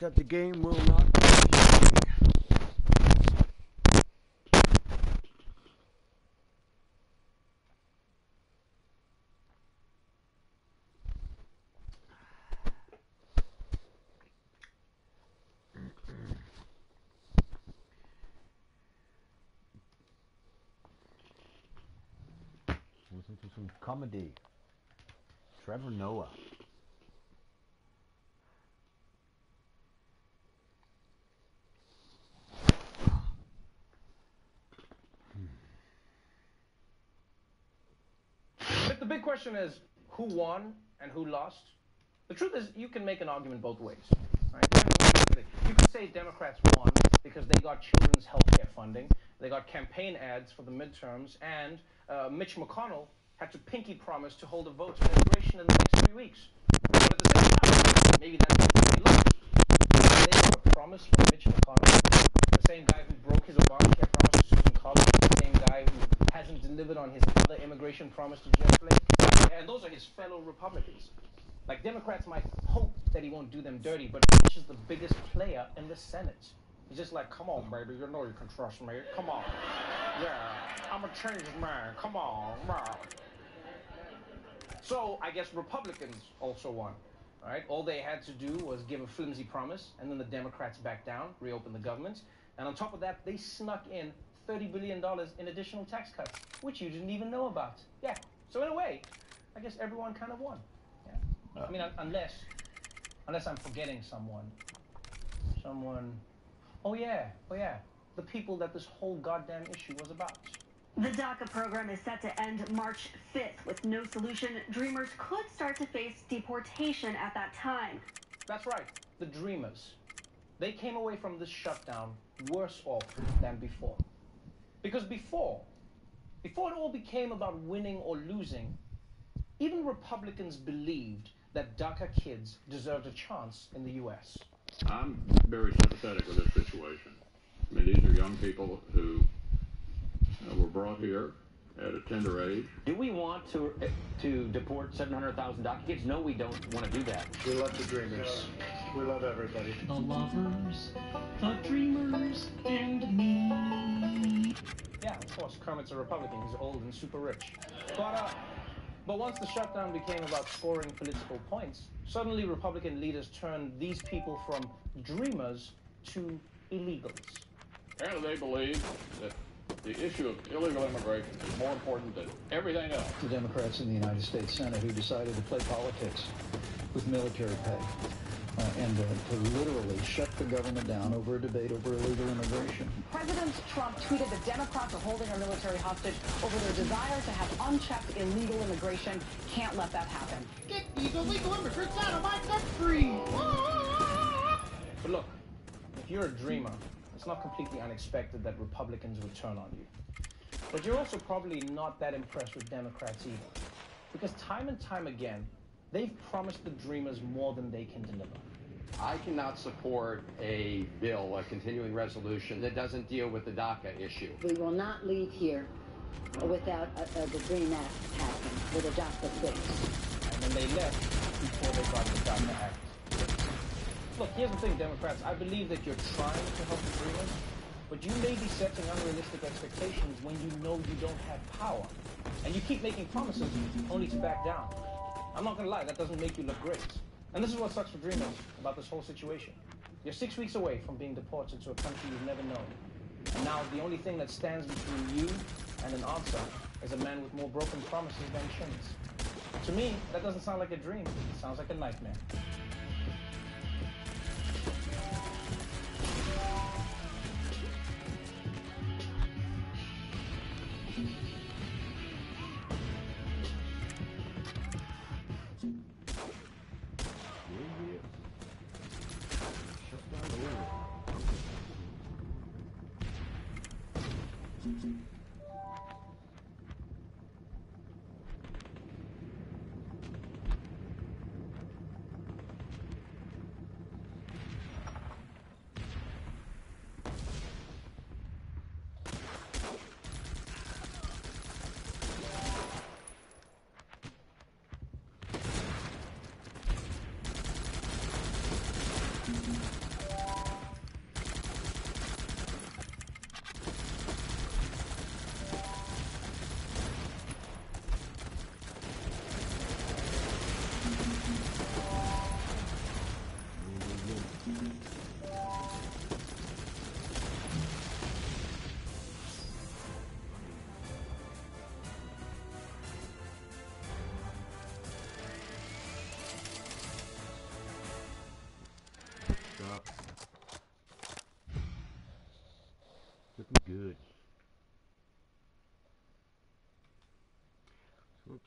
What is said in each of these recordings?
that the game will not continue. Listen to some comedy. Trevor Noah. But the big question is, who won and who lost? The truth is, you can make an argument both ways. Right? You could say Democrats won because they got children's health care funding, they got campaign ads for the midterms, and Mitch McConnell had to pinky promise to hold a vote on immigration in the next 3 weeks. But at the same time, maybe that's what they lost. They got a promise from Mitch McConnell, the same guy who broke his Obamacare promise to Susan Collins, the same guy who hasn't delivered on his other immigration promise to Jeff Flake. And those are his fellow Republicans. Like, Democrats might hope that he won't do them dirty, but Mitch is the biggest player in the Senate. He's just like, come on, baby, you know you can trust me. Come on. Yeah, I'm a changed man. Come on. So I guess Republicans also won. All right? All they had to do was give a flimsy promise, and then the Democrats backed down, reopened the government. And on top of that, they snuck in $30 billion in additional tax cuts, which you didn't even know about. Yeah. So in a way, I guess everyone kind of won. Yeah. I mean, unless I'm forgetting someone. Oh yeah. The people that this whole goddamn issue was about. The DACA program is set to end March 5th. With no solution, Dreamers could start to face deportation at that time. That's right, the Dreamers. They came away from this shutdown worse off than before. Because before it all became about winning or losing, even Republicans believed that DACA kids deserved a chance in the U.S. I'm very sympathetic with this situation. I mean, these are young people who were brought here at a tender age. Do we want to deport 700,000 DACA kids? No, we don't want to do that. We love the Dreamers. We love everybody. The lovers, the dreamers, and me. Yeah, of course, Kermit's a Republican. He's old and super rich. But once the shutdown became about scoring political points, suddenly Republican leaders turned these people from dreamers to illegals. Apparently they believe that the issue of illegal immigration is more important than everything else. The Democrats in the United States Senate who decided to play politics with military pay and to literally shut the government down over a debate over illegal immigration. President Trump tweeted that Democrats are holding our military hostage over their desire to have unchecked illegal immigration. Can't let that happen. Get these illegal immigrants out of my country! But look, if you're a dreamer, it's not completely unexpected that Republicans would turn on you. But you're also probably not that impressed with Democrats either. Because time and time again, they've promised the dreamers more than they can deliver. I cannot support a bill, a continuing resolution, that doesn't deal with the DACA issue. We will not leave here without the DREAM Act passing, with a DACA fix. And then they left before they got the DACA Act. Look, here's the thing, Democrats. I believe that you're trying to help the dreamers, but you may be setting unrealistic expectations when you know you don't have power. And you keep making promises only to back down. I'm not going to lie, that doesn't make you look great. And this is what sucks for dreamers about this whole situation. You're 6 weeks away from being deported to a country you've never known. And now the only thing that stands between you and an answer is a man with more broken promises than chins. To me, that doesn't sound like a dream. It sounds like a nightmare.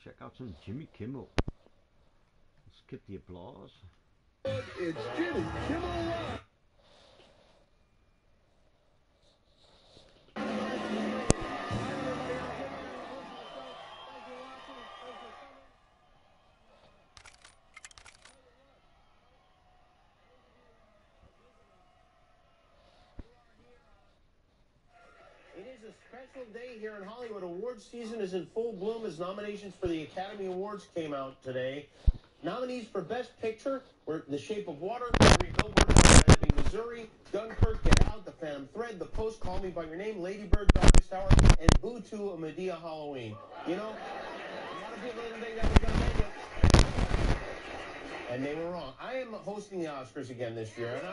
check out some Jimmy Kimmel. Skip the applause. It's Jimmy Kimmel Live. It is a special day here in Hollywood. Awards season is in full bloom as nominations for the Academy Awards came out today. Nominees for Best Picture were The Shape of Water, Three Billboards Outside Missouri, Dunkirk, Get Out, The Phantom Thread, The Post, Call Me By Your Name, Lady Bird, Darkest Hour, and Boo to a Medea Halloween. You know, a lot of people didn't think that was going to make it. And they were wrong. I am hosting the Oscars again this year, and I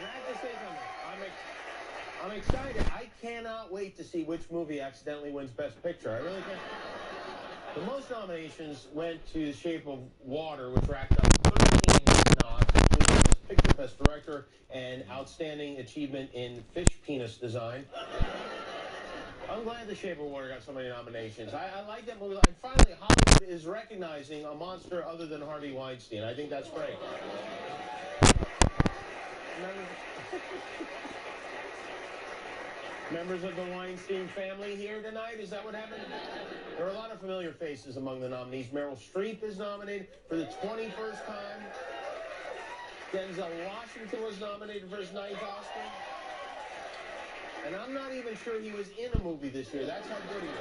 have to say something. I'm excited. I cannot wait to see which movie accidentally wins Best Picture. I really can't. The most nominations went to The Shape of Water, which racked up 13 nods, including Best Picture, Best Director, and Outstanding Achievement in Fish Penis Design. I'm glad The Shape of Water got so many nominations. I like that movie. And finally, Hollywood is recognizing a monster other than Harvey Weinstein. I think that's great. Members of the Weinstein family here tonight? Is that what happened? There are a lot of familiar faces among the nominees. Meryl Streep is nominated for the 21st time. Denzel Washington was nominated for his 9th Oscar. And I'm not even sure he was in a movie this year. That's how good he was.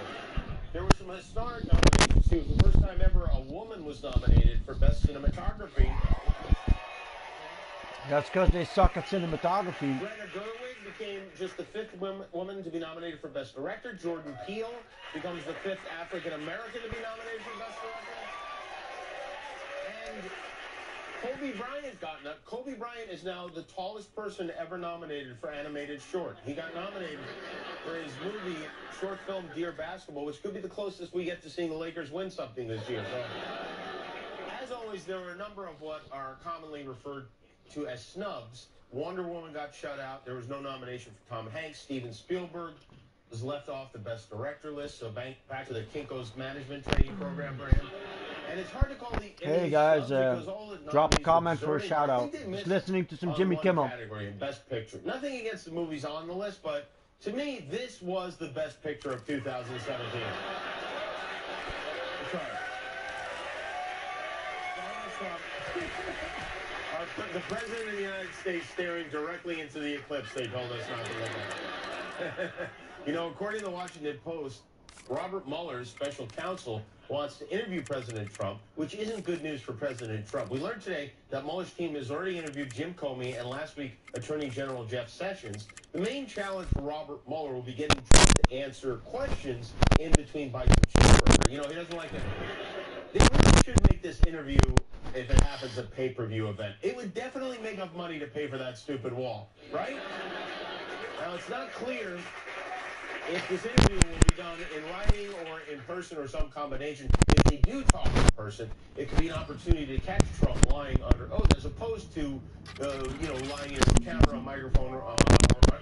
There were some historic nominations, too. It was the first time ever a woman was nominated for Best Cinematography. That's because they suck at cinematography. Greta Gerwig became just the 5th woman to be nominated for Best Director. Jordan Peele becomes the 5th African American to be nominated for Best Director. And Kobe Bryant got up. Kobe Bryant is now the tallest person ever nominated for animated short. He got nominated for his movie short film Dear Basketball, which could be the closest we get to seeing the Lakers win something this year. So, as always, there were a number of what are commonly referred to as snubs. Wonder Woman got shut out. There was no nomination for Tom Hanks. Steven Spielberg was left off the Best Director list, so back to the Kinko's management training program for him. And it's hard to call the hey guys, drop a comment for a shout out. Just listening to some Jimmy Kimmel. Category in Best Picture. Nothing against the movies on the list, but to me, this was the best picture of 2017. Sorry. The President of the United States staring directly into the eclipse they told us not to look at. You know, according to the Washington Post, Robert Mueller's special counsel wants to interview President Trump, which isn't good news for President Trump. We learned today that Mueller's team has already interviewed Jim Comey and last week Attorney General Jeff Sessions. The main challenge for Robert Mueller will be getting Trump to answer questions in between bites of cheeseburger. You know, he doesn't like it. They really should make this interview, if it happens, a pay-per-view event. It would definitely make enough money to pay for that stupid wall, right? Now, it's not clear if this interview will be done in writing or in person or some combination. If they do talk in person, it could be an opportunity to catch Trump lying under oath, as opposed to, lying in a camera, a microphone, or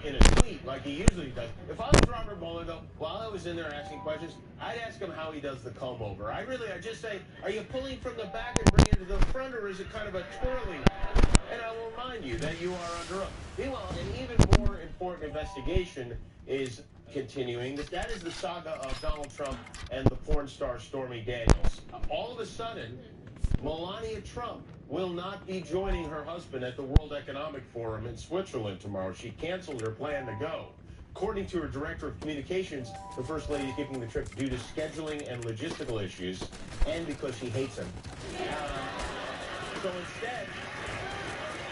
in a tweet like he usually does. If I was Robert Mueller, though, while I was in there asking questions, I'd ask him how he does the comb over. I'd just say, are you pulling from the back and bringing it to the front, or is it kind of a twirling? And I will remind you that you are under oath. Meanwhile, an even more important investigation is continuing. That is the saga of Donald Trump and the porn star Stormy Daniels. All of a sudden, Melania Trump will not be joining her husband at the World Economic Forum in Switzerland tomorrow. She canceled her plan to go. According to her director of communications, the First Lady is keeping the trip due to scheduling and logistical issues, and because she hates him. So instead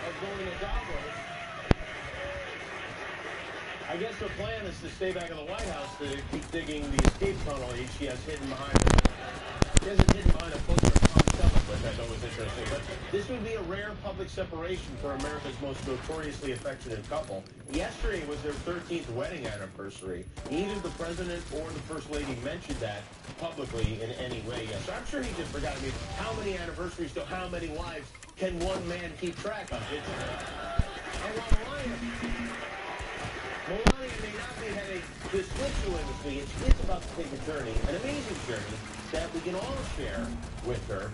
of going to Davos, I guess her plan is to stay back in the White House to keep digging the escape tunnel she has hidden behind her. She has it hidden behind a poster of Tom Selleck, which I thought was interesting. But this would be a rare public separation for America's most notoriously affectionate couple. Yesterday was their 13th wedding anniversary. Neither the president or the First Lady mentioned that publicly in any way yet. So I'm sure he just forgot. I mean, how many anniversaries to how many wives can one man keep track of? It's a long line. Melania may not be heading to Switzerland this week. She is about to take a journey, an amazing journey, that we can all share with her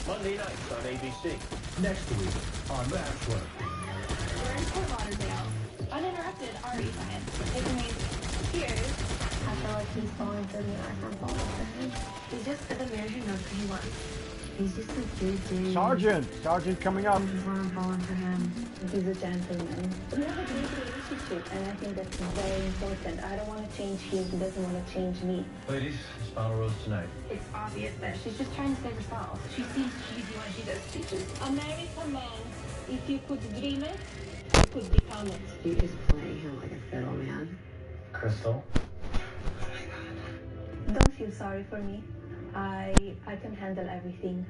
Monday nights on ABC. Next week on Bachelor. We're in Fort Lauderdale. Uninterrupted RE science. It means here's. I feel like he's falling for me or I'm falling for him. He's just the man who knows what he wants. He's just a good dude. Sergeant coming up. I'm falling for him. He's a gentleman. We have a great relationship, and I think that's very important. I don't want to change him. He doesn't want to change me. Ladies, it's final rose tonight. It's obvious that she's just trying to save herself. She seems cheesy when she does speeches. American man, if you could dream it, you could become it. You're just playing him like a fiddle, man. Crystal? Don't feel sorry for me. I can handle everything.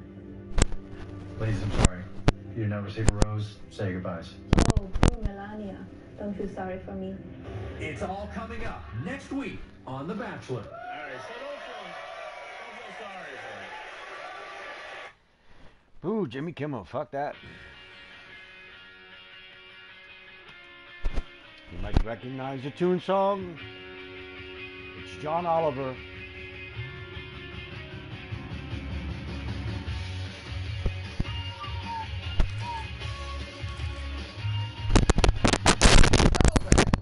Ladies, I'm sorry. If you never receive a rose, say your goodbyes. Oh, poor Melania. Don't feel sorry for me. It's all coming up next week on The Bachelor. All right, so don't feel sorry for me. Ooh, Jimmy Kimmel, fuck that. You might recognize the tune song. It's John Oliver.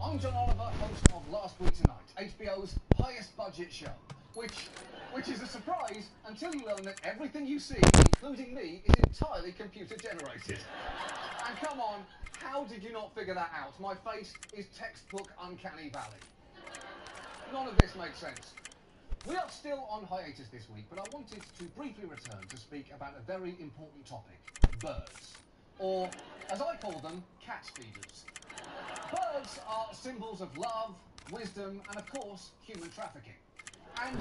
I'm John Oliver, host of Last Week Tonight, HBO's highest budget show, which is a surprise until you learn that everything you see, including me, is entirely computer generated. And come on, how did you not figure that out? My face is textbook Uncanny Valley. None of this makes sense. We are still on hiatus this week, but I wanted to briefly return to speak about a very important topic, birds. Or, as I call them, cat feeders. Birds are symbols of love, wisdom, and of course, human trafficking. And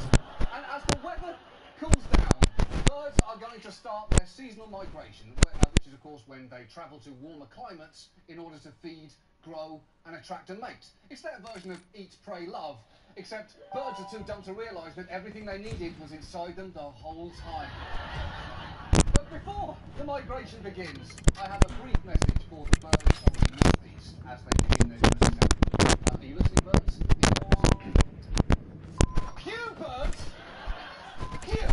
as the weather cools down, birds are going to start their seasonal migration, which is of course when they travel to warmer climates in order to feed, grow, and attract a mate. It's their version of eat, pray, love, except birds are too dumb to realise that everything they needed was inside them the whole time. But before the migration begins, I have a brief message for the birds of the northeast as they begin their journey south. Are you listening, birds? You birds! You!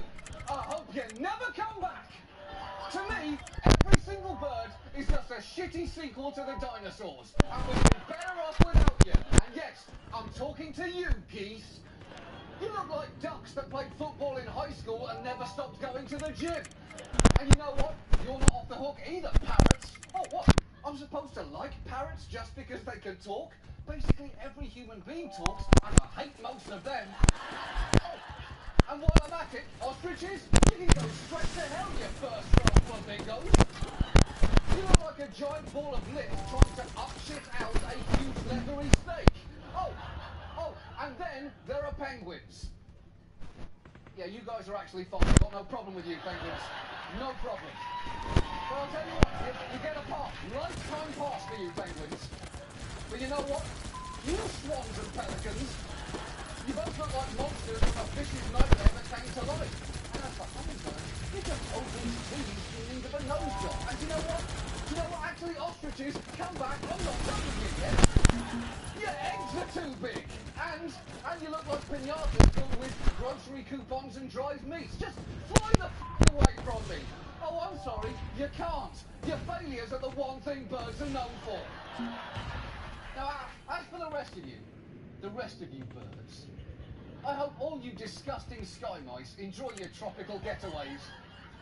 I hope you never come back! To me, every single bird is just a shitty sequel to the dinosaurs, and we'd be better off without you. And yes, I'm talking to you, geese. You look like ducks that played football in high school and never stopped going to the gym. And you know what? You're not off the hook either, parrots. Oh, what? I'm supposed to like parrots just because they can talk? Basically, every human being talks, and I hate most of them. Oh, and while I'm at it, ostriches, you can go straight to hell, you first-class flamingos. You look like a giant ball of lips trying to upshit out a huge leathery steak. Oh, and then there are penguins. Yeah, you guys are actually fine. I've got no problem with you, penguins. No problem. But I'll tell you what, you get a pass. Lifetime pass for you, penguins. But you know what? You swans and pelicans, you both look like monsters from a fish's nightmare that came to life. And as for hummingbirds, you're just open trees in need of a nose job. And you know what? Actually, ostriches, come back. I'm not done with you yet. Your eggs are too big. And you look like pinatas filled with grocery coupons and dried meats. Just fly the away from me. Oh, I'm sorry, you can't. Your failures are the one thing birds are known for. Now, as for the rest of you birds, I hope all you disgusting sky mice enjoy your tropical getaways,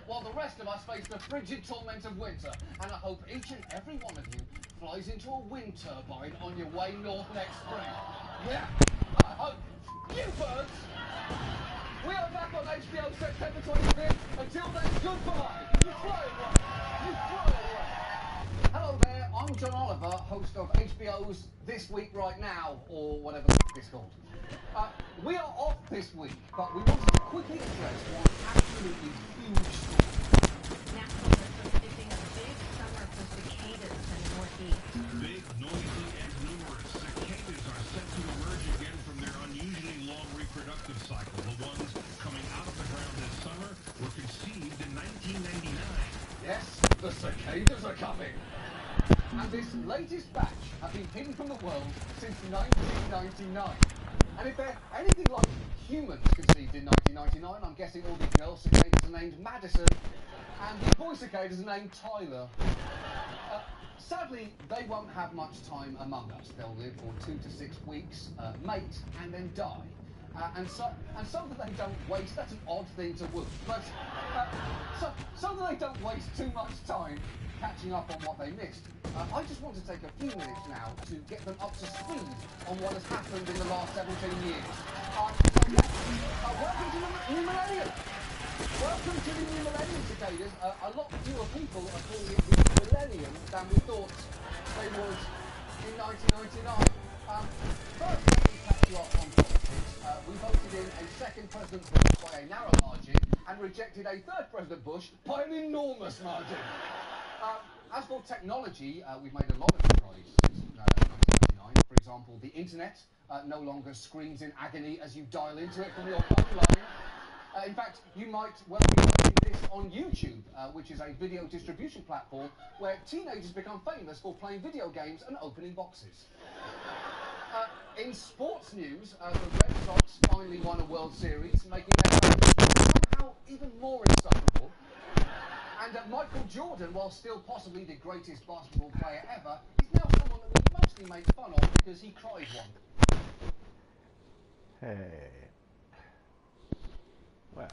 while the rest of us face the frigid torment of winter, and I hope each and every one of you flies into a wind turbine on your way north next spring. Yeah, I hope. You birds! We are back on HBO September 25th. Until then, goodbye! You fly away! You fly away! Hello there, I'm John Oliver, host of HBO's This Week Right Now, or whatever it's called. We are off this week, but we wanted to quickly address one absolutely huge story. National Weather is predicting a big summer for cicadas in the northeast. Big, noisy, and numerous cicadas are set to emerge again from their unusually long reproductive cycle. The ones coming out of the ground this summer were conceived in 1999. Yes, the cicadas are coming. And this latest batch have been hidden from the world since 1999. And if they're anything like humans conceived in 1999, I'm guessing all the girl cicadas are named Madison, and the boy cicadas are named Tyler. Sadly, they won't have much time among us. They'll live for 2 to 6 weeks, mate, and then die. And so that they don't waste, that's an odd thing to whoop, but so that they don't waste too much time catching up on what they missed. I just want to take a few minutes now to get them up to speed on what has happened in the last 17 years. Welcome to the new millennium! Welcome to the new millennium, cicadas. A lot fewer people are calling it the millennium than we thought they would in 1999. First, let me catch you up on politics. We voted in a second President Bush by a narrow margin and rejected a third President Bush by an enormous margin. As for technology, we've made a lot of strides since 1999. For example, the internet no longer screams in agony as you dial into it from your phone line. In fact, you might well be watching this on YouTube, which is a video distribution platform where teenagers become famous for playing video games and opening boxes. In sports news, the Red Sox finally won a World Series, making their fans somehow even more insufferable. And Michael Jordan, while still possibly the greatest basketball player ever, is now someone that we mostly make fun of because he cried one. Hey. Well,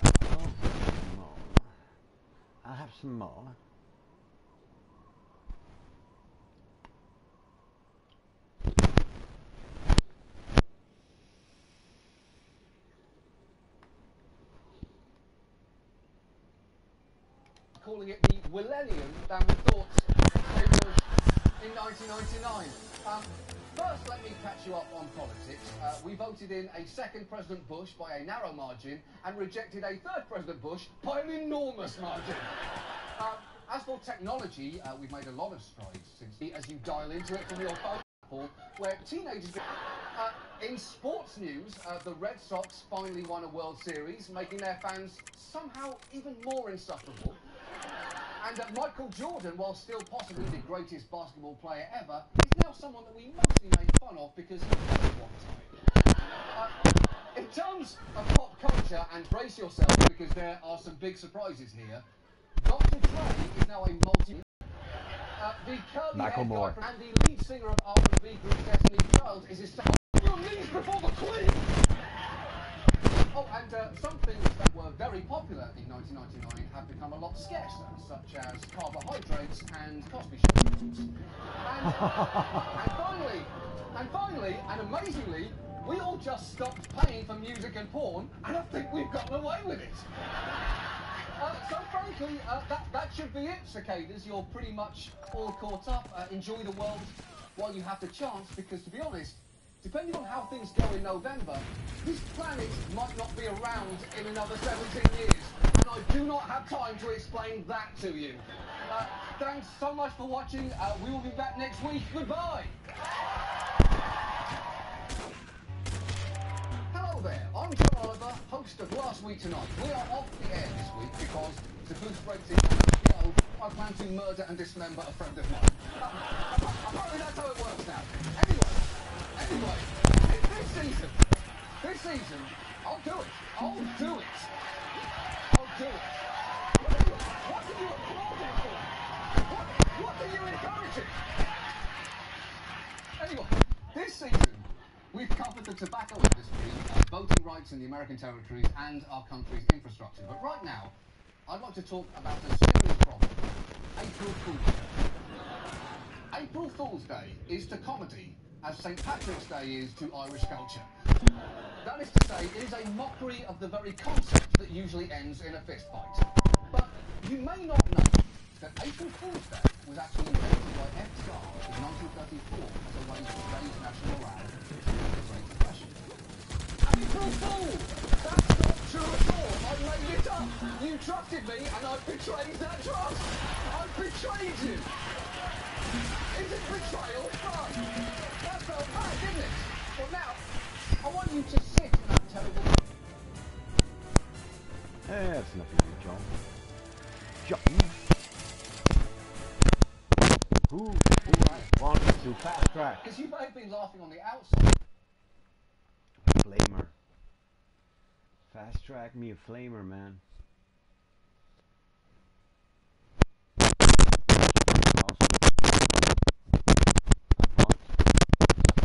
more. I'll have some more. Calling it the millennium than we thought they would in 1999. First, let me catch you up on politics. We voted in a second President Bush by a narrow margin and rejected a third President Bush by an enormous margin. As for technology, we've made a lot of strides since as you dial into it from your phone, where teenagers... in sports news, the Red Sox finally won a World Series, making their fans somehow even more insufferable. And Michael Jordan, while still possibly the greatest basketball player ever, is now someone that we mostly make fun of because he played one time. In terms of pop culture, and brace yourself because there are some big surprises here, Dr. Dre is now a multi... the curly-haired guy and the lead singer of R&B group Destiny's Child is his... Your knees before the Queen! Oh, and some things that were very popular in 1999 have become a lot scarcer, such as carbohydrates and Cosby Show films. And finally, and amazingly, we all just stopped paying for music and porn, and I think we've gotten away with it. So frankly, that should be it, cicadas. You're pretty much all caught up. Enjoy the world while you have the chance, because to be honest, depending on how things go in November, this planet might not be around in another 17 years, and I do not have time to explain that to you. Thanks so much for watching. We will be back next week. Goodbye. Hello there. I'm John Oliver, host of Last Week Tonight. We are off the air this week because to boost ratings on HBO, I plan to murder and dismember a friend of mine. Apparently that's how it works now. Anyway, this season, I'll do it. What are you applauding for? What are you encouraging? Anyway, this season, we've covered the tobacco industry, voting rights in the American territories, and our country's infrastructure. But right now, I'd like to talk about a serious problem, April Fool's Day. April Fool's Day is to comedy as St. Patrick's Day is to Irish culture. That is to say, it is a mockery of the very concept that usually ends in a fist fight. But you may not know that April Fool's Day was actually invented by F. Star in 1934 as a way to raise national morale during the Great Depression. April Fool! That's not true at all. I made it up. You trusted me and I've betrayed that trust. I've betrayed you. Is it betrayal? Fine. That felt bad, didn't it? Well now, I want you to sit in that terrible... That's enough of you, John. John? Who Wanted to fast track. Because you may have been laughing on the outside. Flamer. Fast track me a flamer, man.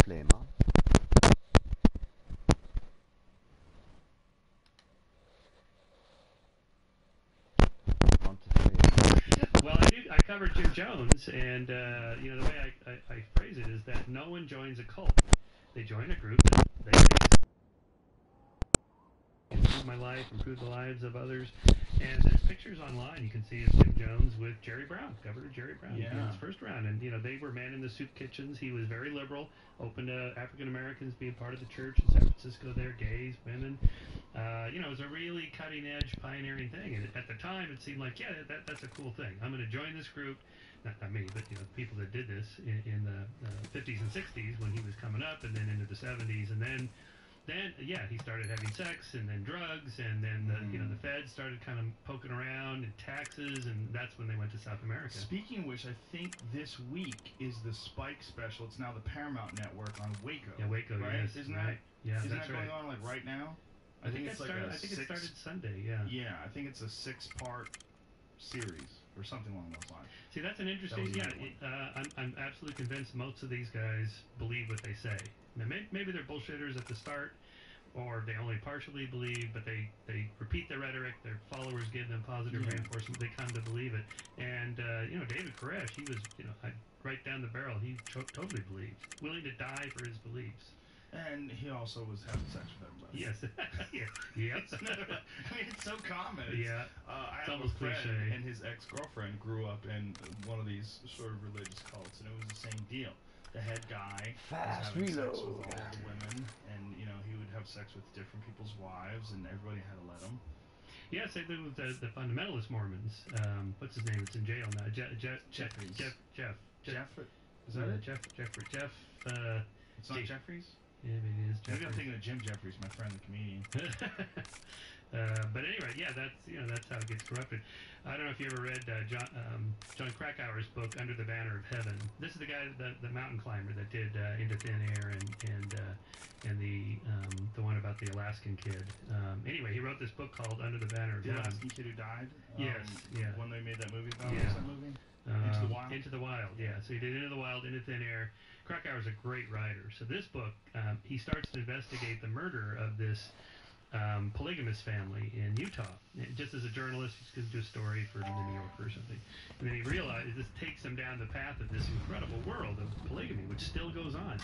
Flamer. Well, I covered Jim Jones, and you know, the way I phrase it is that no one joins a cult. They join a group that they think is improve my life, improve the lives of others. And there's pictures online you can see of Jim Jones with Jerry Brown, Governor Jerry Brown, in his first round. And, you know, they were manning the soup kitchens. He was very liberal, open to African Americans being part of the church in San Francisco there, gays, women. You know, it was a really cutting-edge, pioneering thing. And at the time, it seemed like, yeah, that's a cool thing. I'm going to join this group. Not me, but, you know, people that did this in the 50s and 60s when he was coming up, and then into the 70s. And then yeah, he started having sex, and then drugs, and then you know, the feds started kind of poking around, and taxes, and that's when they went to South America. Speaking of which, I think this week is the Spike special. It's now the Paramount Network on Waco. Yeah, Waco, right? yes, Isn't right. that, Yeah, isn't that's that going right. on like right now? I think it's like I think it started Sunday. Yeah. Yeah, I think it's a 6-part series or something along those lines. See, that's an interesting. Yeah, I'm absolutely convinced most of these guys believe what they say. Now, maybe they're bullshitters at the start, or they only partially believe, but they repeat the rhetoric. Their followers give them positive reinforcement. They come to believe it. And you know, David Koresh, he was, you know, right down the barrel. He totally believed, willing to die for his beliefs. And he also was having sex with everybody. Yes. Yep. I mean, it's so common. I have a friend, and his ex-girlfriend grew up in one of these sort of religious cults, and it was the same deal. The head guy was having sex with all the women, and you know, he would have sex with different people's wives, and everybody had to let him. Yeah, same thing with the fundamentalist Mormons. What's his name? It's in jail now. Jeff. Is that it? Jeff. It's not Jeffries? Yeah, maybe it is Jeffries. Maybe I'm thinking of Jim Jeffries, my friend, the comedian. But anyway, yeah, that's how it gets corrupted. I don't know if you ever read John Krakauer's book Under the Banner of Heaven. This is the guy, the mountain climber that did Into Thin Air and the one about the Alaskan kid. Anyway, he wrote this book called Under the Banner of The Heaven. Alaskan kid who died. Yes, yeah. When they made that movie about what was that movie? Into the Wild. Into the Wild, yeah. So he did Into the Wild, Into Thin Air. Krakauer's a great writer. So this book, he starts to investigate the murder of this polygamous family in Utah. And just as a journalist, he's going to do a story for the New Yorker or something. And then he realizes this takes him down the path of this incredible world of polygamy, which still goes on.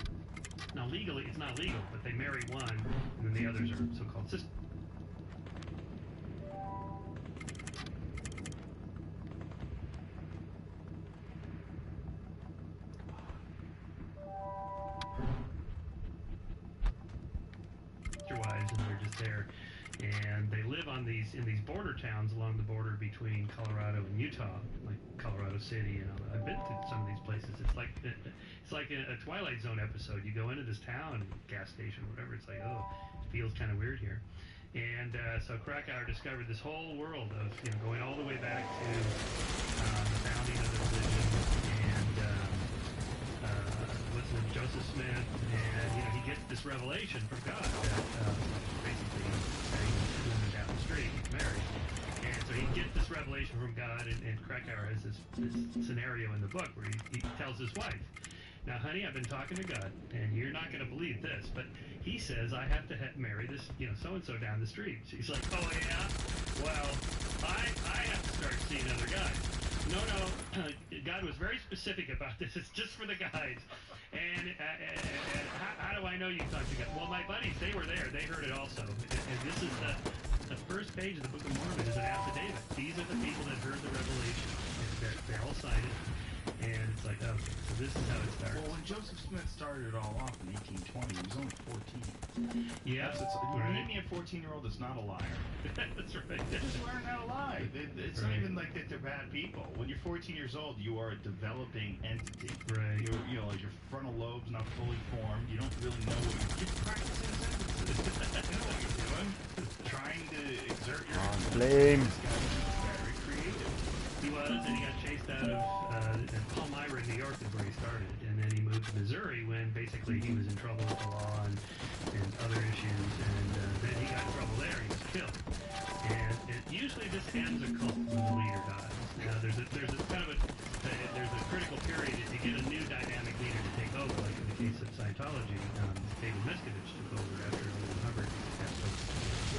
Now, legally, it's not legal, but they marry one, and then the others are so-called sisters. Wives, and they're just there, and they live in these border towns along the border between Colorado and Utah, like Colorado City. And I've been to some of these places. It's like a Twilight Zone episode. You go into this town, gas station, whatever. It's like, oh, it feels kind of weird here. And so Krakauer discovered this whole world of, you know, going all the way back to the founding of the religion and Joseph Smith, and you know, he gets this revelation from God that basically marrying a woman down the street, married. And so he gets this revelation from God, and Krakauer has this scenario in the book where he tells his wife, now, honey, I've been talking to God, and you're not going to believe this, but he says I have to marry this, you know, so-and-so down the street. She's like, oh, yeah? Well, I have to start seeing other guys. No, God was very specific about this. It's just for the guys. And how do I know you talked to God? Well, my buddies, they were there. They heard it also. And this is the first page of the Book of Mormon is an affidavit. These are the people that heard the revelation. They all signed it. And it's like, oh, so this is how it starts. Well, when Joseph Smith started it all off in 1820, he was only 14. Yeah. Meet me a 14-year-old that's not a liar. That's right. Just learn how to lie. It's not even like that they're bad people. When you're 14 years old, you are a developing entity. Right. You know, like your frontal lobe's not fully formed. You don't really know what you're practicing sentences. You know what you're doing. Trying to exert your flames. This guy was very creative. He was, and he got chased out of Palmyra, New York. York is where he started, and then he moved to Missouri when basically he was in trouble with the law and other issues, and then he got in trouble there. He was killed, and it usually just ends a cult when the leader dies. Now there's a kind of there's a critical period to get a new dynamic leader to take over, like in the case of Scientology. David Miscavige took over after William Hubbard passed over.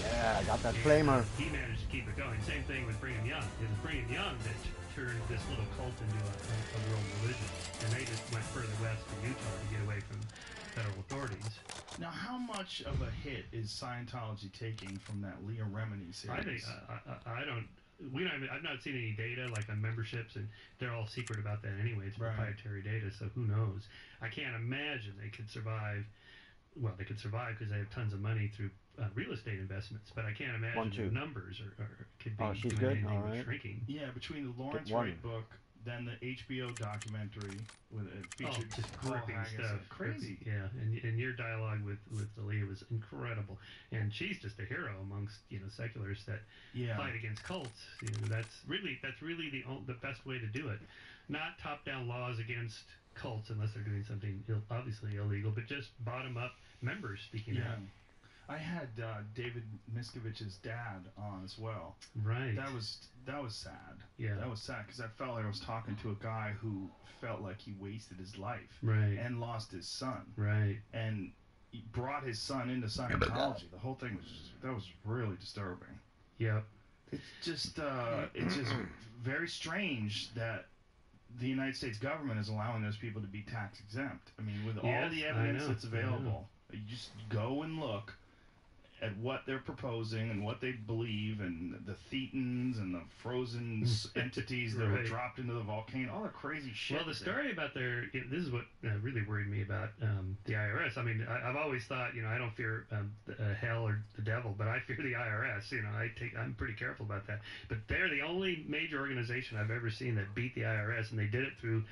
Yeah, I got that flamer. He managed to keep it going. Same thing with Brigham Young. It was Brigham Young that turned this little cult into a world religion, and they just went further west to Utah to get away from federal authorities. Now, how much of a hit is Scientology taking from that Leah Remini series? I think I don't. We don't. I've not seen any data like on memberships, and they're all secret about that anyway. It's proprietary data, so who knows? I can't imagine they could survive. Well, they could survive because they have tons of money through real estate investments, but I can't imagine the numbers could be she's doing good. anything All but right. shrinking. Yeah, between the Lawrence Wright book, then the HBO documentary with it featured just Paul gripping Haggis. stuff. Crazy. Yeah, and your dialogue with Leah was incredible, and she's just a hero amongst secularists that fight against cults. That's really the best way to do it. Not top-down laws against cults unless they're doing something obviously illegal, but just bottom-up members speaking out. I had David Miscavige's dad on as well. Right. That was sad. Yeah. That was sad because I felt like I was talking to a guy who felt like he wasted his life. Right. And lost his son. Right. And he brought his son into Scientology. The whole thing was really disturbing. Yep. It's just very strange that the United States government is allowing those people to be tax exempt. I mean, with all the evidence that's available, you just go and look at what they're proposing and what they believe, and the thetans and the frozen entities that were dropped into the volcano, all the crazy shit. Well, the story about this is what really worried me about the IRS. I mean, I've always thought, I don't fear hell or the devil, but I fear the IRS. I'm pretty careful about that. But they're the only major organization I've ever seen that beat the IRS, and they did it through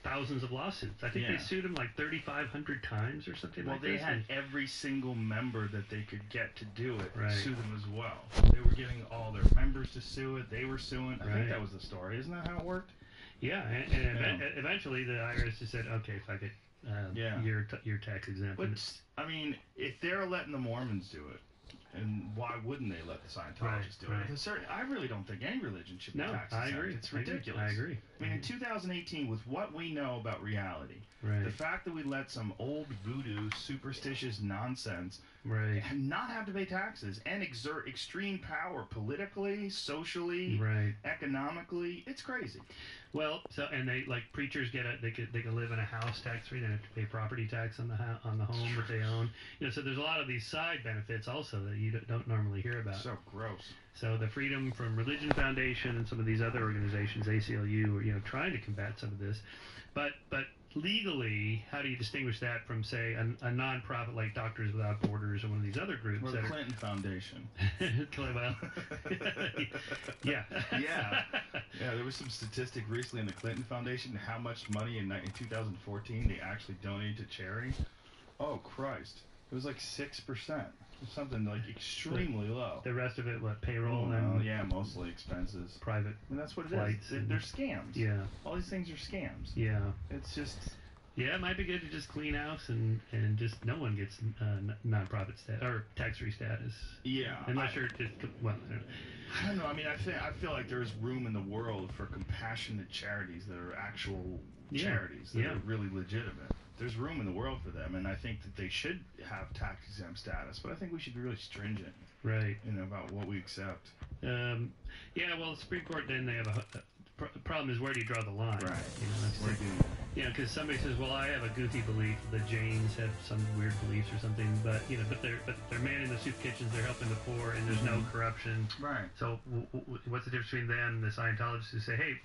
thousands of lawsuits. I think they sued them like 3,500 times or something like that. Well, they had every single member that they could get to do it sue them as well. They were getting all their members to sue it. They were suing. I think that was the story. Isn't that how it worked? Yeah, and eventually the IRS just said, okay, fuck it. You're tax exempt. But, I mean, if they're letting the Mormons do it, and why wouldn't they let the Scientologists do it? I really don't think any religion should be tax exempt. I agree. It's ridiculous. I agree. I mean, in 2018, with what we know about reality, the fact that we let some old voodoo, superstitious nonsense not have to pay taxes and exert extreme power politically, socially, economically, it's crazy. Well, and they preachers they can live in a house tax free. They don't have to pay property tax on the home that they own. So there's a lot of these side benefits also that you don't normally hear about. So gross. So the Freedom from Religion Foundation and some of these other organizations, ACLU, are trying to combat some of this, but legally, how do you distinguish that from, say, a nonprofit like Doctors Without Borders or one of these other groups? Or the Clinton Foundation. Well, yeah. There was some statistic recently in the Clinton Foundation how much money in 2014 they actually donated to charity. Oh Christ! It was like 6%. Something like extremely low. The rest of it, what, payroll? Mostly expenses. Private. And that's what it flights is. They're scams. Yeah. All these things are scams. Yeah. It's just. Yeah, it might be good to just clean house and just no one gets nonprofit status or tax-free status. Yeah. Unless you're just I don't know. I mean, I feel like there's room in the world for compassionate charities that are actual charities that are really legitimate. There's room in the world for them, and I think that they should have tax-exempt status, but I think we should be really stringent about what we accept. Well, the Supreme Court, then they have a problem is, where do you draw the line? Because somebody says, well, I have a goofy belief, the Jains have some weird beliefs or something, but they're manning the soup kitchens, they're helping the poor, and there's no corruption. Right. So what's the difference between them and the Scientologists who say, hey,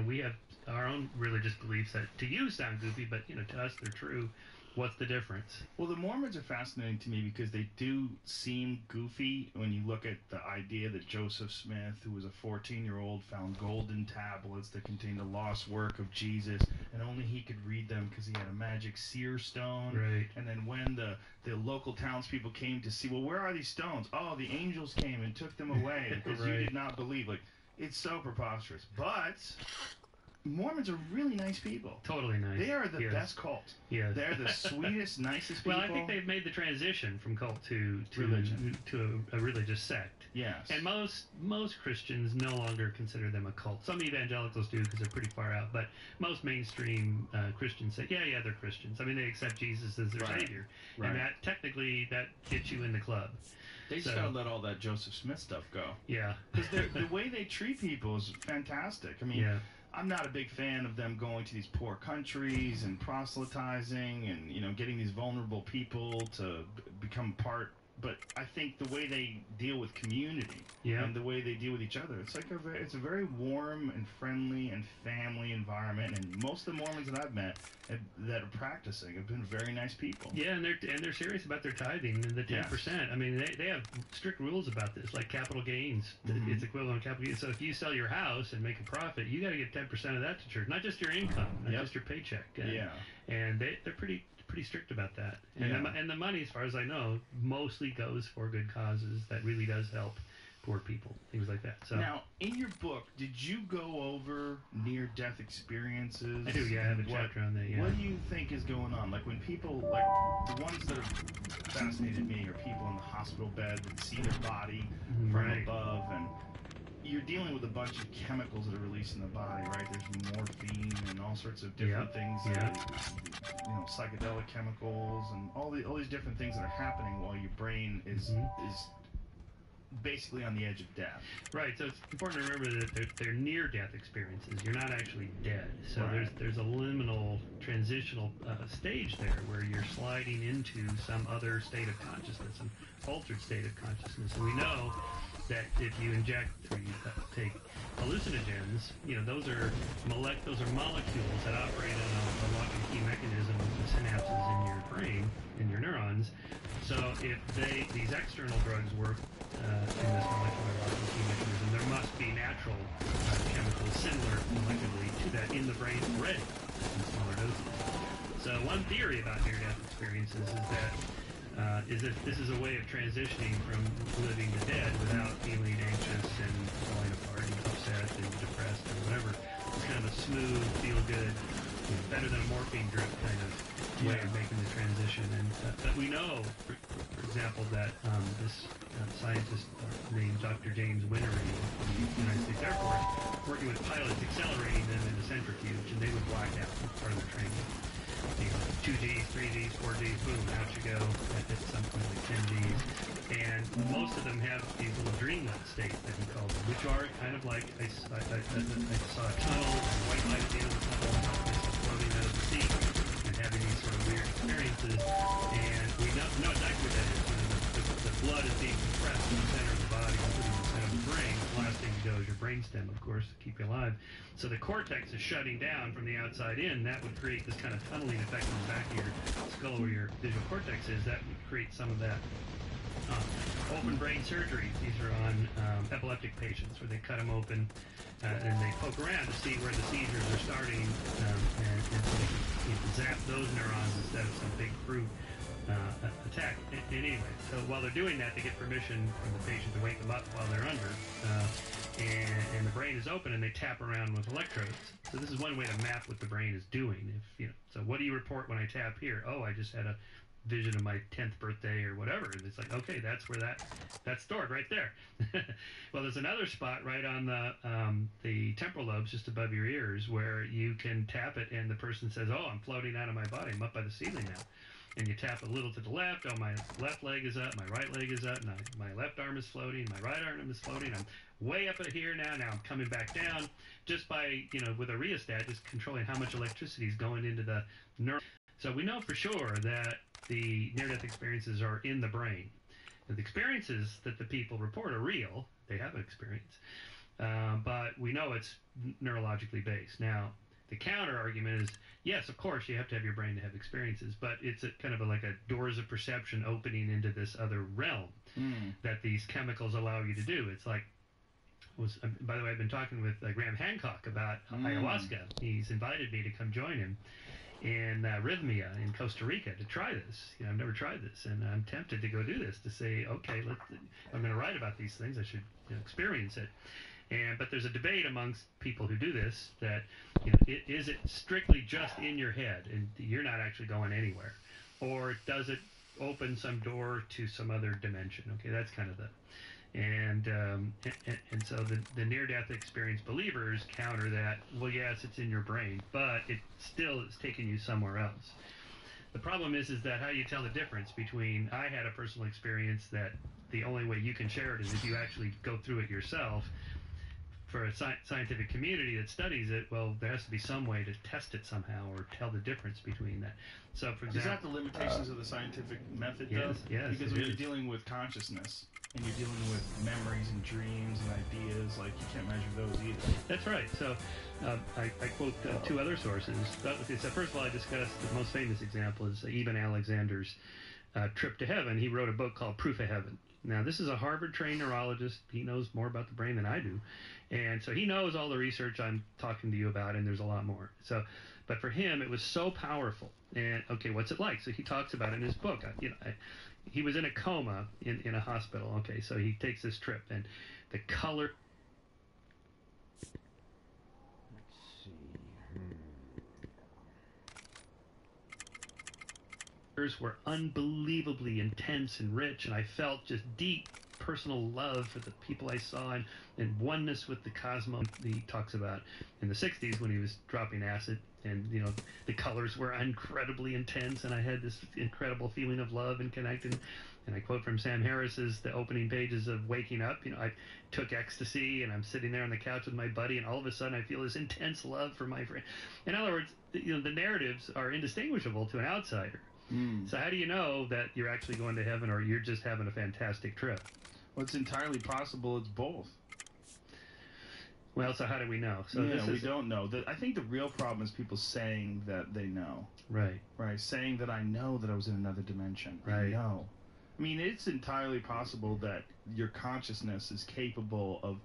we have our own religious beliefs that to you sound goofy, but to us they're true. What's the difference? Well, the Mormons are fascinating to me because they do seem goofy when you look at the idea that Joseph Smith, who was a 14-year-old, found golden tablets that contained the lost work of Jesus, and only he could read them because he had a magic seer stone. Right. And then when the local townspeople came to see, well, where are these stones? Oh, the angels came and took them away because you did not believe. Like, it's so preposterous. But Mormons are really nice people. Totally nice. They are the Yes. best cult. Yes. They're the sweetest, nicest people. Well, I think they've made the transition from cult to religion, to a religious sect. Yes. And most Christians no longer consider them a cult. Some evangelicals do because they're pretty far out, but most mainstream Christians say, yeah, they're Christians. I mean, they accept Jesus as their savior, and that technically that gets you in the club. They just gotta let all that Joseph Smith stuff go. Yeah. Because the way they treat people is fantastic. I mean, I'm not a big fan of them going to these poor countries and proselytizing and, you know, getting these vulnerable people to become part. But I think the way they deal with community and the way they deal with each other, it's like it's a very warm and friendly and family environment. And most of the Mormons that I've met that are practicing have been very nice people. Yeah, and they're serious about their tithing and the 10%. I mean, they have strict rules about this, like capital gains. It's equivalent to capital gains. So if you sell your house and make a profit, you got to give 10% of that to church, not just your income, not just your paycheck. And they're pretty strict about that. And the money, as far as I know, mostly goes for good causes. That really does help poor people, things like that. So now, in your book, did you go over near-death experiences? I do. Yeah, I have a chapter on that. Yeah. What do you think is going on? Like when people, like the ones that have fascinated me, are people in the hospital bed that see their body from above, and you're dealing with a bunch of chemicals that are released in the body, right? There's morphine and all sorts of different things, you know, psychedelic chemicals and all these different things that are happening while your brain is basically on the edge of death. Right. So it's important to remember that they're near-death experiences. You're not actually dead. So there's a liminal transitional stage there where you're sliding into some other state of consciousness, an altered state of consciousness. And we know that if you inject or you take hallucinogens, you know, those are molecules that operate on a lock and key mechanism with the synapses in your brain, in your neurons. So if these external drugs work in this molecular lock and key mechanism, there must be natural chemicals similar molecularly to that in the brain already in smaller doses. So one theory about near-death experiences is that this is a way of transitioning from living to dead without feeling anxious and falling apart and upset and depressed or whatever. It's kind of a smooth, feel-good, better than a morphine drip kind of way of making the transition. And but we know, for example, that this scientist named Dr. James Winery of the United States Air Force, working with pilots, accelerating them in a centrifuge, and they would black out as part of their training. You know, 2Gs, 3Gs, 4Gs, boom, out you go at some point like 10Gs. And most of them have these little dreamlet states that we call them, which are kind of like I saw a tunnel and white light at the end of the tunnel and helpless floating out of the sea and having these sort of weird experiences. And we know exactly what that is. You know, the blood is being compressed in the center of the body, including the center of the brain. The last thing to go is your brainstem, of course, to keep you alive. So the cortex is shutting down from the outside in. That would create this kind of tunneling effect in the back of your skull where your visual cortex is. That would create some of that. Open brain surgery. These are on epileptic patients where they cut them open and they poke around to see where the seizures are starting and so they can zap those neurons instead of some big crude attack. Anyway, so while they're doing that, they get permission from the patient to wake them up while they're under. And the brain is open, and they tap around with electrodes. So this is one way to map what the brain is doing. If you know, so what do you report when I tap here? Oh, I just had a vision of my 10th birthday or whatever. And it's like, okay, that's where that's stored right there. Well, there's another spot right on the temporal lobes just above your ears where you can tap it, and the person says, oh, I'm floating out of my body. I'm up by the ceiling now. And you tap a little to the left. Oh, my left leg is up. My right leg is up. My left arm is floating. My right arm is floating. I'm way up here now. Now I'm coming back down just by, you know, with a rheostat, just controlling how much electricity is going into the neuron. So we know for sure that the near-death experiences are in the brain. And the experiences that the people report are real. They have an experience. But we know it's neurologically based. Now, the counter argument is, yes, of course, you have to have your brain to have experiences, but it's kind of like a doors of perception opening into this other realm that these chemicals allow you to do. It's like, by the way, I've been talking with Graham Hancock about ayahuasca. He's invited me to come join him in Rhythmia in Costa Rica to try this. You know, I've never tried this, and I'm tempted to go do this, to say, okay, I'm going to write about these things. I should experience it. But there's a debate amongst people who do this that, is it strictly just in your head and you're not actually going anywhere, or does it open some door to some other dimension? Okay, that's kind of the, and so the near-death experience believers counter that. Well, yes, it's in your brain, but it still is taking you somewhere else. The problem is that how you tell the difference between, I had a personal experience that the only way you can share it is if you actually go through it yourself. For a scientific community that studies it, well, there has to be some way to test it somehow or tell the difference between that. So, for example, is that the limitations of the scientific method, though? Yes, because when you're dealing with consciousness and you're dealing with memories and dreams and ideas, like, you can't measure those either. That's right. So I quote two other sources. So first of all, I discussed the most famous example is Eben Alexander's trip to heaven. He wrote a book called Proof of Heaven. Now, this is a Harvard-trained neurologist. He knows more about the brain than I do. And so he knows all the research I'm talking to you about, and there's a lot more. So, but for him, it was so powerful. And, okay, what's it like? So he talks about it in his book. He was in a coma in a hospital. Okay, so he takes this trip, and the color... were unbelievably intense and rich, and I felt just deep personal love for the people I saw and oneness with the cosmos. He talks about in the 60s when he was dropping acid, and the colors were incredibly intense, and I had this incredible feeling of love and connecting. And I quote from Sam Harris's the opening pages of Waking Up. I took ecstasy, and I'm sitting there on the couch with my buddy, and all of a sudden I feel this intense love for my friend. In other words, the narratives are indistinguishable to an outsider. So how do you know that you're actually going to heaven or you're just having a fantastic trip? Well, it's entirely possible it's both. Well, so how do we know? So we don't know. I think the real problem is people saying that they know. Right. Right. Saying that I know that I was in another dimension. Right. I know. I mean, it's entirely possible that your consciousness is capable of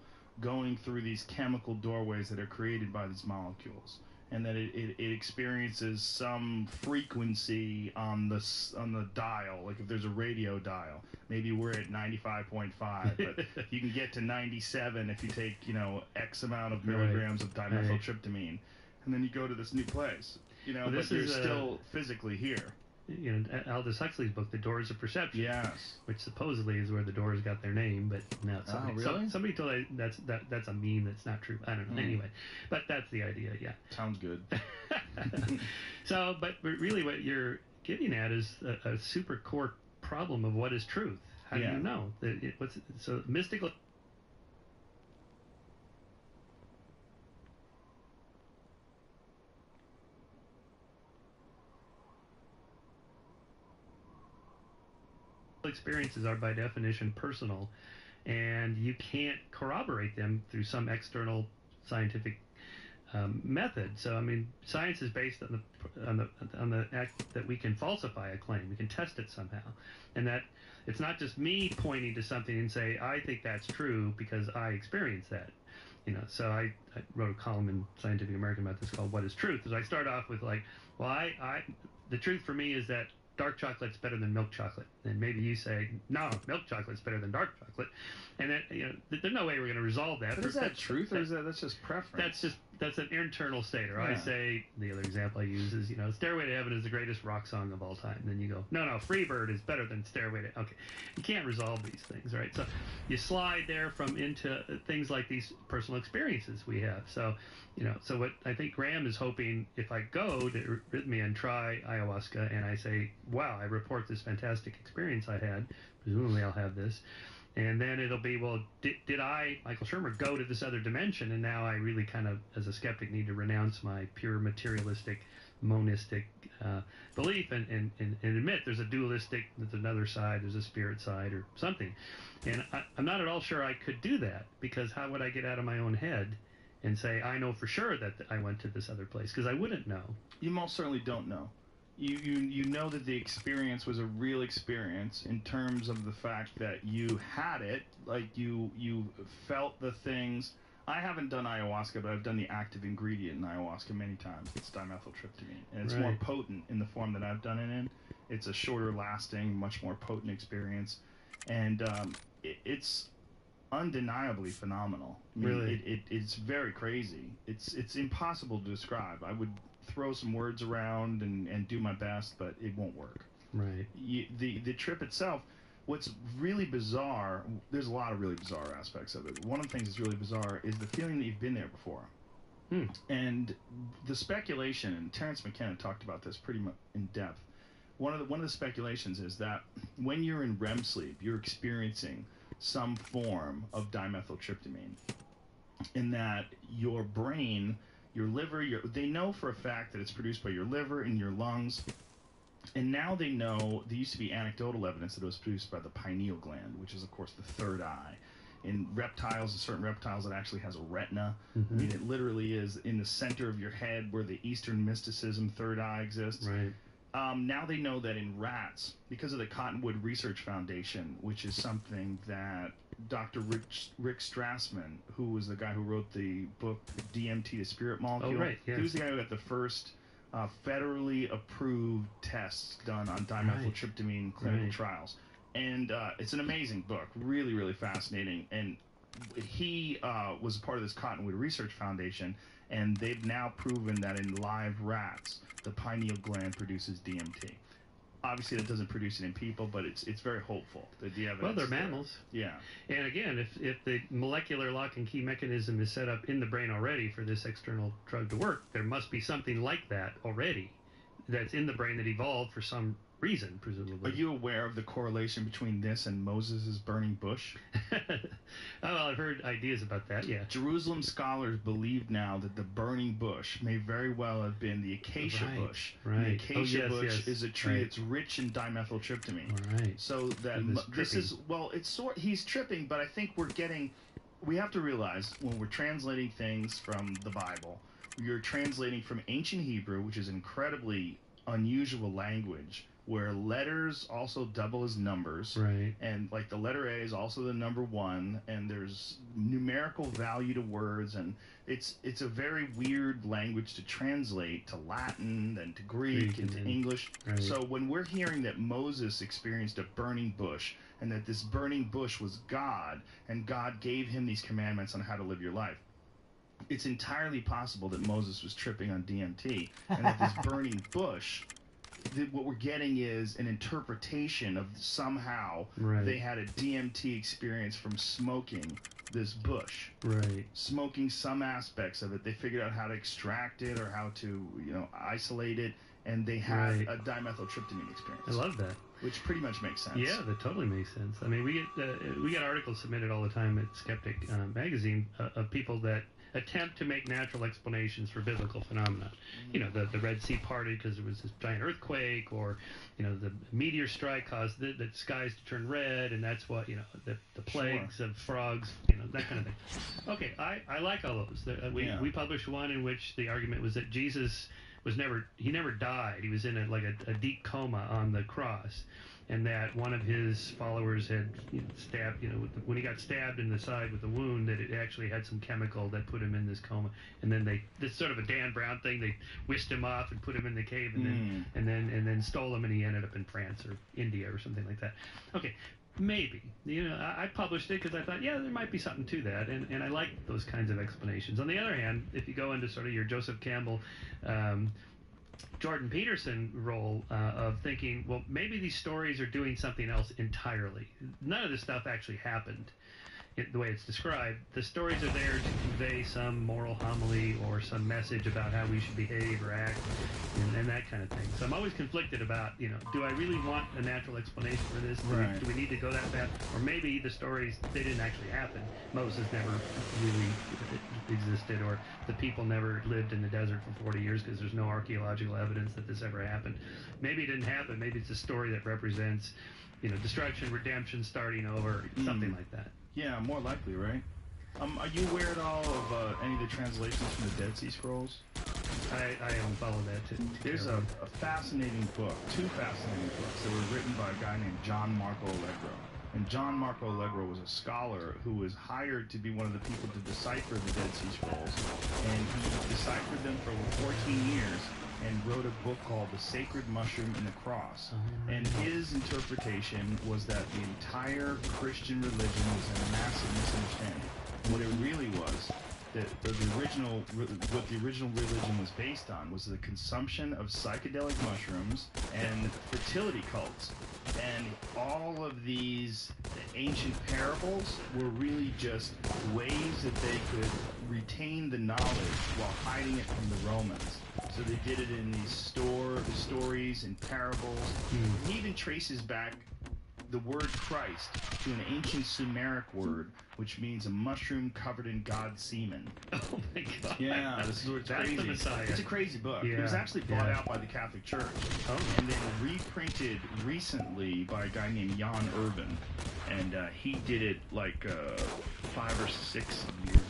going through these chemical doorways that are created by these molecules, and that it experiences some frequency on the dial. Like if there's a radio dial, maybe we're at 95.5, but you can get to 97 if you take X amount of milligrams of dimethyltryptamine, and then you go to this new place. Well, but you're still physically here. Aldous Huxley's book, The Doors of Perception. Yes. Which supposedly is where the Doors got their name, but no. Somebody told me that's a meme. That's not true. I don't know. Anyway, but that's the idea. Yeah. Sounds good. So, but really, what you're getting at is a super core problem of what is truth. How do you know? So mystical. Experiences are by definition personal, and you can't corroborate them through some external scientific method. So I mean, science is based on the act that we can falsify a claim, we can test it somehow, and that it's not just me pointing to something and say I think that's true because I experienced that. So I wrote a column in Scientific American about this called "What is Truth?" Because I start off with like, well, the truth for me is that dark chocolate's better than milk chocolate, and maybe you say no, milk chocolate's better than dark chocolate, and that there's no way we're going to resolve that. But is that truth, or that's just preference? That's an internal state. Or I say the other example I use is Stairway to Heaven is the greatest rock song of all time. And then you go no, Freebird is better than Stairway to. Okay, you can't resolve these things, right? So you slide there into things like these personal experiences we have. So so what I think Graham is hoping, if I go to Rhythmia and try ayahuasca and I say, wow, I report this fantastic experience I had, presumably I'll have this, and then it'll be, well, did I, Michael Shermer, go to this other dimension, and now I really kind of, as a skeptic, need to renounce my pure materialistic, monistic belief and admit there's a dualistic, there's another side, there's a spirit side or something. And I'm not at all sure I could do that, because how would I get out of my own head and say, I know for sure that I went to this other place? Because I wouldn't know. You most certainly don't know. You know that the experience was a real experience in terms of the fact that you had it, like you felt the things. I haven't done ayahuasca, but I've done the active ingredient in ayahuasca many times. It's dimethyltryptamine, and it's more potent in the form that I've done it in. It's a shorter lasting, much more potent experience, and it's undeniably phenomenal. I mean, Really? it's very crazy. It's impossible to describe. I would throw some words around and do my best, but it won't work. Right. The trip itself, what's really bizarre, there's a lot of really bizarre aspects of it. One of the things that's really bizarre is the feeling that you've been there before. And the speculation, and Terrence McKenna talked about this pretty much in depth. One of the speculations is that when you're in REM sleep, you're experiencing some form of dimethyltryptamine, in that your brain, your liver, they know for a fact that it's produced by your liver and your lungs. And now they know, there used to be anecdotal evidence that it was produced by the pineal gland, which is, of course, the third eye. In reptiles, certain reptiles, it actually has a retina. I mean, it literally is in the center of your head where the Eastern mysticism third eye exists. Right. Now they know that in rats, because of the Cottonwood Research Foundation, which is something that Dr. Rick Strassman, who was the guy who wrote the book DMT, the Spirit Molecule, he was the guy who got the first federally approved tests done on dimethyltryptamine clinical trials. And it's an amazing book, really, really fascinating. And he was a part of this Cottonwood Research Foundation, and they've now proven that in live rats, the pineal gland produces DMT. Obviously, that doesn't produce it in people, but it's very hopeful that the evidence. Well, they're mammals. Yeah. And again, if the molecular lock and key mechanism is set up in the brain already for this external drug to work, there must be something like that already that's in the brain that evolved for some reason, presumably. Are you aware of the correlation between this and Moses' burning bush? Well, I've heard ideas about that, yeah. Jerusalem scholars believe now that the burning bush may very well have been the acacia bush. The acacia bush is a tree that's rich in dimethyltryptamine. So that this is, well, it's he's tripping, but I think we have to realize when we're translating things from the Bible, you're translating from ancient Hebrew, which is incredibly unusual language, where letters also double as numbers, and like the letter A is also the number 1, and there's numerical value to words, and it's a very weird language to translate to Latin and to Greek and to English. So when we're hearing that Moses experienced a burning bush, and that this burning bush was God, and God gave him these commandments on how to live your life, it's entirely possible that Moses was tripping on DMT, and that this burning bush, what we're getting is an interpretation of somehow they had a DMT experience from smoking this bush. Smoking some aspects of it. They figured out how to extract it or how to, isolate it, and they had a dimethyltryptamine experience. I love that. Which pretty much makes sense. Yeah, that totally makes sense. I mean, we get articles submitted all the time at Skeptic magazine of people that attempt to make natural explanations for biblical phenomena. You know, the Red Sea parted because there was this giant earthquake, or, the meteor strike caused the skies to turn red, and that's what, the plagues of frogs, that kind of thing. Okay, I like all those. We published one in which the argument was that Jesus never died. He was in a deep coma on the cross, and that one of his followers had stabbed, when he got stabbed in the side with a wound, that it actually had some chemical that put him in this coma. And then this sort of a Dan Brown thing, they whisked him off and put him in the cave, and then stole him, and he ended up in France or India or something like that. Okay, maybe. I published it because I thought, there might be something to that, and I like those kinds of explanations. On the other hand, if you go into sort of your Joseph Campbell, Jordan Peterson role of thinking, well, maybe these stories are doing something else entirely. None of this stuff actually happened the way it's described. The stories are there to convey some moral homily or some message about how we should behave or act, and that kind of thing. So I'm always conflicted about, do I really want a natural explanation for this? Do we need to go that fast? Or maybe the stories, they didn't actually happen. Moses never really existed, or the people never lived in the desert for 40 years because there's no archaeological evidence that this ever happened. Maybe it didn't happen. Maybe it's a story that represents, destruction, redemption, starting over, something like that. Yeah, more likely, right? Are you aware at all of any of the translations from the Dead Sea Scrolls? I haven't followed that too. There's a fascinating book, 2 fascinating books that were written by a guy named John Marco Allegro. And John Marco Allegro was a scholar who was hired to be one of the people to decipher the Dead Sea Scrolls. And he deciphered them for over 14 years and wrote a book called The Sacred Mushroom and the Cross. And his interpretation was that the entire Christian religion was a massive misunderstanding. What it really was, what the original religion was based on was the consumption of psychedelic mushrooms and fertility cults. And all of these ancient parables were really just ways that they could retain the knowledge while hiding it from the Romans. So they did it in these stories and parables. He even traces back the word Christ to an ancient Sumeric word, which means a mushroom covered in God's semen. Oh my God! Yeah, this is where it's That's crazy. the Messiah. It's a crazy book. Yeah. It was actually bought out by the Catholic Church, and then reprinted recently by a guy named Jan Urban, and he did it like 5 or 6 years ago.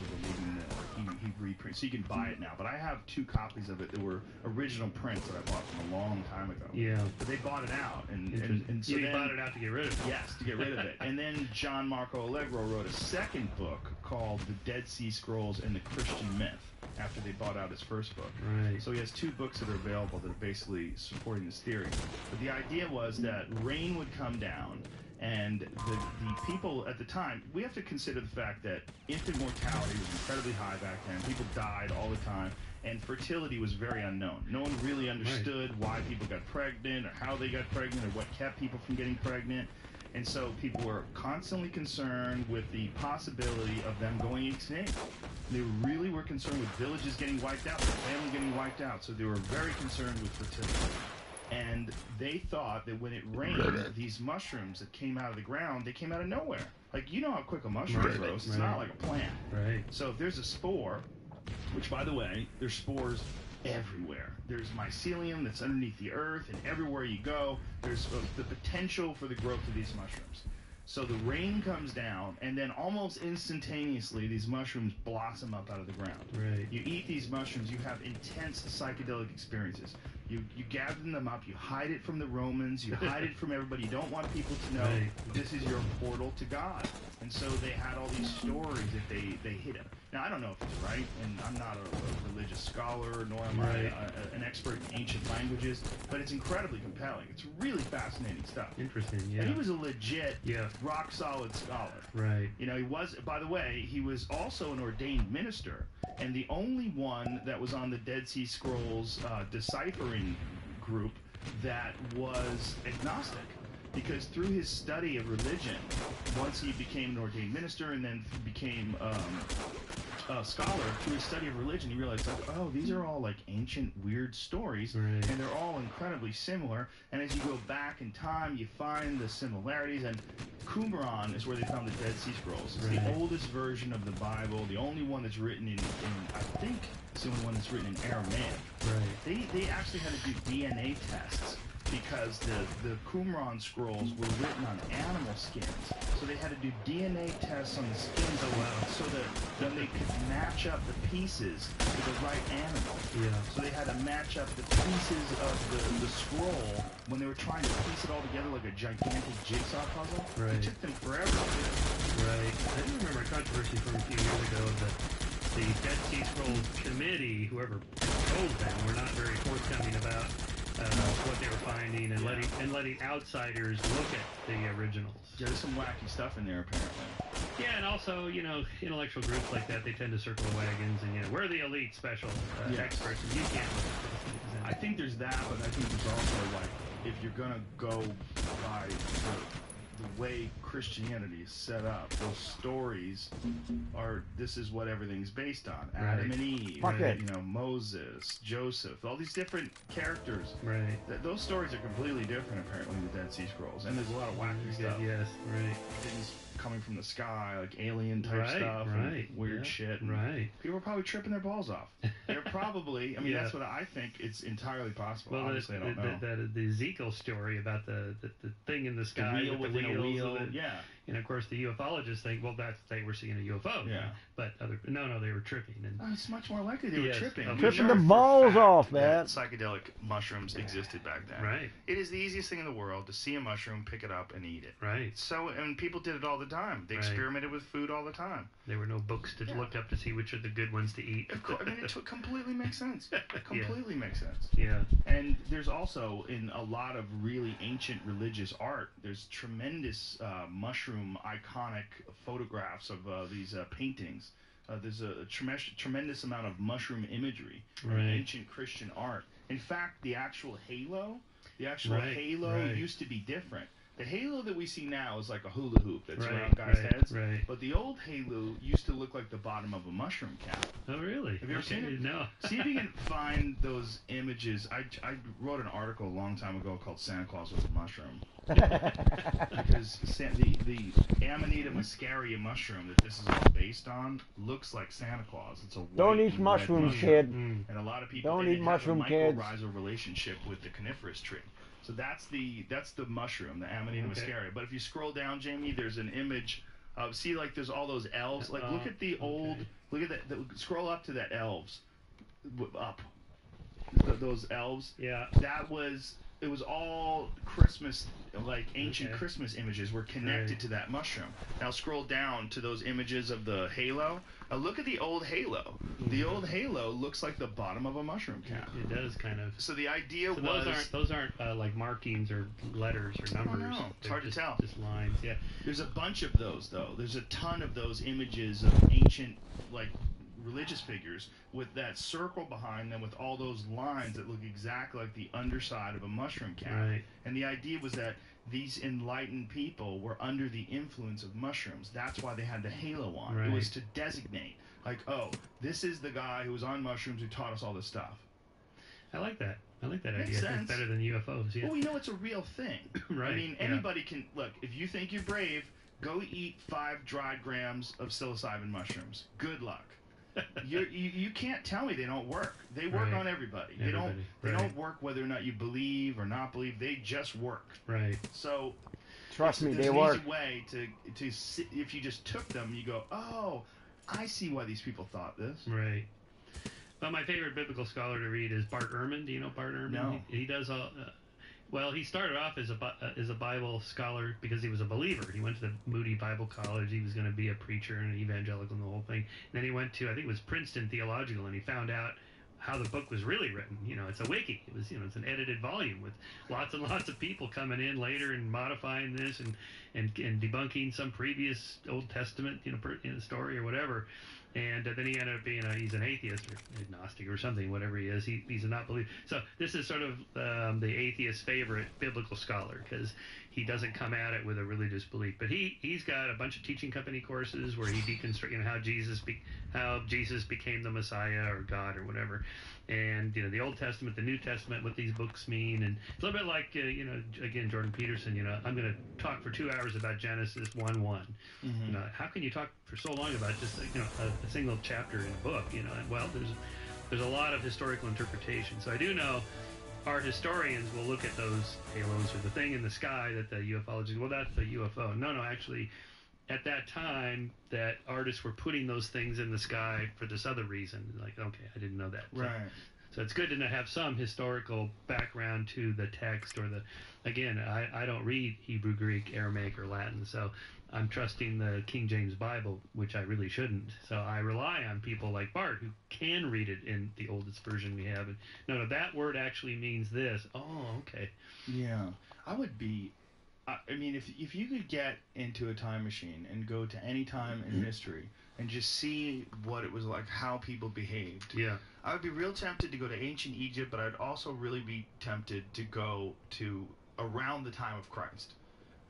He reprinted, so you can buy it now. But I have 2 copies of it that were original prints that I bought from a long time ago. Yeah. But they bought it out, and so you then, bought it out to get rid of it. Yes, to get rid of it. And then John Marco Allegro wrote a second book called The Dead Sea Scrolls and the Christian Myth after they bought out his first book. Right. So he has 2 books that are available that are basically supporting this theory. But the idea was that rain would come down, and the people at the time, we have to consider the fact that infant mortality was incredibly high back then. People died all the time, and fertility was very unknown. No one really understood why people got pregnant or how they got pregnant or what kept people from getting pregnant. And so people were constantly concerned with the possibility of them going extinct. They really were concerned with villages getting wiped out, their family getting wiped out. So they were very concerned with fertility. And they thought that when it rained, these mushrooms that came out of the ground, they came out of nowhere. Like, you know how quick a mushroom grows. It's not like a plant. Right. So if there's a spore, which, by the way, there's spores everywhere. There's mycelium that's underneath the earth, and everywhere you go, there's the potential for the growth of these mushrooms. So the rain comes down, and then almost instantaneously, these mushrooms blossom up out of the ground. Right. You eat these mushrooms, you have intense psychedelic experiences. You gather them up, you hide it from the Romans, you hide it from everybody. You don't want people to know this is your portal to God. And so they had all these stories that they hid it. Now, I don't know if it's right, and I'm not a religious scholar, nor am I an expert in ancient languages, but it's incredibly compelling. It's really fascinating stuff. Interesting, yeah. And he was a legit, rock-solid scholar. Right. You know, he was, by the way, he was also an ordained minister, and the only one that was on the Dead Sea Scrolls deciphering group that was agnostic. Because through his study of religion, once he became an ordained minister and then became a scholar, through his study of religion, he realized, like, oh, these are all like ancient weird stories, and they're all incredibly similar. And as you go back in time, you find the similarities. And Qumran is where they found the Dead Sea Scrolls. It's the oldest version of the Bible, the only one that's written in I think it's the only one that's written in Aramaic. Right. They actually had to do DNA tests, because the Qumran scrolls were written on animal skins. So they had to do DNA tests on the skins so that then they could match up the pieces to the right animal. Yeah. So they had to match up the pieces of the scroll when they were trying to piece it all together like a gigantic jigsaw puzzle. Right. It took them forever to do. Right. I do remember a controversy from a few years ago that the Dead Sea Scrolls Committee, whoever told them, were not very forthcoming about what they were finding and letting outsiders look at the originals. Yeah, there's some wacky stuff in there apparently. Yeah, and also, you know, intellectual groups like that, they tend to circle the wagons, and, you know, we're the elite special experts, and you can't look at those things. I think there's that, but I think there's also, like, if you're gonna go by the way Christianity is set up, those stories are, this is what everything's based on. Adam and Eve, you know, Moses, Joseph, all these different characters. Right. Those stories are completely different, apparently, in the Dead Sea Scrolls. And there's a lot of wacky stuff. Yes, right. Things coming from the sky, like alien type stuff, and weird shit. And people are probably tripping their balls off. They're probably, I mean, that's what I think. It's entirely possible. Well, obviously, I don't know. The Ezekiel story about the thing in the sky the wheel with the wheels. wheel. And of course, the ufologists think, well, they were seeing a UFO. Yeah. But no, they were tripping. And it's much more likely they were tripping. Tripping the balls off, man. Psychedelic mushrooms existed back then. Right. It is the easiest thing in the world to see a mushroom, pick it up, and eat it. Right. So, and people did it all the time. They experimented with food all the time. There were no books to look up to see which are the good ones to eat. Of course, I mean, it completely makes sense. Completely makes sense. Yeah. And there's also, in a lot of really ancient religious art, there's tremendous mushroom iconic photographs of these paintings. There's a tremendous amount of mushroom imagery in ancient Christian art. In fact, the actual halo used to be different. The halo that we see now is like a hula hoop that's around guys' heads. Right. But the old halo used to look like the bottom of a mushroom cap. Oh, really? Have you ever seen it? No. See if you can find those images. I wrote an article a long time ago called Santa Claus was a Mushroom. Because the Amanita muscaria mushroom that this is all based on looks like Santa Claus. It's a white Don't eat and mushrooms, red kid. And a lot of people Don't didn't eat mushroom, have a kids. mycorrhizal relationship with the coniferous tree. So that's the mushroom, the Amanita muscaria. But if you scroll down, Jamie, there's an image of, see, like there's all those elves. Like look at the old, look at that. Scroll up to that elves, up. Those elves. Yeah. It was all Christmas, like ancient Christmas images were connected to that mushroom. Now scroll down to those images of the halo. Look at the old halo. The old halo looks like the bottom of a mushroom cap. It does kind of. So the idea so was those aren't like markings or letters or numbers. No, it's hard to tell. Just lines. Yeah. There's a bunch of those though. There's a ton of those images of ancient like religious figures with that circle behind them with all those lines that look exactly like the underside of a mushroom cap. Right. And the idea was that these enlightened people were under the influence of mushrooms. That's why they had the halo on. Right. It was to designate, like, oh, this is the guy who was on mushrooms who taught us all this stuff. I like that. I like that Makes idea. sense. It's better than UFOs. Yeah. Well, we know it's a real thing. Right. I mean, anybody can, look, if you think you're brave, go eat 5 dried grams of psilocybin mushrooms. Good luck. You can't tell me they don't work. They work on everybody. They don't work whether or not you believe or not believe. They just work. Right. So trust me, they work. work. There's an easy way to if you just took them, you go, oh, I see why these people thought this. Right. Well, my favorite biblical scholar to read is Bart Ehrman. Do you know Bart Ehrman? No. He does all. Well, he started off as a Bible scholar because he was a believer. He went to the Moody Bible College. He was going to be a preacher and an evangelical and the whole thing. And then he went to, I think it was Princeton Theological, and he found out how the book was really written. You know, it's a wiki. It was, it's an edited volume with lots and lots of people coming in later and modifying this and debunking some previous Old Testament, story or whatever. And then he ended up being he's an atheist or agnostic or something, whatever he is. He's a not believer. So this is sort of the atheist's favorite biblical scholar because he doesn't come at it with a religious belief. But he's got a bunch of teaching company courses where he deconstructs how Jesus became the Messiah or God or whatever. And the Old Testament, the New Testament, what these books mean, and it's a little bit like again Jordan Peterson. I'm going to talk for 2 hours about Genesis 1:1. Mm-hmm. How can you talk for so long about just a single chapter in a book? Well, there's a lot of historical interpretation. So I do know our historians will look at those halos or the thing in the sky that the ufologists. Well, that's the UFO. No, actually. At that time, that artists were putting those things in the sky for this other reason. Like, okay, I didn't know that. Right. So it's good to have some historical background to the text or again, I don't read Hebrew, Greek, Aramaic, or Latin, so I'm trusting the King James Bible, which I really shouldn't. So I rely on people like Bart who can read it in the oldest version we have. And no, that word actually means this. Oh, okay. Yeah. I would be... I mean, if you could get into a time machine and go to any time in history and just see what it was like, how people behaved. Yeah. I would be real tempted to go to ancient Egypt, but I'd also really be tempted to go to around the time of Christ.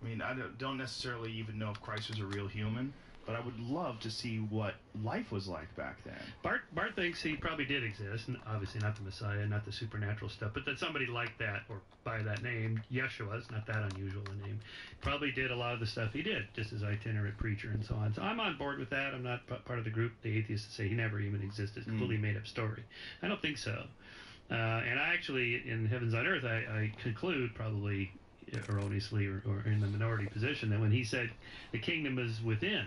I mean, I don't necessarily even know if Christ was a real human, but I would love to see what life was like back then. Bart thinks he probably did exist, and obviously not the Messiah, not the supernatural stuff, but that somebody like that, or by that name, Yeshua, it's not that unusual a name, probably did a lot of the stuff he did, just as itinerant preacher and so on. So I'm on board with that. I'm not part of the group, the atheists, that say he never even existed, completely made-up story. I don't think so. And I actually, in Heavens on Earth, I conclude probably erroneously or in the minority position, that when he said the kingdom is within,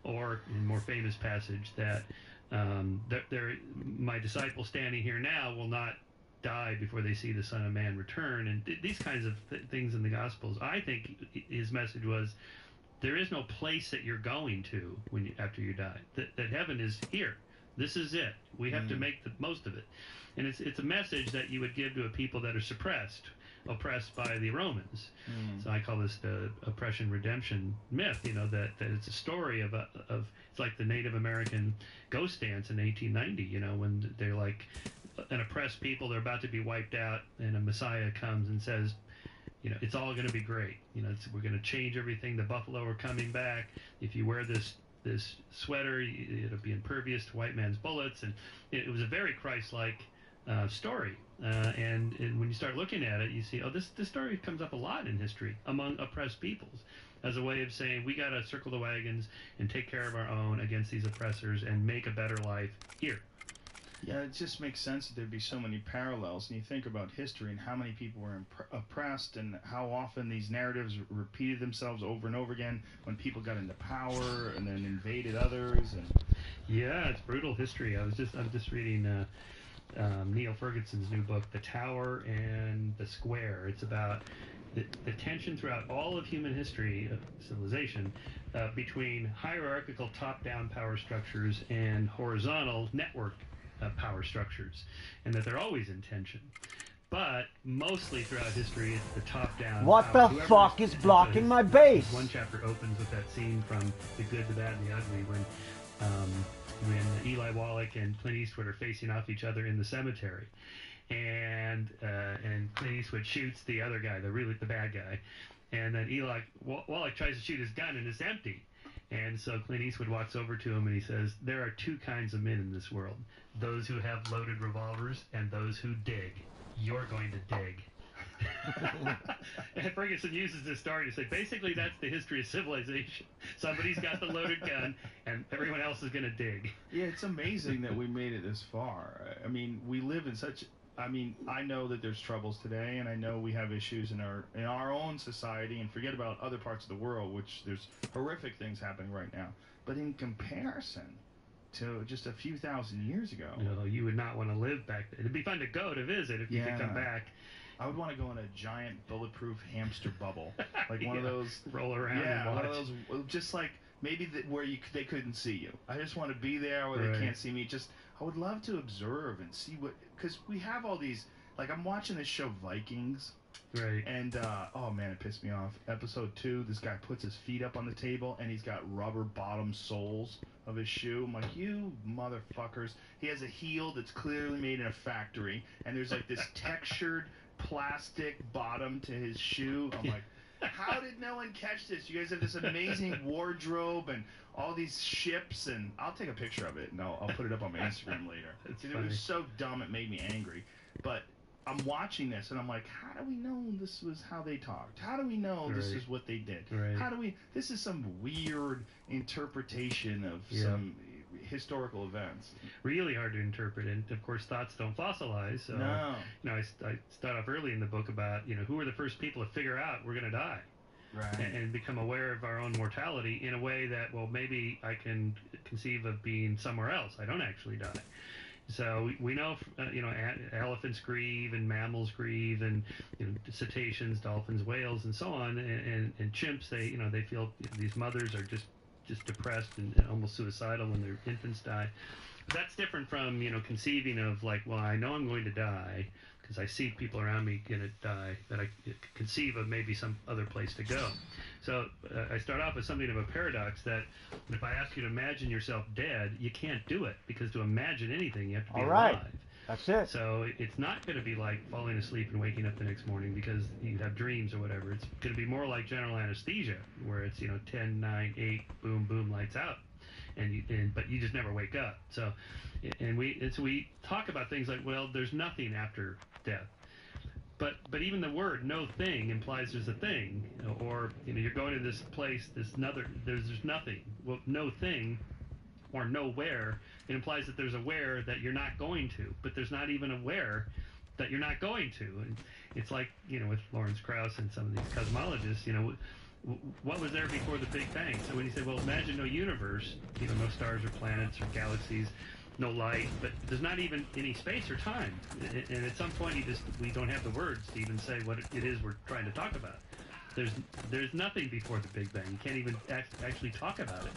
or in more famous passage that my disciples standing here now will not die before they see the Son of Man return, and these kinds of things in the Gospels. I think his message was, there is no place that you're going to after you die. That heaven is here. This is it. We have to make the most of it. And it's a message that you would give to a people that are oppressed by the Romans. So I call this the oppression redemption myth. That it's a story of it's like the Native American ghost dance in 1890. When they're like an oppressed people, they're about to be wiped out, and a Messiah comes and says, it's all going to be great. We're going to change everything. The buffalo are coming back. If you wear this sweater, it'll be impervious to white man's bullets. And it was a very Christ-like story. And when you start looking at it, you see, this story comes up a lot in history among oppressed peoples as a way of saying, we got to circle the wagons and take care of our own against these oppressors and make a better life here. Yeah, it just makes sense that there'd be so many parallels. And you think about history and how many people were oppressed, and how often these narratives repeated themselves over and over again when people got into power and then invaded others. And yeah, it's brutal history. I'm just reading Neil Ferguson's new book, The Tower and the Square. It's about the tension throughout all of human history, civilization, between hierarchical top-down power structures and horizontal network power structures, and that they're always in tension. But mostly throughout history, it's the top-down. What the fuck is blocking my base? One chapter opens with that scene from The Good, the Bad, and the Ugly when Eli Wallach and Clint Eastwood are facing off each other in the cemetery, and Clint Eastwood shoots the other guy, the bad guy, and then Wallach tries to shoot his gun and it's empty. And so Clint Eastwood walks over to him and he says, there are two kinds of men in this world. Those who have loaded revolvers and those who dig. You're going to dig. And Ferguson uses this story to say, basically that's the history of civilization. Somebody's got the loaded gun and everyone else is going to dig. Yeah, it's amazing that we made it this far. I mean, we live in such... I know that there's troubles today, and I know we have issues in our own society, and forget about other parts of the world, which there's horrific things happening right now. But in comparison to just a few thousand years ago... you would not want to live back there. It'd be fun to go to visit if you could come back. I would want to go in a giant bulletproof hamster bubble. Like one of those... Roll around and watch. One of those... Just like maybe where they couldn't see you. I just want to be there where they can't see me. I would love to observe and see what... Because we have all these... Like, I'm watching this show, Vikings. Right. And, oh, man, it pissed me off. Episode 2, this guy puts his feet up on the table, and he's got rubber bottom soles of his shoe. I'm like, you motherfuckers. He has a heel that's clearly made in a factory, and there's, like, this textured plastic bottom to his shoe. I'm like... How did no one catch this? You guys have this amazing wardrobe and all these ships, and I'll take a picture of it and I'll put it up on my Instagram later. It was so dumb it made me angry. But I'm watching this and I'm like, how do we know this was how they talked? How do we know this is what they did? How do we... This is some weird interpretation of some historical events. Really hard to interpret, and of course thoughts don't fossilize. So, no. I start off early in the book about who were the first people to figure out we're going to die, right, and become aware of our own mortality in a way that, well, maybe I can conceive of being somewhere else. I don't actually die. So we know, elephants grieve and mammals grieve, and cetaceans, dolphins, whales, and so on, and chimps. They feel these mothers are just depressed and almost suicidal when their infants die. But that's different from, conceiving of like, well, I know I'm going to die because I see people around me going to die, that I conceive of maybe some other place to go. So I start off with something of a paradox that if I ask you to imagine yourself dead, you can't do it, because to imagine anything, you have to be alive. That's it. So it's not going to be like falling asleep and waking up the next morning because you have dreams or whatever. It's going to be more like general anesthesia, where it's 10, 9, 8, boom, boom, lights out, but you just never wake up. So we talk about things like, well, there's nothing after death. But even the word "no thing" implies there's a thing, or you're going to this place, there's nothing. Well, no thing or nowhere, it implies that there's a where that you're not going to, but there's not even a where that you're not going to. And it's like, with Lawrence Krauss and some of these cosmologists, what was there before the Big Bang? So when you say, well, imagine no universe, no stars or planets or galaxies, no light, but there's not even any space or time. And at some point, we don't have the words to even say what it is we're trying to talk about. There's nothing before the Big Bang. You can't even actually talk about it.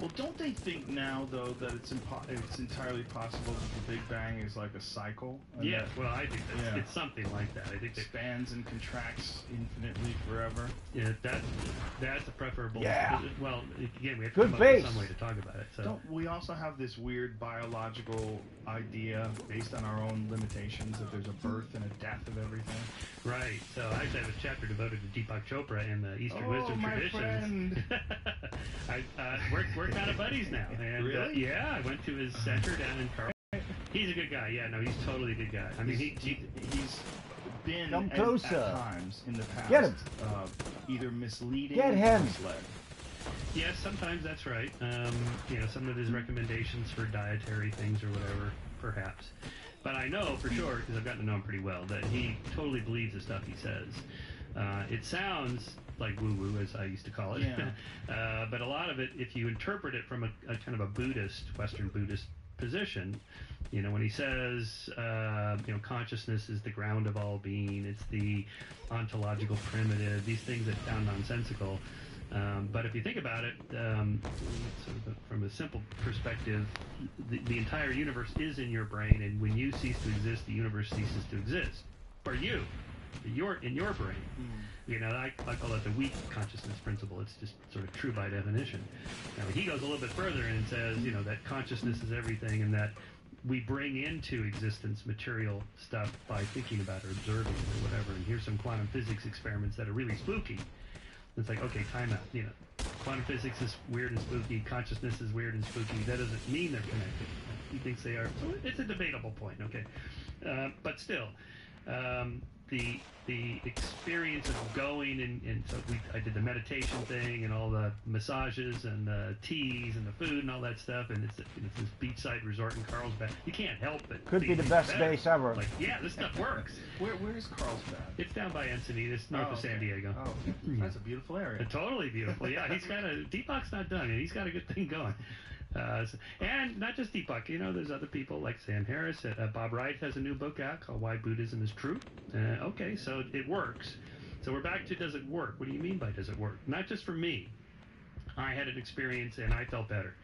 Well, don't they think now, though, that it's entirely possible that the Big Bang is like a cycle? Yeah, well, I think it's something like that. I think it expands and contracts infinitely forever. Yeah, that's a preferable. Yeah. Well, again, we have to come up with some way to talk about it. So. Don't we also have this weird biological idea based on our own limitations that there's a birth and a death of everything? Right. So I actually have a chapter devoted to Deepak Chopra and the Eastern wisdom traditions. We're kind of buddies now. And, really? Yeah, I went to his center down in Carl. He's a good guy. Yeah, no, he's totally a good guy. I mean, he's been come closer. At times in the past Get him. Either misleading Get or him. misled. Yes, sometimes that's right. Some of his recommendations for dietary things or whatever, perhaps. But I know for sure, because I've gotten to know him pretty well, that he totally believes the stuff he says. It sounds like woo-woo, as I used to call it. Yeah. But a lot of it, if you interpret it from a kind of a Buddhist, Western Buddhist position, when he says, consciousness is the ground of all being, it's the ontological primitive, these things that sound nonsensical. But if you think about it, sort of from a simple perspective, the entire universe is in your brain, and when you cease to exist, the universe ceases to exist. For you. In your brain. I call it the weak consciousness principle. It's just sort of true by definition. Now, he goes a little bit further and says, that consciousness is everything, and that we bring into existence material stuff by thinking about or observing or whatever. And here's some quantum physics experiments that are really spooky. It's like, okay, time out. Quantum physics is weird and spooky. Consciousness is weird and spooky. That doesn't mean they're connected. He thinks they are. So it's a debatable point, okay? But still, the experience of going and so I did the meditation thing and all the massages and the teas and the food and all that stuff, and it's this beachside resort in Carlsbad. You can't help it. Could be the best base ever. Like, yeah, this stuff works. Where's Carlsbad? It's down by Encinitas, north of San Diego. Oh, that's a beautiful area. Totally beautiful. Yeah, Deepak's not done, and he's got a good thing going. And not just Deepak, there's other people like Sam Harris. Bob Wright has a new book out called Why Buddhism is True. Okay, so it works. So we're back to, does it work? What do you mean by does it work? Not just for me. I had an experience and I felt better.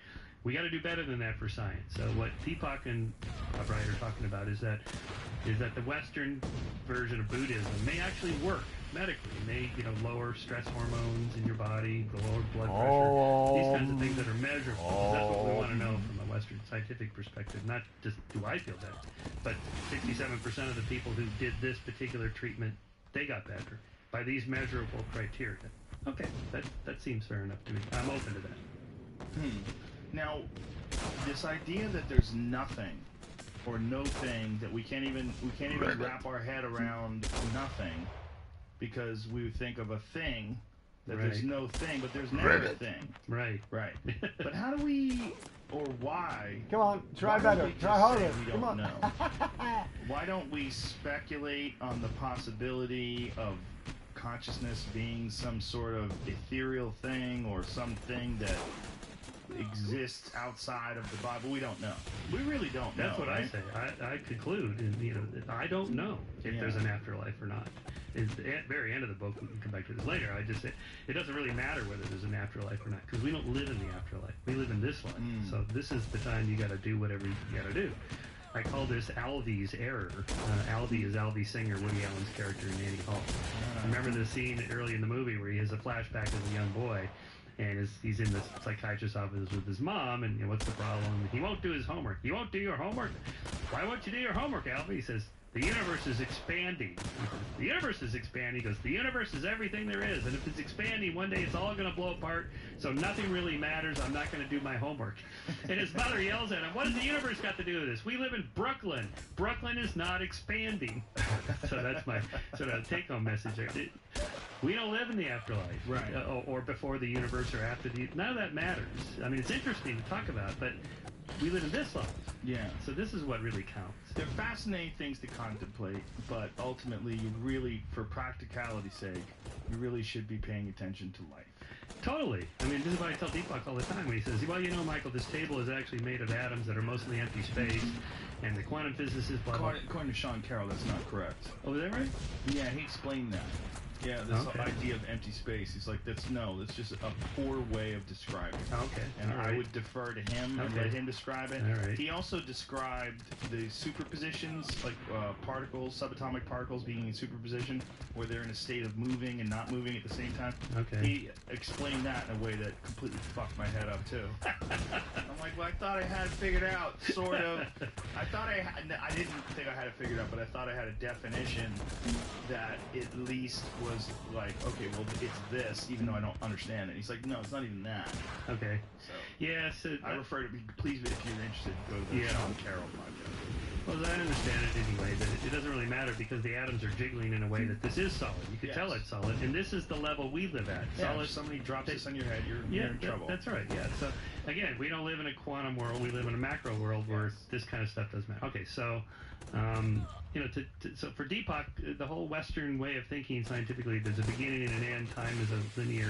We got to do better than that for science. So what Deepak and Bob Wright are talking about is that the Western version of Buddhism may actually work medically. It may, lower stress hormones in your body, lower blood pressure, these kinds of things that are measurable. That's what we want to know from a Western scientific perspective. Not just do I feel better, but 67% of the people who did this particular treatment, they got better by these measurable criteria. Okay, that seems fair enough to me. I'm open to that. Now, this idea that there's nothing or no thing, that we can't even wrap our head around nothing, because we would think of a thing, that there's no thing, but there's never a thing. Right. But how do we, or why? Come on, try better, try harder. We don't know. Why don't we speculate on the possibility of consciousness being some sort of ethereal thing or something that exists outside of the Bible? We don't know. We really don't know. That's what I say. I conclude, and I don't know if there's an afterlife or not. At the very end of the book, we can come back to this later, I just say it doesn't really matter whether there's an afterlife or not, because we don't live in the afterlife. We live in this life. So this is the time you got to do whatever you got to do. I call this Alvy's error. Alvy is Alvy Singer, Woody Allen's character in Annie Hall. Remember the scene early in the movie where he has a flashback as a young boy, and he's in the psychiatrist's office with his mom, and what's the problem? He won't do his homework. You won't do your homework? Why won't you do your homework, Alvy? He says, the universe is expanding. The universe is expanding. He goes, the universe is everything there is, and if it's expanding, one day it's all going to blow apart, so nothing really matters. I'm not going to do my homework. And his mother yells at him, what does the universe got to do with this? We live in Brooklyn. Brooklyn is not expanding. So that's my sort of take-home message. We don't live in the afterlife, or before the universe or after the... None of that matters. I mean, it's interesting to talk about, but we live in this life. Yeah. So this is what really counts. They're fascinating things to contemplate, but ultimately, you really, for practicality's sake, you really should be paying attention to life. Totally. I mean, this is what I tell Deepak all the time when he says, well, you know, Michael, this table is actually made of atoms that are mostly empty space, and the quantum physicists, blah, blah. According to Sean Carroll, that's not correct. Oh, is that right? Yeah, he explained that. Yeah, this whole idea of empty space. He's like, that's just a poor way of describing it. Okay. And I would defer to him and let him describe it. All right. He also described the superpositions, like particles, subatomic particles being in superposition, where they're in a state of moving and not moving at the same time. Okay. He explained that in a way that completely fucked my head up, too. I'm like, well, I thought I had it figured out, sort of. I didn't think I had it figured out, but I thought I had a definition that at least was like, okay, well, it's this, even though I don't understand it. He's like, no, it's not even that. Okay. So, yeah, so I refer to, please, if you're interested, go to the Sean Carroll podcast. Well, I understand it anyway, that it doesn't really matter because the atoms are jiggling in a way that this is solid. You can tell it's solid, and this is the level we live at. Solid. If somebody drops this on your head, you're in trouble. That's right. Yeah. So again, we don't live in a quantum world. We live in a macro world where this kind of stuff does matter. Okay, so you know, so for Deepak, the whole Western way of thinking scientifically, there's a beginning and an end. Time is a linear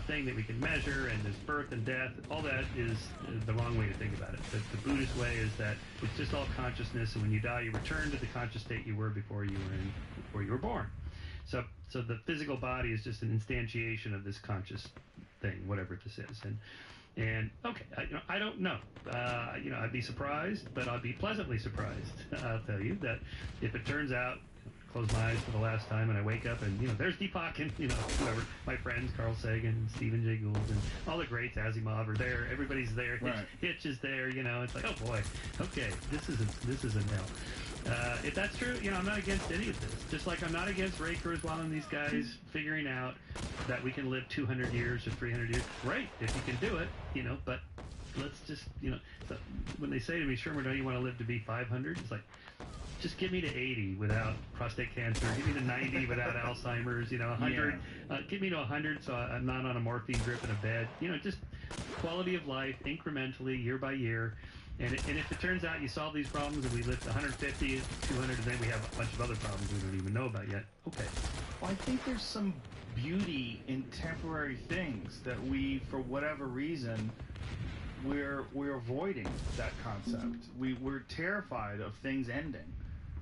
thing that we can measure, and there's birth and death. All that is the wrong way to think about it. The Buddhist way is that it's just all consciousness, and when you die, you return to the conscious state you were before you were born. So the physical body is just an instantiation of this conscious thing, whatever this is. And okay, I don't know. You know, I'd be surprised, but I'd be pleasantly surprised. I'll tell you that if it turns out, close my eyes for the last time, and I wake up and, you know, there's Deepak and, you know, whoever, my friends, Carl Sagan, Stephen Jay Gould, and all the greats, Asimov are there. Everybody's there. Right. Hitch is there. You know, it's like, oh boy, okay, this isn't hell. If that's true, you know, I'm not against any of this. Just like I'm not against Ray Kurzweil and these guys figuring out that we can live 200 years or 300 years. Great, if you can do it, you know, but let's just, you know, so when they say to me, Sherman, don't you want to live to be 500? It's like, just give me to 80 without prostate cancer. Give me to 90 without Alzheimer's, you know, 100. Give me to 100 so I'm not on a morphine drip in a bed. You know, just quality of life incrementally, year by year. And if it turns out you solve these problems and we live to 150, 200, and then we have a bunch of other problems we don't even know about yet, okay. Well, I think there's some beauty in temporary things that we, for whatever reason, we're avoiding that concept. We're terrified of things ending.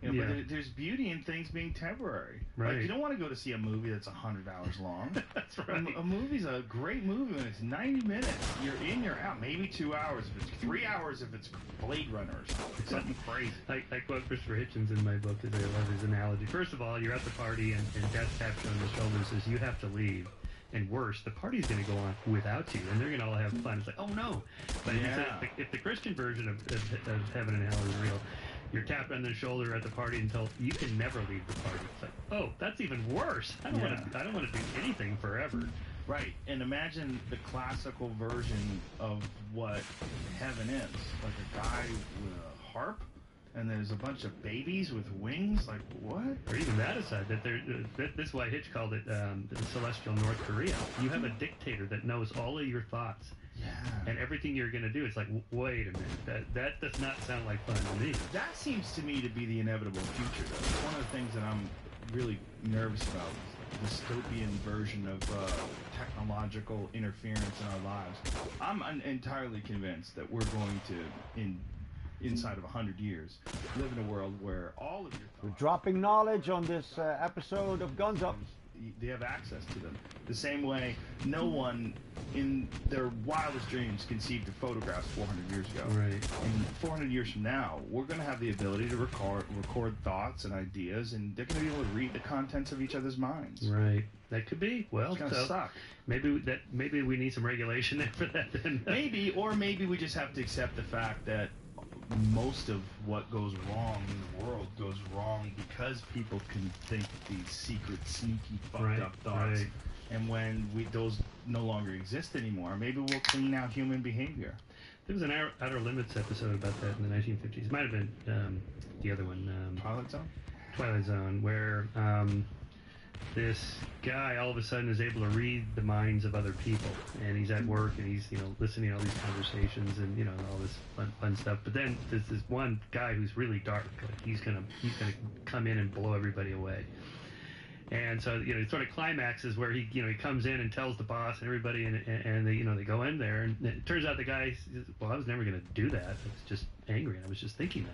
You know, but there's beauty in things being temporary. Right. Like, you don't want to go to see a movie that's 100 hours long. That's right. A movie's a great movie when it's 90 minutes. You're in, you're out. Maybe 2 hours if it's 3 hours if it's Blade Runner or something. Something crazy. I quote Christopher Hitchens in my book because I love his analogy. First of all, you're at the party and Death taps you on the shoulder and says, you have to leave. And worse, the party's going to go on without you, and they're going to all have fun. It's like, oh no. But if the Christian version of heaven and hell is real, you're tapped on the shoulder at the party until you can never leave the party. It's like, oh, that's even worse. I don't want to do anything forever. Right, and imagine the classical version of what heaven is. Like a guy with a harp, and there's a bunch of babies with wings. Like, what? Or even that aside, this is why Hitch called it the celestial North Korea. You have a dictator that knows all of your thoughts. Yeah. And everything you're going to do, it's like, wait a minute, that does not sound like fun to me. That seems to me to be the inevitable future, though. It's one of the things that I'm really nervous about, the dystopian version of technological interference in our lives. I'm entirely convinced that we're going to, inside of 100 years, live in a world where all of your thoughts... We're dropping knowledge on this episode of Guns Up. They have access to them. The same way no one in their wildest dreams conceived of photographs 400 years ago. Right. And 400 years from now, we're going to have the ability to record thoughts and ideas, and they're going to be able to read the contents of each other's minds. Right. That could be. Well, it's going to suck. Maybe we need some regulation there for that then. Maybe we just have to accept the fact that most of what goes wrong in the world goes wrong because people can think these secret, sneaky, fucked up thoughts. Right. And when those no longer exist anymore, maybe we'll clean out human behavior. There was an Outer Limits episode about that in the 1950s. It might have been the other one. Twilight Zone? Twilight Zone, where this guy all of a sudden is able to read the minds of other people, and he's at work and he's listening to all these conversations and all this fun stuff. But then there's this one guy who's really dark. Like he's gonna come in and blow everybody away. And so it sort of climaxes where he comes in and tells the boss and everybody and they go in there, and it turns out the guy says, well, I was never going to do that. I was just angry and I was just thinking that.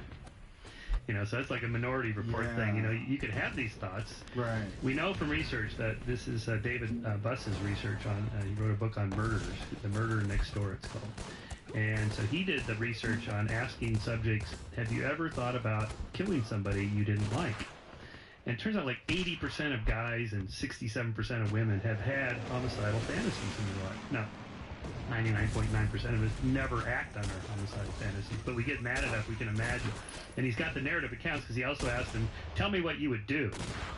So it's like a Minority Report thing. You can have these thoughts. Right. We know from research that this is David Buss's research on. He wrote a book on murders, The Murder Next Door, it's called. And so he did the research on asking subjects, have you ever thought about killing somebody you didn't like? And it turns out like 80% of guys and 67% of women have had homicidal fantasies in their life. No, 99.9% of us never act on our homicidal fantasies, but we get mad enough we can imagine. And he's got the narrative accounts because he also asked them, tell me what you would do.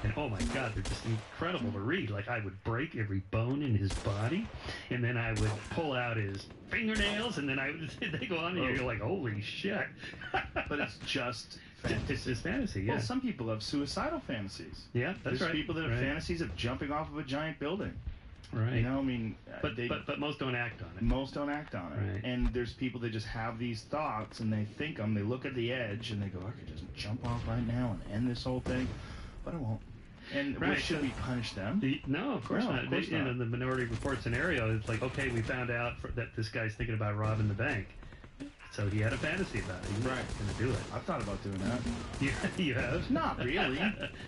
And oh my God, they're just incredible to read. Like I would break every bone in his body, and then I would pull out his fingernails, and then they go on, and you're like, holy shit. But it's just it's just fantasy, yeah. Well, some people have suicidal fantasies. Yeah, that's There's right. people that have fantasies of jumping off of a giant building. Right. I mean, but most don't act on it. Most don't act on it. Right. And there's people that just have these thoughts and they think them. They look at the edge and they go, I could just jump off right now and end this whole thing, but I won't. And should we punish them? No, of course not. Of course not. In the Minority Report scenario, it's like, okay, we found out that this guy's thinking about robbing the bank. So he had a fantasy about it. He's not going to do it. I've thought about doing that. You have? Not really.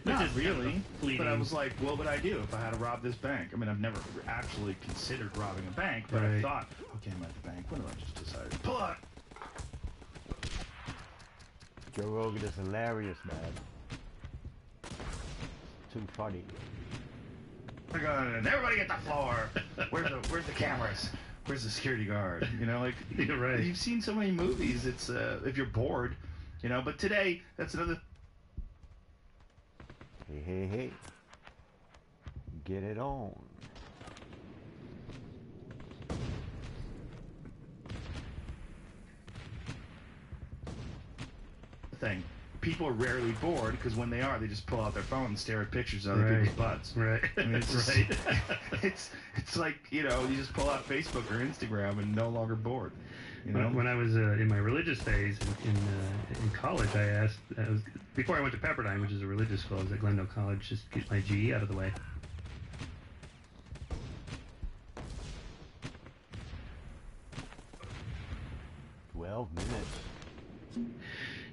Not really. Kind of but I was like, what would I do if I had to rob this bank? I mean, I've never actually considered robbing a bank, but I thought, okay, I'm at the bank. What do I just decide? Pull out. Joe Rogan is hilarious, man. Too funny. Everybody get the floor. Where's the cameras? Where's the security guard? Like you're right. You've seen so many movies. It's if you're bored, But today, that's another. Hey, get it on. Thing. People are rarely bored because when they are, they just pull out their phone and stare at pictures of other people's butts. Right. I mean, it's it's like you just pull out Facebook or Instagram and no longer bored. When I was in my religious days in college, I asked before I went to Pepperdine, which is a religious school. I was at Glendale College, just to get my GE out of the way.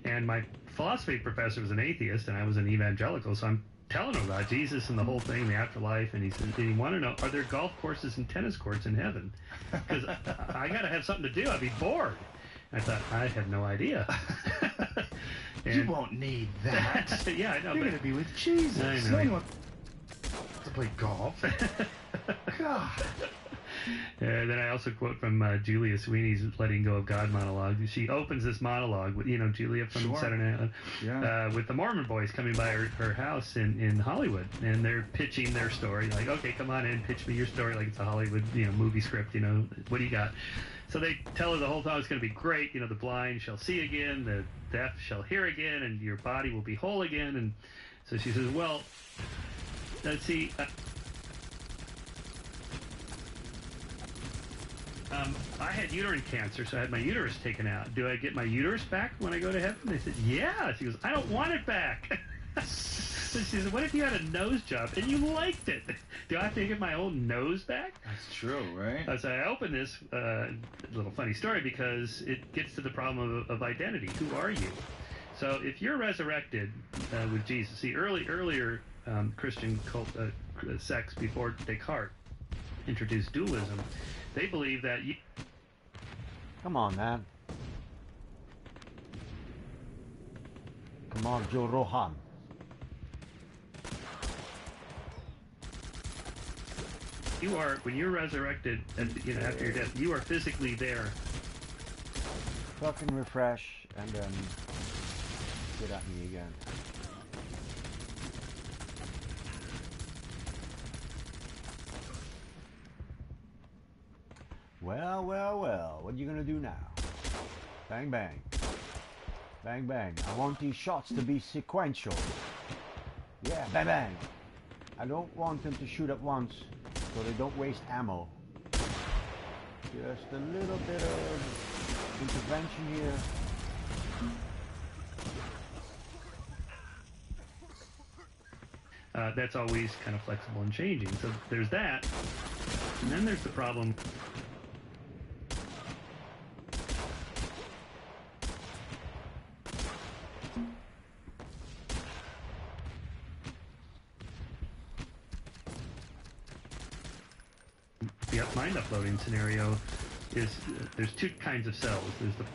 And my philosophy professor was an atheist, and I was an evangelical, so I'm telling him about Jesus and the whole thing, the afterlife, and he said, did he want to know, are there golf courses and tennis courts in heaven? Because I got to have something to do. I'd be bored. And I thought, I have no idea. You won't need that. Yeah, I know. You're going to be with Jesus. I know. No one wants to play golf. God. Then I also quote from Julia Sweeney's Letting Go of God monologue. She opens this monologue with, Julia from Saturday Night Live, with the Mormon boys coming by her house in Hollywood, and they're pitching their story. Like, okay, come on in, pitch me your story like it's a Hollywood, movie script, what do you got? So they tell her the whole time it's going to be great. The blind shall see again, the deaf shall hear again, and your body will be whole again. And so she says, well, let's see... I had uterine cancer, so I had my uterus taken out. Do I get my uterus back when I go to heaven? They said, yeah. She goes, I don't want it back. So she said, what if you had a nose job and you liked it? Do I have to get my own nose back? That's true, right? So I opened this little funny story because it gets to the problem of identity. Who are you? So if you're resurrected with Jesus, see, earlier Christian cult sects before Descartes introduced dualism, they believe that you... Come on, man. Come on, Joe Rohan. You are, when you're resurrected, after your death, you are physically there. Fucking refresh, and then get at me again. Well, what are you gonna do now? Bang, bang. Bang, bang. I want these shots to be sequential. Yeah, bang, bang. I don't want them to shoot at once, so they don't waste ammo. Just a little bit of intervention here. That's always kind of flexible and changing. So there's that. And then there's the problem. The mind uploading scenario is there's two kinds of cells. There's the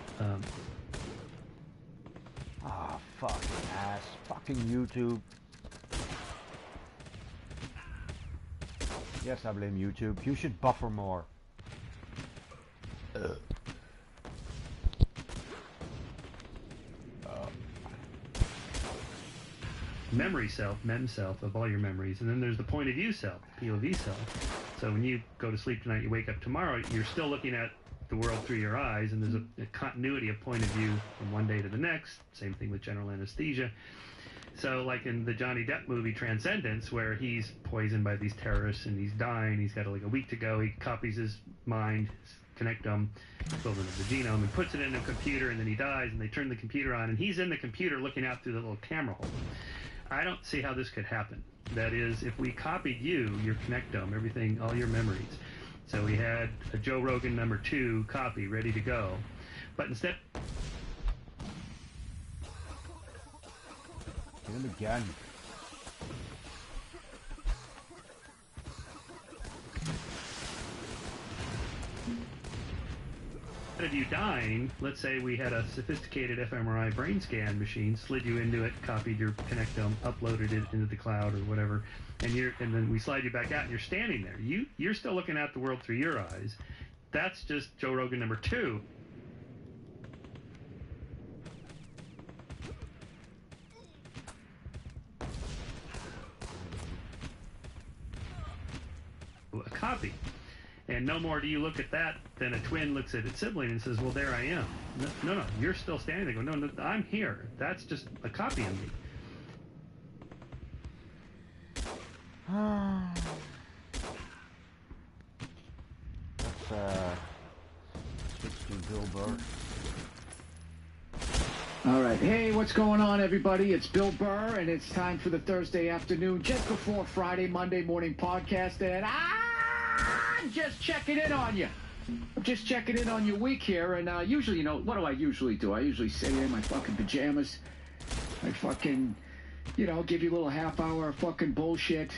fucking ass. Fucking YouTube. Yes, I blame YouTube. You should buffer more. Memory self, mem self of all your memories, and then there's the point of view self, POV self. So when you go to sleep tonight, you wake up tomorrow, you're still looking at the world through your eyes, and there's a continuity of point of view from one day to the next. Same thing with general anesthesia. So like in the Johnny Depp movie Transcendence, where he's poisoned by these terrorists and he's dying, he's got like a week to go, he copies his mind, connectome, equivalent of the genome, and puts it in a computer, and then he dies, and they turn the computer on, and he's in the computer looking out through the little camera hole. I don't see how this could happen. That is, if we copied you, your connectome, everything, all your memories. So we had a Joe Rogan #2 copy ready to go, but instead... Get him again. Instead of you dying, let's say we had a sophisticated fMRI brain scan machine, slid you into it, copied your connectome, uploaded it into the cloud or whatever, and then we slide you back out and you're standing there. You're still looking at the world through your eyes. That's just Joe Rogan #2. A copy. And no more do you look at that than a twin looks at its sibling and says, well, there I am. No, you're still standing there going, no, I'm here. That's just a copy of me. Let's switch to Bill Burr. All right. Hey, what's going on, everybody? It's Bill Burr, and it's time for the Thursday afternoon, just before Friday, Monday morning podcast, and I'm just checking in on you. I'm just checking in on your week here, and usually, what do I usually do? I usually stay in my fucking pajamas. I fucking, give you a little half-hour fucking bullshit.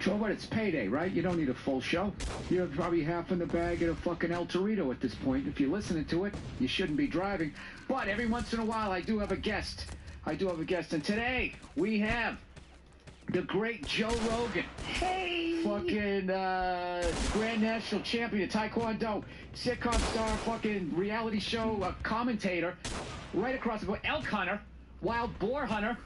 But it's payday, right? You don't need a full show. You're probably half in the bag at a fucking El Torito at this point. If you're listening to it, you shouldn't be driving. But every once in a while, I do have a guest. And today, we have the great Joe Rogan. Hey! Fucking Grand National Champion of Taekwondo, sitcom star, fucking reality show commentator, right across the board, elk hunter, wild boar hunter.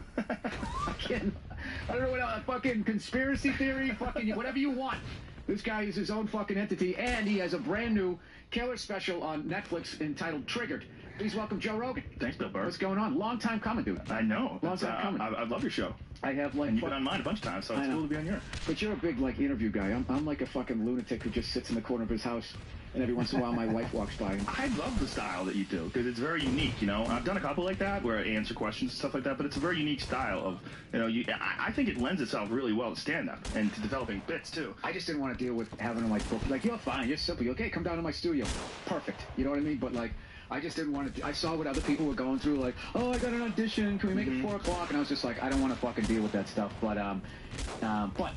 I don't know what fucking conspiracy theory, fucking whatever you want. This guy is his own fucking entity, and he has a brand new killer special on Netflix entitled Triggered. Please welcome Joe Rogan. Thanks, Bill Burr. What's going on? Long time coming, dude. I know. Long time coming. I love your show. I have like. And you've been on mine a bunch of times, so it's cool to be on yours. But you're a big interview guy. I'm like a fucking lunatic who just sits in the corner of his house, and every once in a while my wife walks by. I love the style that you do because it's very unique. I've done a couple like that where I answer questions and stuff like that, but it's a very unique style of. I think it lends itself really well to stand-up and to developing bits too. I just didn't want to deal with having them book. You're fine. You're simple. Okay, come down to my studio. Perfect. You know what I mean? But I just didn't want to. I saw what other people were going through, oh, I got an audition. Can we make it 4 o'clock? And I was just like, I don't want to fucking deal with that stuff. But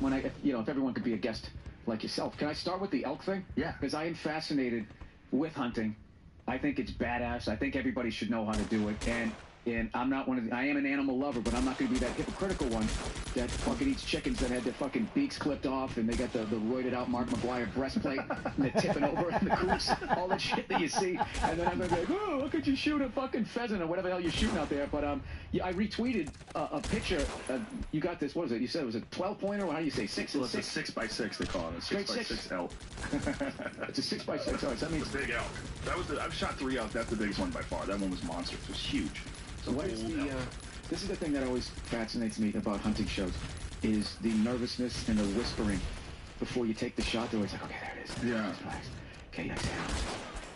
when if everyone could be a guest like yourself, can I start with the elk thing? Yeah. Because I am fascinated with hunting. I think it's badass. I think everybody should know how to do it. And I'm not I am an animal lover, but I'm not going to be that hypocritical one that fucking eats chickens that had their fucking beaks clipped off and they got the roided out Mark McGuire breastplate and they're tipping over in the coops, all that shit that you see. And then I'm going to be like, oh, look at you shoot a fucking pheasant or whatever the hell you're shooting out there. But I retweeted a picture. You got this, what is it? You said it was a 12-pointer, or how do you say, 6 and 6? It's a 6x6, they call it. A 6x6 elk. It's a 6x6. Oh, that means it's a big elk. I've shot 3 elk. That's the biggest one by far. That one was monstrous. It was huge. So what is this is the thing that always fascinates me about hunting shows. is the nervousness and the whispering before you take the shot. They're always like, okay, there it is. Yeah. Relax. Okay, exhale.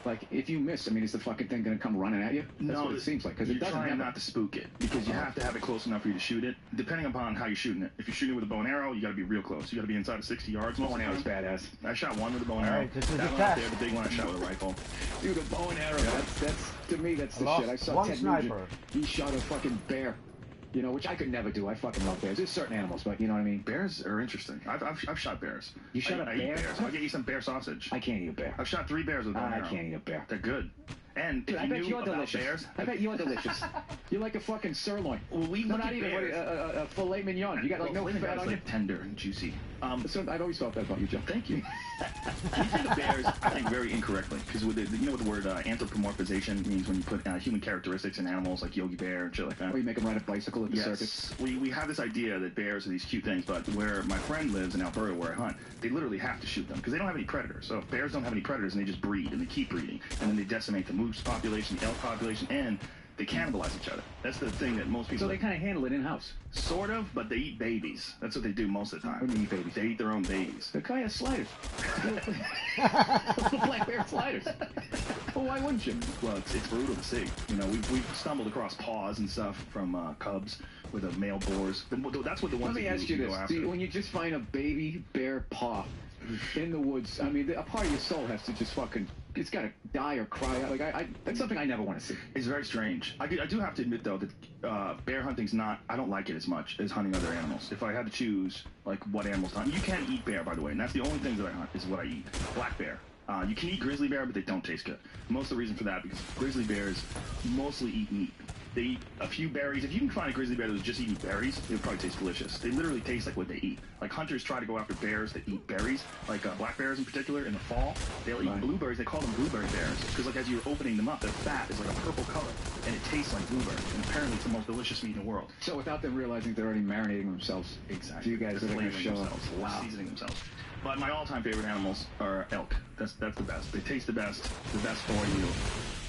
Like, if you miss, I mean, is the fucking thing going to come running at you? That's what it seems like, because it doesn't trying not to spook it, because you have to have it close enough for you to shoot it, depending upon how you're shooting it. If you're shooting with a bow and arrow, you got to be real close. You got to be inside of 60 yards. Bow and arrow's badass. I shot one with a bow and arrow. Right, this is that the one out test. there, the big one I shot with a rifle. Dude, a bow and arrow, that's to me, that's the shit. I saw one Ted sniper. Nugent. He shot a fucking bear. You know, which I could never do. I fucking love bears. There's certain animals, but you know what I mean? Bears are interesting. I've shot bears. You shot a I bear? eat bears. I'll get you some bear sausage. I can't eat a bear. I've shot 3 bears with a bow and arrow. I can't eat a bear. They're good. And Dude, if I you bet knew you're about delicious. bears, I bet you're delicious. You're like a fucking sirloin. Well, we We're look not at even bears. a filet mignon. You got like no fat on you. Like tender and juicy. So I've always felt that about you, Joe. Thank you. We think of bears, I think, very incorrectly, because with you know what the word anthropomorphization means when you put human characteristics in animals like Yogi Bear and shit like that. Or you make them ride a bicycle at the circus. We have this idea that bears are these cute things, but where my friend lives in Alberta, where I hunt, they literally have to shoot them because they don't have any predators. So if bears don't have any predators, and they just breed and they keep breeding, and then they decimate the moose population, the elk population, and they cannibalize each other. That's the thing that most people. So they kind of handle it in house. Sort of, but they eat babies. That's what they do most of the time. What do you mean babies? They eat their own babies. They're kind of sliders. Black bear sliders. Well, why wouldn't you? Well, it's brutal to see. You know, we've stumbled across paws and stuff from cubs with a male boars. That's what the ones. Let me ask you this: when you just find a baby bear paw in the woods, I mean, a part of your soul has to just fucking. It's got to die or cry out. Like that's something I never want to see. It's very strange. I do have to admit though that bear hunting's not. I don't like it as much as hunting other animals. If I had to choose like what animals to hunt, you can't eat bear, by the way, and that's the only thing that I hunt is what I eat. Black bear. You can eat grizzly bear, but they don't taste good. Most of the reason for that because grizzly bears mostly eat meat. They eat a few berries. If you can find a grizzly bear that was just eating berries, it would probably taste delicious. They literally taste like what they eat. Like hunters try to go after bears that eat berries, like black bears in particular. In the fall, they'll eat blueberries. They call them blueberry bears because, like, as you're opening them up, their fat is like a purple color, and it tastes like blueberry. And apparently, it's the most delicious meat in the world. So without them realizing they're already marinating themselves, exactly. You guys are going to show up. Wow. Seasoning themselves. But my all-time favorite animals are elk. That's the best. They taste the best for you.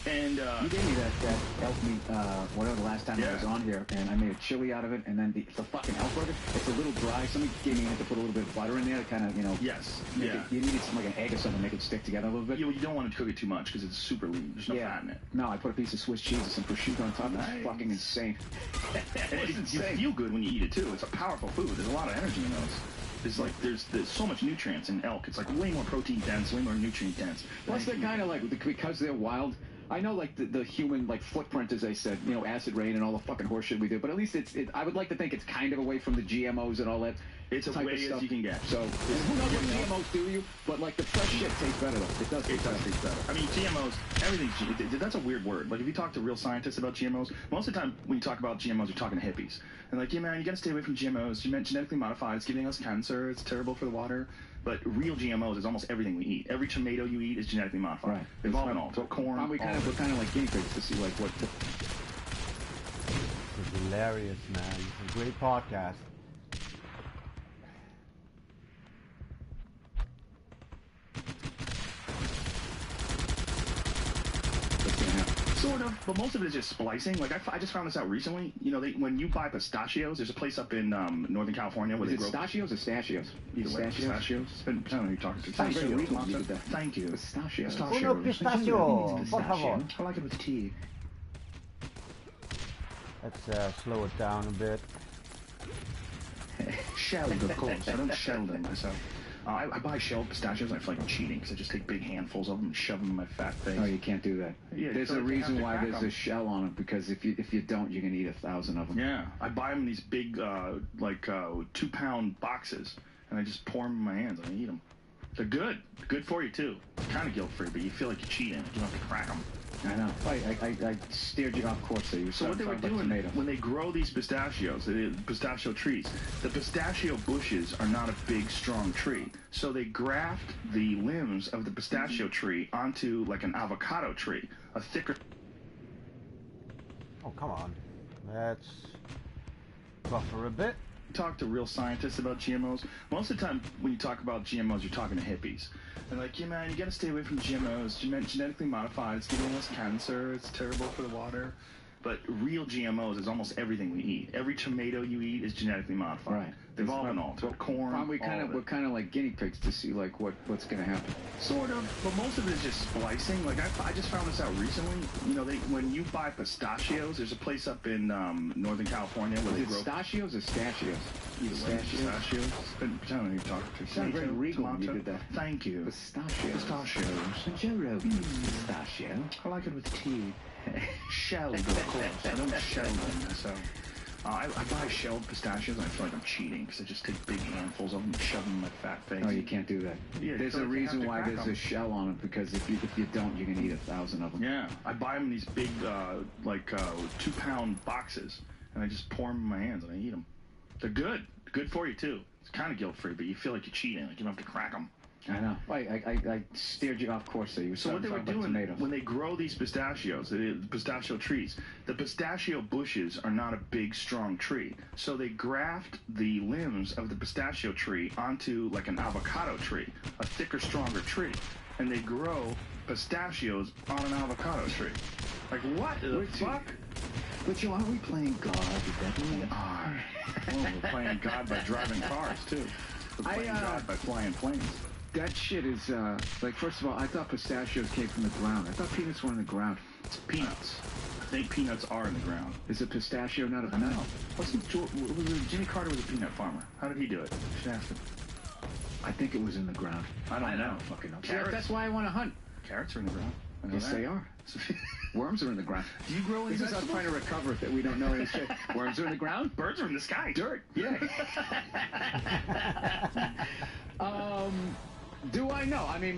And you gave me that elk meat, whatever the last time I was on here, and I made a chili out of it, and then the fucking elk burger, it's a little dry. Somebody gave me to put a little bit of butter in there to kind of, you know. Yes. You needed some, like an egg or something to make it stick together a little bit. Yeah, well, you don't want to cook it too much because it's super lean. There's no fat in it. No, I put a piece of Swiss cheese and some prosciutto on top. Nice. It's fucking insane. You feel good when you eat it too. It's a powerful food. There's a lot of energy in those. It's like there's so much nutrients in elk. It's like way more protein dense, way more nutrient dense. Plus, they're kind of like because they're wild. I know, like, the human, like, footprint, as I said, you know, acid rain and all the fucking horseshit we do, but at least I would like to think it's kind of away from the GMOs and all that. It's as way as you can get. So, who knows what GMOs do you, but, like, the fresh shit tastes better, though. It does taste better. I mean, GMOs, everything's, that's a weird word. Like, if you talk to real scientists about GMOs, most of the time when you talk about GMOs, you're talking to hippies. And like, yeah, man, you gotta stay away from GMOs. You meant genetically modified, it's giving us cancer, it's terrible for the water. But real GMOs is almost everything we eat. Every tomato you eat is genetically modified. Right. Involved in all. So corn. We're kind of like guinea pigs to see like what. It's hilarious, man. It's a great podcast. Sort of, but most of it is just splicing. Like I just found this out recently. You know, when you buy pistachios, there's a place up in Northern California where they grow pistachios or stachios. Either way, pistachios. I don't know who you're talking to. Thank you. Thank you. Pistachios. Uno pistachio. Por favor. I like it with tea. Let's slow it down a bit. Shelled, of course. I don't shell them myself. I buy shelled pistachios and I feel like I'm cheating because I just take big handfuls of them and shove them in my fat face. No, you can't do that. Yeah, there's a reason why there's a shell on them, because if you don't, you're gonna eat 1,000 of them. Yeah, I buy them in these big 2-pound boxes and I just pour them in my hands and I eat them. They're good. Good for you too. It's kind of guilt-free, but you feel like you're cheating. You don't have to crack them. I know. I steered you off course there. So what they were doing when they grow these pistachios, the pistachio trees, the pistachio bushes are not a big, strong tree. So they graft the limbs of the pistachio tree onto like an avocado tree, a thicker... Oh, come on. Let's buffer a bit. Talk to real scientists about GMOs. Most of the time when you talk about GMOs, you're talking to hippies. And like, yeah, man, you gotta stay away from GMOs. Genetically modified, it's giving us cancer, it's terrible for the water. But real GMOs is almost everything we eat. Every tomato you eat is genetically modified. Right. They've all been altered. Corn, we're kind of like guinea pigs to see like what's going to happen. Sort of, but most of it is just splicing. Like I just found this out recently. You know, when you buy pistachios, there's a place up in Northern California where they grow pistachios or stachios. Pistachios. Pretend I don't even talk to you. Sound very regal when you did that. Thank you. Pistachios. Joe Rogan. Pistachio. I like it with tea. Shelled, of course. I don't shell them, so... I buy shelled pistachios and I feel like I'm cheating because I just take big handfuls of them and shove them in my fat face. No, you can't do that. Yeah, there's a reason why there's a shell on them, because if you don't, you're going to eat 1,000 of them. Yeah, I buy them in these big, 2-pound boxes, and I just pour them in my hands and I eat them. They're good. Good for you, too. It's kind of guilt-free, but you feel like you're cheating. Like you don't have to crack them. I know. I steered you off course there. So what they were doing when they grow these pistachios, the pistachio trees, the pistachio bushes are not a big, strong tree. So they graft the limbs of the pistachio tree onto like an avocado tree, a thicker, stronger tree, and they grow pistachios on an avocado tree. Like what the fuck? But you aren't we playing God? We are. Well, we're playing God by driving cars too. We're playing God by flying planes. That shit is, like, first of all, I thought pistachios came from the ground. I thought peanuts were in the ground. It's peanuts. I think peanuts are in the ground. Is a pistachio not a peanut? Jimmy Carter was a peanut farmer. How did he do it? You should ask him. I think it was in the ground. I don't know. Fucking know. Carrots. That's why I want to hunt. Carrots are in the ground. Yes, they are. Worms are in the ground. Do you grow any vegetables? This is us trying to recover that we don't know any shit. Worms are in the ground. Birds are in the sky. Dirt. Yeah. Do I know? I mean,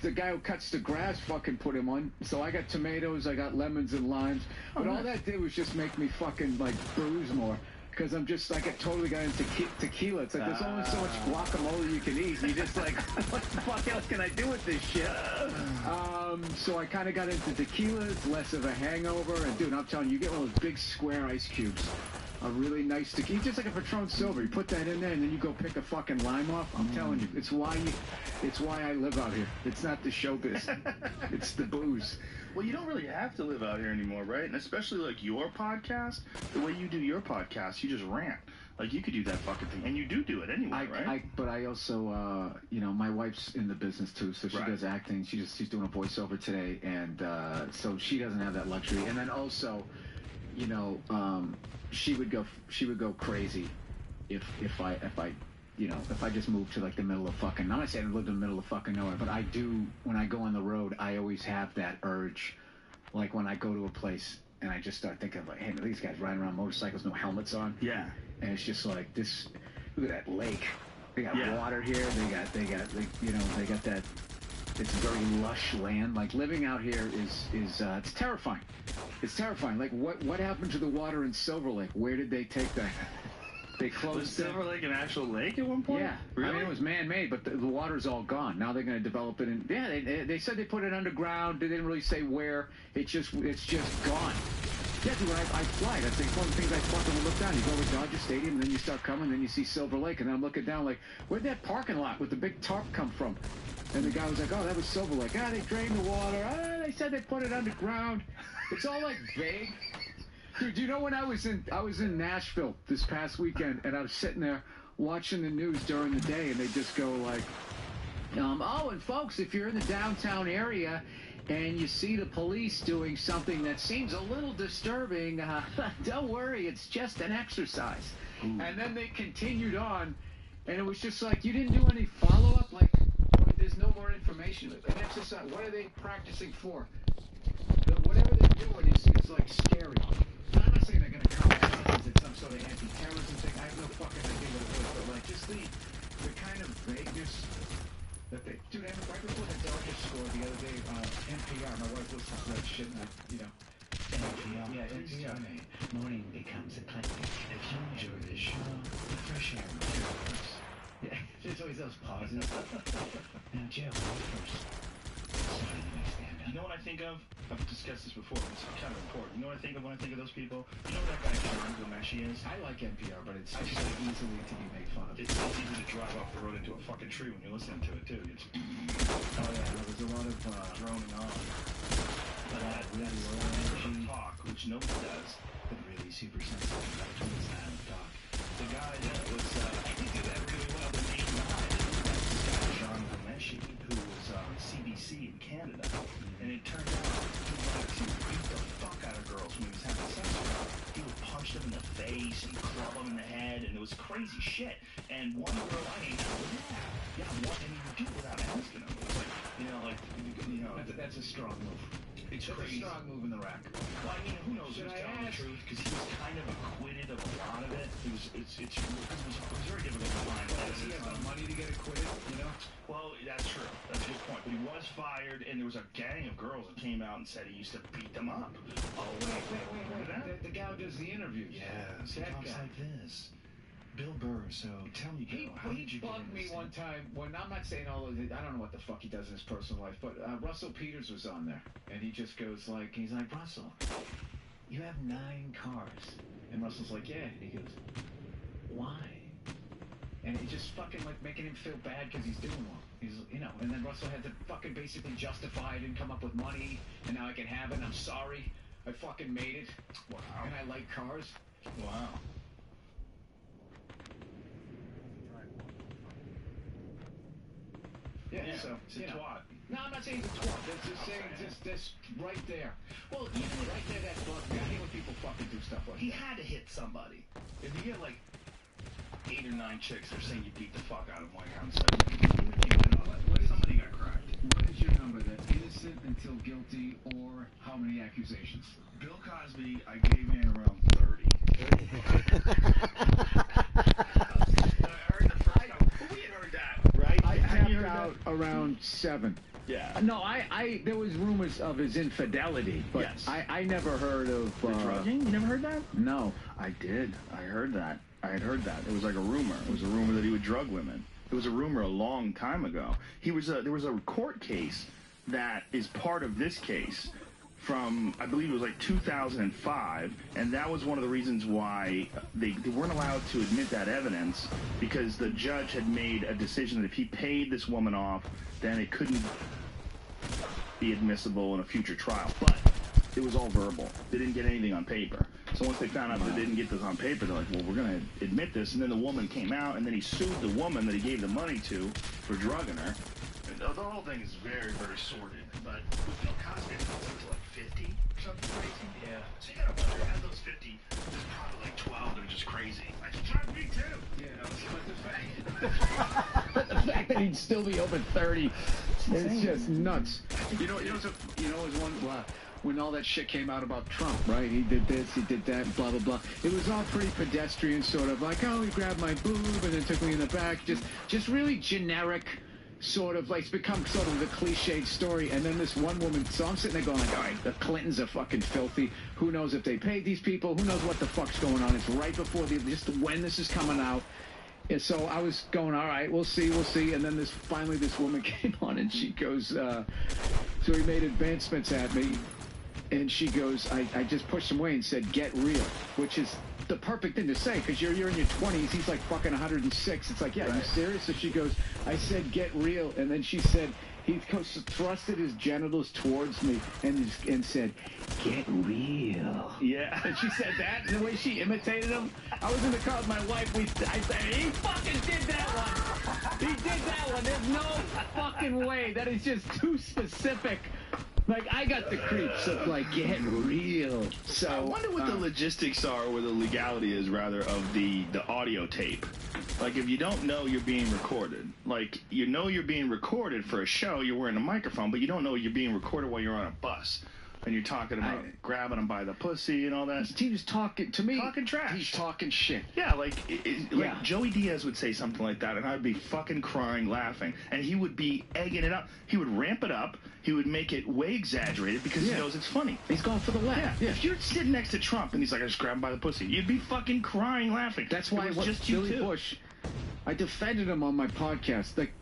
the guy who cuts the grass fucking put him on. So I got tomatoes, I got lemons and limes. But all that did was just make me fucking, like, bruise more. Because I totally got into tequila. It's like, there's only so much guacamole you can eat. And you're just like, what the fuck else can I do with this shit? So I kind of got into tequila. It's less of a hangover. And, dude, I'm telling you, you get one of those big square ice cubes. A really nice tequila, just like a Patron Silver. You put that in there, and then you go pick a fucking lime off. I'm telling you, it's why I live out here. It's not the showbiz. It's the booze. Well, you don't really have to live out here anymore, right? And especially like your podcast, the way you do your podcast, you just rant. Like you could do that fucking thing, and you do it anyway, right? But I also, my wife's in the business too, so she does acting. She's doing a voiceover today, and so she doesn't have that luxury. And then also, she would go crazy if I just moved to like the middle of fucking, I'm not saying I lived in the middle of fucking nowhere, but I do, when I go on the road, I always have that urge, like when I go to a place and I just start thinking like, hey, these guys riding around motorcycles, no helmets on. Yeah. And it's just like this, look at that lake. They got water here. They got that, it's very lush land. Like living out here is it's terrifying. It's terrifying. Like what happened to the water in Silver Lake? Where did they take that? They closed. Was Silver Lake an actual lake at one point? Yeah, really? I mean, it was man-made, but the water's all gone. Now they're going to develop it in. Yeah, they said they put it underground. They didn't really say where. It's just gone. Yeah, dude, I fly. That's like one of the things I fucking look down. You go to Dodger Stadium, and then you start coming, and then you see Silver Lake, and I'm looking down like, where'd that parking lot with the big tarp come from? And the guy was like, oh, that was Silver Lake. They drained the water. They said they put it underground. It's all like vague. Dude, do you know when I was in Nashville this past weekend, and I was sitting there watching the news during the day, and they just go like, oh, and folks, if you're in the downtown area and you see the police doing something that seems a little disturbing, don't worry, it's just an exercise. Ooh. And then they continued on, and it was just like, you didn't do any follow-up? Like, there's no more information. An exercise, what are they practicing for? Whatever they're doing is like scary. I'm not saying they're going to come out as some sort of anti-terrorism thing. I have no fucking idea what it was, but like just the kind of vagueness that they... Dude, right before the Dodgers scored the other day, NPR, my wife listens to that shit, and NPR. Yeah, NPR. Morning becomes eclectic. If you enjoy this show, the fresh air will do it first. Yeah, there's always those pauses. Now, Joe, first. You know what I think of? I've discussed this before, but it's kind of important. You know what I think of when I think of those people? You know that guy John Gomeshi is? I like NPR, but it's just easily to be made fun of. It's easy to drive off the road into a fucking tree when you're listening to it, too. It's... Oh, yeah, there's a lot of droning on. that low energy talk, which nobody does, but really super sensitive about twin silent talk. The guy that was, he did that really well, the main guy, that's this guy, John Rameshi, who was on CBC in Canada, and it turned out he wanted to beat the fuck out of girls when he was having sex with them. He would punch them in the face and club them in the head, and it was crazy shit. And one girl I hang out with, and he would do it without asking him. It was like, that's a strong move. It's crazy. A strong move in the rack. Well, I mean, who knows who's telling the truth, because he was kind of acquitted of a lot of it. It was very difficult to find. He has enough money to get acquitted, you know? Well, that's true. That's a good point. But he was fired, and there was a gang of girls that came out and said he used to beat them up. Oh, wait. The guy who does the interviews. Yeah, so he talks like this. Bill Burr, so tell me, Bill, how did you bugged me one time when, I'm not saying all of it, I don't know what the fuck he does in his personal life, but Russell Peters was on there, and he just goes like, he's like, Russell, you have 9 cars. And Russell's like, yeah. And he goes, why? And it just fucking like making him feel bad because he's doing well. He's, you know, and then Russell had to fucking basically justify it and come up with money, and now I can have it, and I'm sorry. I fucking made it. Wow. And I like cars. Wow. Yeah, so, it's a twat. No, I'm not saying he's a twat. That's just saying this right there. Well, even right there, that fuck. I hate when people fucking do stuff like that. He had to hit somebody. If you get like 8 or 9 chicks that are saying you beat the fuck out of them, like I'm saying, somebody got cracked. What is your number? That innocent until guilty, or how many accusations? Bill Cosby, I gave in around 30. I tapped out around 7. Yeah. No, there was rumors of his infidelity, but yes. I never heard of drugging. You never heard that? No, I did. I heard that. I had heard that. It was like a rumor. It was a rumor that he would drug women. It was a rumor a long time ago. There was a court case that is part of this case from, I believe it was like 2005, and that was one of the reasons why they weren't allowed to admit that evidence, because the judge had made a decision that if he paid this woman off, then it couldn't be admissible in a future trial. But it was all verbal. They didn't get anything on paper. So once they found out that they didn't get this on paper, they're like, well, we're going to admit this. And then the woman came out, and then he sued the woman that he gave the money to for drugging her. And the whole thing is very, very sordid. But with Bill Cosby, it was like 50 or something crazy. Yeah. So you got to wonder, out of those 50, there's probably like 12 that are just crazy. Like, drug me too. Yeah, but the fact that he'd still be open 30, it's just nuts. You know, it was one, when all that shit came out about Trump, right? He did this, he did that, blah, blah, blah. It was all pretty pedestrian, sort of like, oh, he grabbed my boob and then took me in the back. Just really generic, sort of like, it's become sort of the cliched story. And then this one woman, so I'm sitting there going like, all right, the Clintons are fucking filthy. Who knows if they paid these people? Who knows what the fuck's going on? It's right before just when this is coming out. And so I was going, all right, we'll see. And then finally this woman came on and she goes, so he made advancements at me. And she goes, I just pushed him away and said, get real, which is the perfect thing to say, because you're in your 20s, he's like fucking 106. It's like, yeah, right. Are you serious? So she goes, I said, get real. And then she said, he thrusted his genitals towards me and said, get real. Yeah. And she said that, and the way she imitated him, I was in the car with my wife, I said, he fucking did that one. He did that one. There's no fucking way. That is just too specific. Like, I got the creeps of, like, get real. So I wonder what the logistics are, or the legality is, rather, of the audio tape. Like, if you don't know you're being recorded, like, you know you're being recorded for a show, you're wearing a microphone, but you don't know you're being recorded while you're on a bus. And you're talking about grabbing them by the pussy and all that. He was talking, to me, talking trash. He's talking shit. Yeah, like Joey Diaz would say something like that, and I'd be fucking crying, laughing. And he would be egging it up. He would ramp it up. He would make it way exaggerated because he knows it's funny. He's going for the laugh. Yeah. If you're sitting next to Trump and he's like, I just grabbed him by the pussy, you'd be fucking crying, laughing. That's why Billy Bush, I defended him on my podcast. Like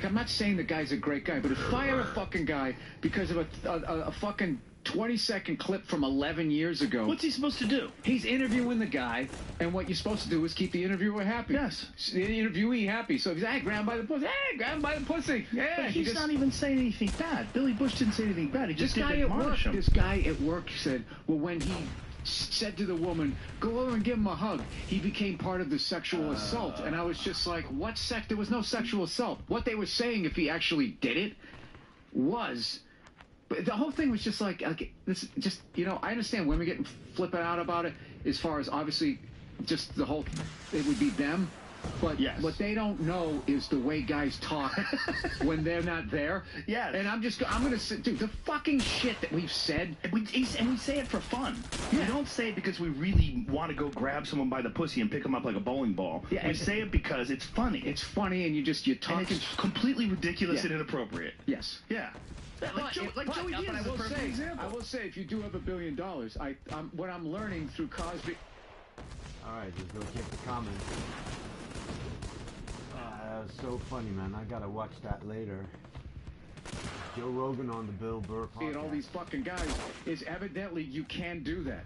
I'm not saying the guy's a great guy, but to fire a fucking guy because of a fucking 20-second clip from 11 years ago. What's he supposed to do? He's interviewing the guy, and what you're supposed to do is keep the interviewer happy. Yes. The interviewee happy. So he's, hey, grab him by the pussy. Hey, grab him by the pussy. Yeah. But he's not even saying anything bad. Billy Bush didn't say anything bad. He just didn't admonish him. This guy at work said, well, when he said to the woman, go over and give him a hug, he became part of the sexual assault. And I was just like, what sex? There was no sexual assault. What they were saying, if he actually did it, was... But the whole thing was just like this. Just, you know, I understand women getting flipping out about it. As far as obviously, just the whole, it would be them. But yes. What they don't know is the way guys talk when they're not there. Yes. And I'm gonna say, dude, the fucking shit that we've said, and we say it for fun. Yeah. We don't say it because we really want to go grab someone by the pussy and pick them up like a bowling ball. Yeah, we say it because it's funny. It's funny, and you're talking. And it's completely ridiculous and inappropriate. Yes. Yeah. Joey Diaz is a perfect example. I will say, if you do have $1 billion, what I'm learning through Cosby. All right, let's go check the comments. That's so funny, man. I gotta watch that later. Joe Rogan on the Bill Burr podcast. And all these fucking guys is evidently you can do that,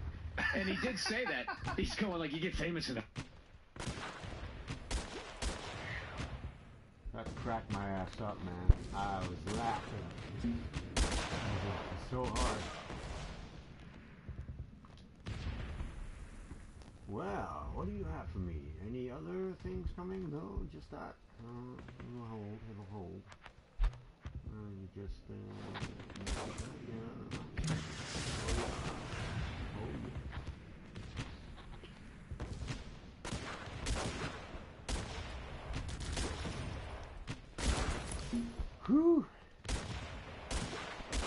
and he did say that. He's going like, you get famous enough. That cracked my ass up, man. I was laughing. It was so hard. Well, what do you have for me? Any other things coming? No, just that. It'll hold. You just, yeah. Whew.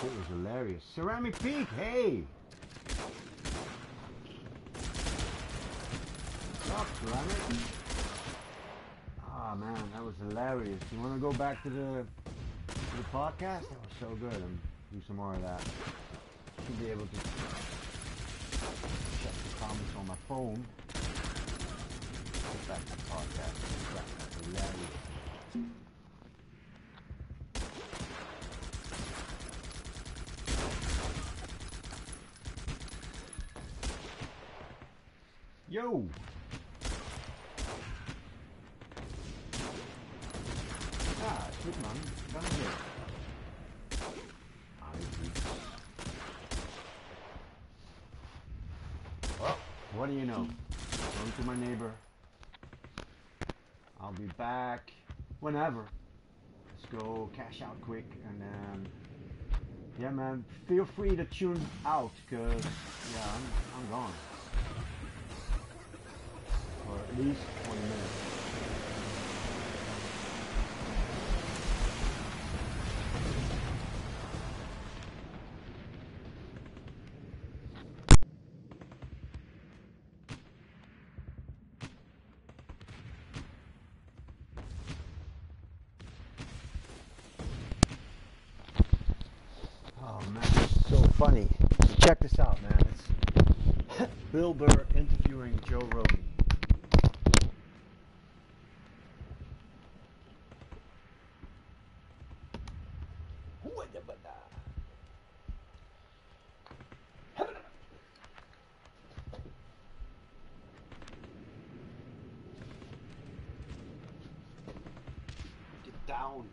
It was hilarious. Ceramic Peak, hey! What's up, Ceramic? Ah, man, that was hilarious. You want to go back to the podcast? That was so good. And do some more of that. Should be able to check the comments on my phone. Get back to the podcast. That was hilarious. Yo! Ah, sweet man. Down here. Well, what do you know? Going to my neighbor. I'll be back whenever. Let's go cash out quick and then... Yeah, man, feel free to tune out, cause yeah, I'm gone. For at least 20 minutes. Oh man, it's so funny. Check this out, man. It's Bill Burr interviewing Joe Rogan. Get down.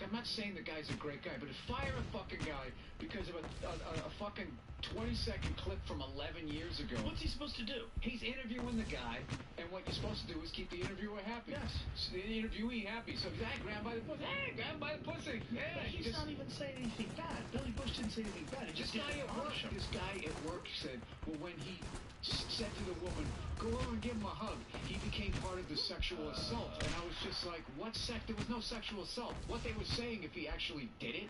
I'm not saying the guy's a great guy, but to fire a fucking guy because of a fucking 20-second clip from 11 years ago. What's he supposed to do? He's interviewing the guy, and what you're supposed to do is keep the interviewer happy. Yes. So the interviewee happy. So he's, hey, grab him by the pussy. Hey, grab him by the pussy. Yeah. But he's not even saying anything bad. Billy Bush didn't say anything bad. He just didn't admonish him. This guy at work said, well, when he said to the woman, go over and give him a hug, he became part of the sexual assault. And I was just like, what sex? There was no sexual assault. What they were saying, if he actually did it,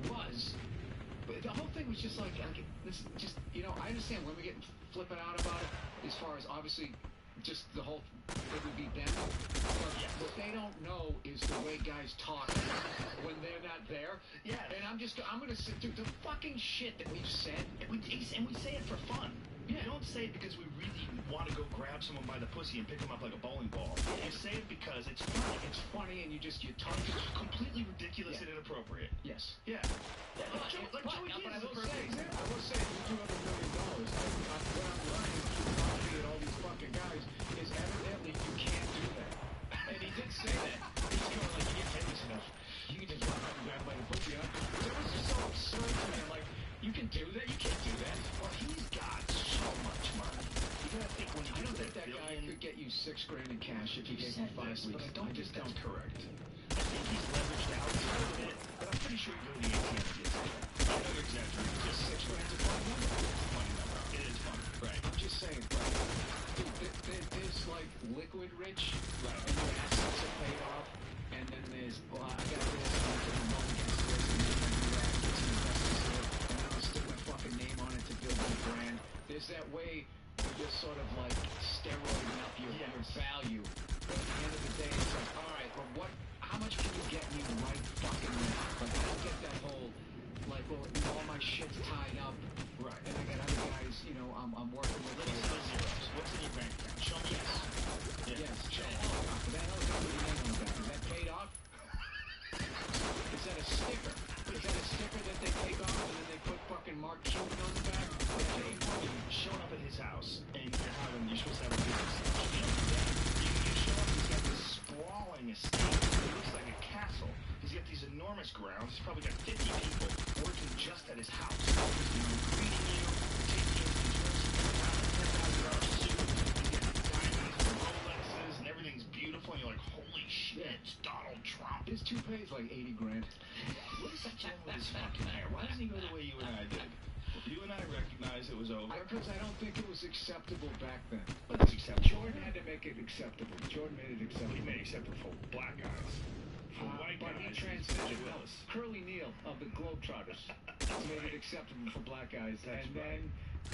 was... But the whole thing was just like this, just, you know, I understand women getting flipping out about it, as far as obviously just the whole, it would be them. But what they don't know is the way guys talk when they're not there. Yeah. And I'm going to sit through the fucking shit that we've said. And we say it for fun. Yeah. We don't say it because we really want to go grab someone by the pussy and pick them up like a bowling ball. Yeah. You say it because it's funny. It's funny, and you talk completely ridiculous and inappropriate. Yes. Yeah. Like Joey Diaz is a perfect example. I will say, if you do have $1 million, what I'm learning through coffee and all these fucking guys is evidently you can't do that. And he did say that. He's going like, you get famous enough. You can just walk up and grab by the pussy, huh? It was just so absurd to me. I'm like, you can do that? You can't do that. Well, he's got so much money. You gotta think when you I don't think that guy could get you $6 grand in cash if he gave you 5 weeks. But I just don't correct. I think he's leveraged out a little bit, but I'm pretty sure you go to the ATM and get it. I know you're exaggerating. Just $6 grand is a funny number. It's a funny number. It is funny. Right. I'm just saying, right? There's like liquid rich, right? And your assets are paid off, and then there's, well, I got this, and I'm going against this, and then I do that, get some investors here, and then I'll stick my fucking name on it to build my brand. There's that way where you're sort of like steroiding up your value. But at the end of the day, it's like, all right, but how much can you get me right fucking now? Like, I don't get that whole, like, well, all my shit's tied up. Right. And I got other guys, I'm working with. Let me see those zeros. What's in your bank account? Show me. Yes. Show me. That helicopter name on the back, is that paid off? Is that a sticker? Is that a sticker that they take off and then they put fucking Mark Cuban on the back? You showed up at his house and you're supposed to have a business. You show up, he's got this sprawling estate. It looks like a castle. He's got these enormous grounds. He's probably got 50 people working just at his house. Greeting you, taking you to $10,000 suit. He's got diamonds and Rolexes and everything's beautiful. And you're like, holy shit, it's Donald Trump. His toupee's like 80 grand. What is that doing with his fucking hair? Why doesn't he go the way you and I did? You and I recognized it was over. Because I don't think it was acceptable back then. But it's acceptable. Jordan had to make it acceptable. Jordan made it acceptable. He made it acceptable for black guys. For white but guys, he transitioned. Willis. Curly Neal of the Globetrotters made it acceptable for black guys. That's and then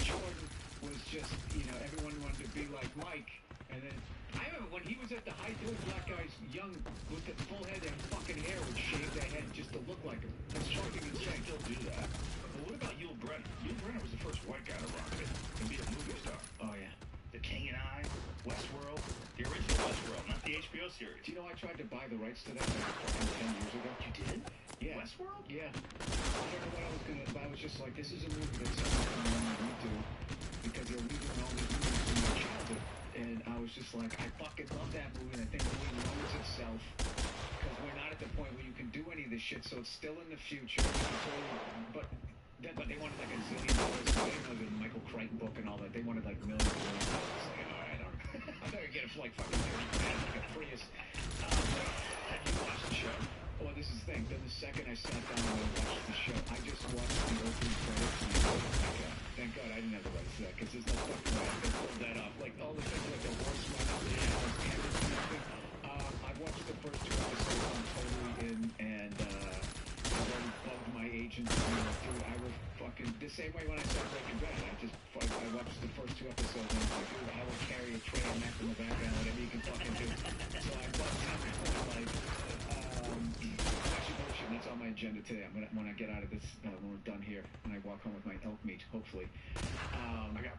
Jordan was just, everyone wanted to be like Mike. And then I remember when he was at the height, those black guys, young, with the full head and fucking hair, would shave their head just to look like him. That's fucking insane. Still do that. But what about Yul Brynner? Yul Brynner was the first white guy to rock it and be a movie star. Oh, yeah. The King and I, Westworld, the original Westworld, not the HBO series. Do you know I tried to buy the rights to that like fucking 10 years ago? You did? Yeah. Westworld? Yeah. I don't know what I was going to, but I was just like, this is a movie that someone can redo because they're redoing all these movies from my childhood. And I was just like, I fucking love that movie, and I think the movie knows itself because we're not at the point where you can do any of this shit, so it's still in the future. But they wanted like $1 zillion. They didn't know the Michael Crichton book and all that. They wanted like millions of dollars. I was like, all right, I thought I'd get it for like fucking 30 grand, like a Prius. Have you watched the show? Well, this is the thing. Then the second I sat down and I watched the show, I just watched the opening credits and I was like, thank God I didn't have the rights to that because there's no fucking way I could pull that off. Like all the things like the horse running and everything. I watched the first 2 episodes. I'm totally in, and I've already bugged my agent. Dude, I will fucking the same way when I saw Breaking Bad. I watched the first 2 episodes and I was like, dude, I will carry a tray of meth in the background, whatever you can fucking do. So I bugged him like. That's on my agenda today. I'm gonna, when I get out of this, when we're done here, and I walk home with my elk meat, hopefully. I got.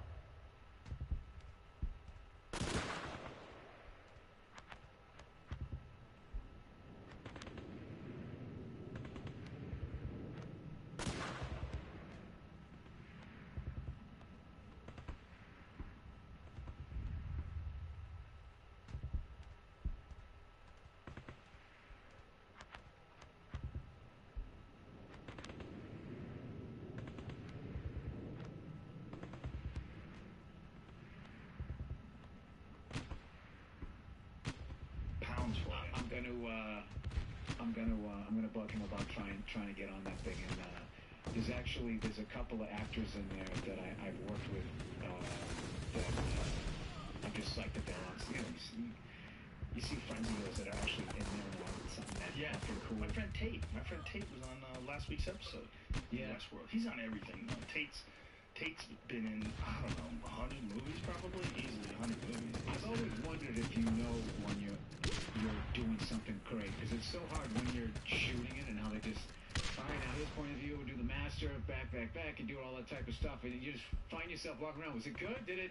I'm gonna bug him about trying to get on that thing. And there's a couple of actors in there that I've worked with that I'm just psyched that they're on. You see friends of yours that are actually in there and something that's fucking cool. My friend Tate was on last week's episode. Yeah. Westworld. He's on everything. Tate's Tate's been in, I don't know, 100 movies probably, easily 100 movies. I've always wondered if you know when you're doing something great, because it's so hard when you're shooting it and how they just, all right, now his point of view, do the master, back, and do all that type of stuff, and you just find yourself walking around. Was it good? Did it?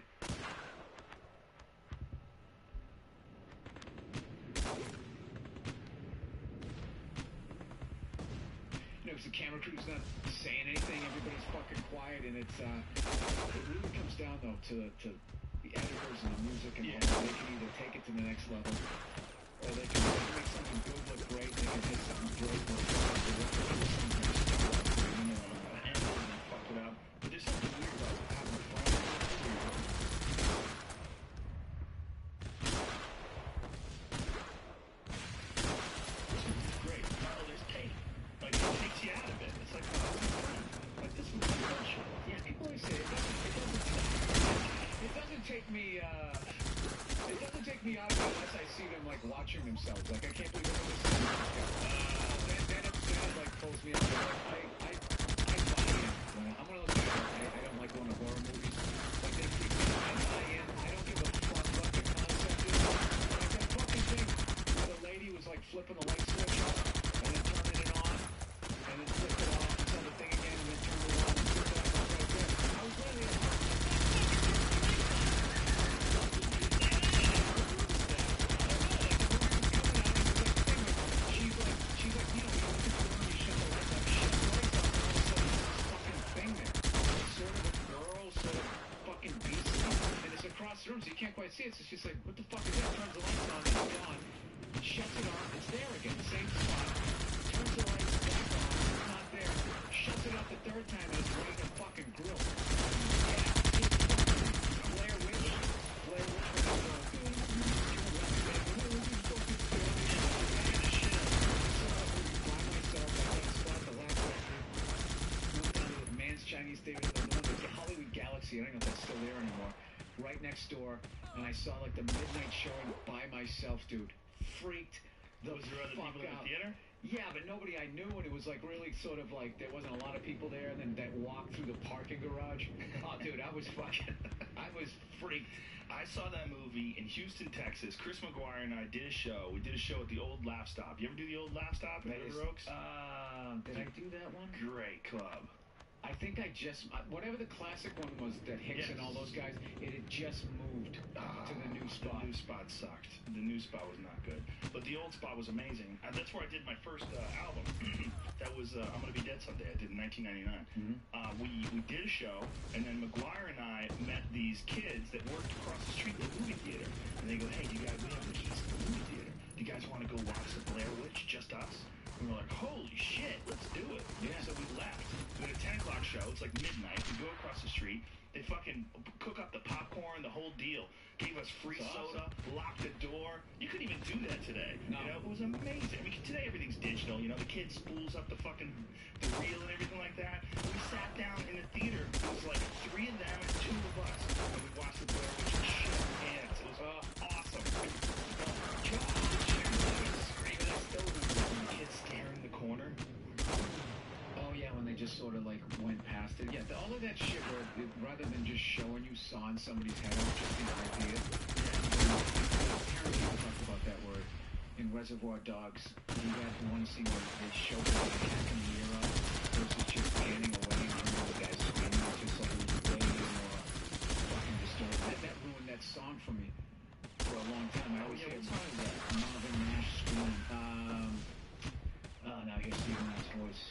You know, because the camera crew's not saying anything, everybody's fucking quiet, and it's, it really comes down, though, to the editors and the music and all. They can either take it to the next level, or they can make something good look great, they can make something great look fuck it up. But there's something weird about having fun. Great. Oh, there's Tate. Like, it takes you out of it. It's like, oh, like this was bullshit. Yeah, people always say it doesn't take me out of it unless I see them like watching themselves. Like, I can't believe I'm then it like pulls me out. I'm one of those guys. I don't like going to horror movies. Like, they freak me out. I buy in. I don't give a fuck what the concept is. Like that fucking thing where the lady was like flipping the light switch off and then turning it on and then flipped it off and saw the thing again and then turned it on and flipped it off right there. I was literally she's like, you know, you look at the door and you shut the lights off, shut the lights off, and all of a sudden there's this fucking thing there. It's sort of a girl, sort of fucking beastly, and it's across the room, so you can't quite see it, so she's like, what the fuck is that? Turns the lights on, it's gone, shuts it off, it's there again, same spot, turns the lights back on, it's not there, shuts it off the third time, and it's right in the fucking grill. Yeah, it's fucking Blair Witch. Blair Witch was Chinese theater, the one that's the Hollywood Galaxy, I don't know if that's still there anymore, right next door, and I saw like the midnight showing by myself, dude. Freaked the Was there other fuck people in out. the theater? Yeah, but nobody I knew, and it was like really sort of like there wasn't a lot of people there, and then that walk through the parking garage. Oh, dude, I was freaked. I saw that movie in Houston, Texas. Chris McGuire and I did a show. We did a show at the old Laugh Stop. You ever do the old Laugh Stop in River Oaks? Did I do that one? Great club. I think I just, whatever the classic one was that Hicks and all those guys, it had just moved to the new spot. The new spot sucked. The new spot was not good. But the old spot was amazing. That's where I did my first album. That was I'm Gonna Be Dead Someday. I did in 1999. We did a show, and then McGuire and I met these kids that worked across the street in the movie theater. And they go, hey, we have the keys to the movie theater. Do you guys want to go watch the Blair Witch, just us? And we're like, holy shit, let's do it. Yeah. So we left. We had a 10 o'clock show. It's like midnight. We go across the street. They fucking cook up the popcorn, the whole deal. Gave us free soda, locked the door. You couldn't even do that today. No. You know, it was amazing. I mean, today everything's digital. You know, the kid spools up the fucking the reel and everything like that. We sat down in the theater. It was like 3 of them and 2 of us. And we watched the Blair Witch and shit hands. It was awesome. Staring the corner. Oh yeah, when they just sort of like went past it. Yeah, all of that shit where rather than just showing you sawing somebody's head off, just the idea. Tarantino talked about that word in Reservoir Dogs. He had one scene where they showed him hacking the ear up versus just panning away and the guy screaming. It's just like way more fucking disturbing. That ruined that song for me for a long time. I always hear Marvin Nash screaming. Now here's Steve Knight's voice.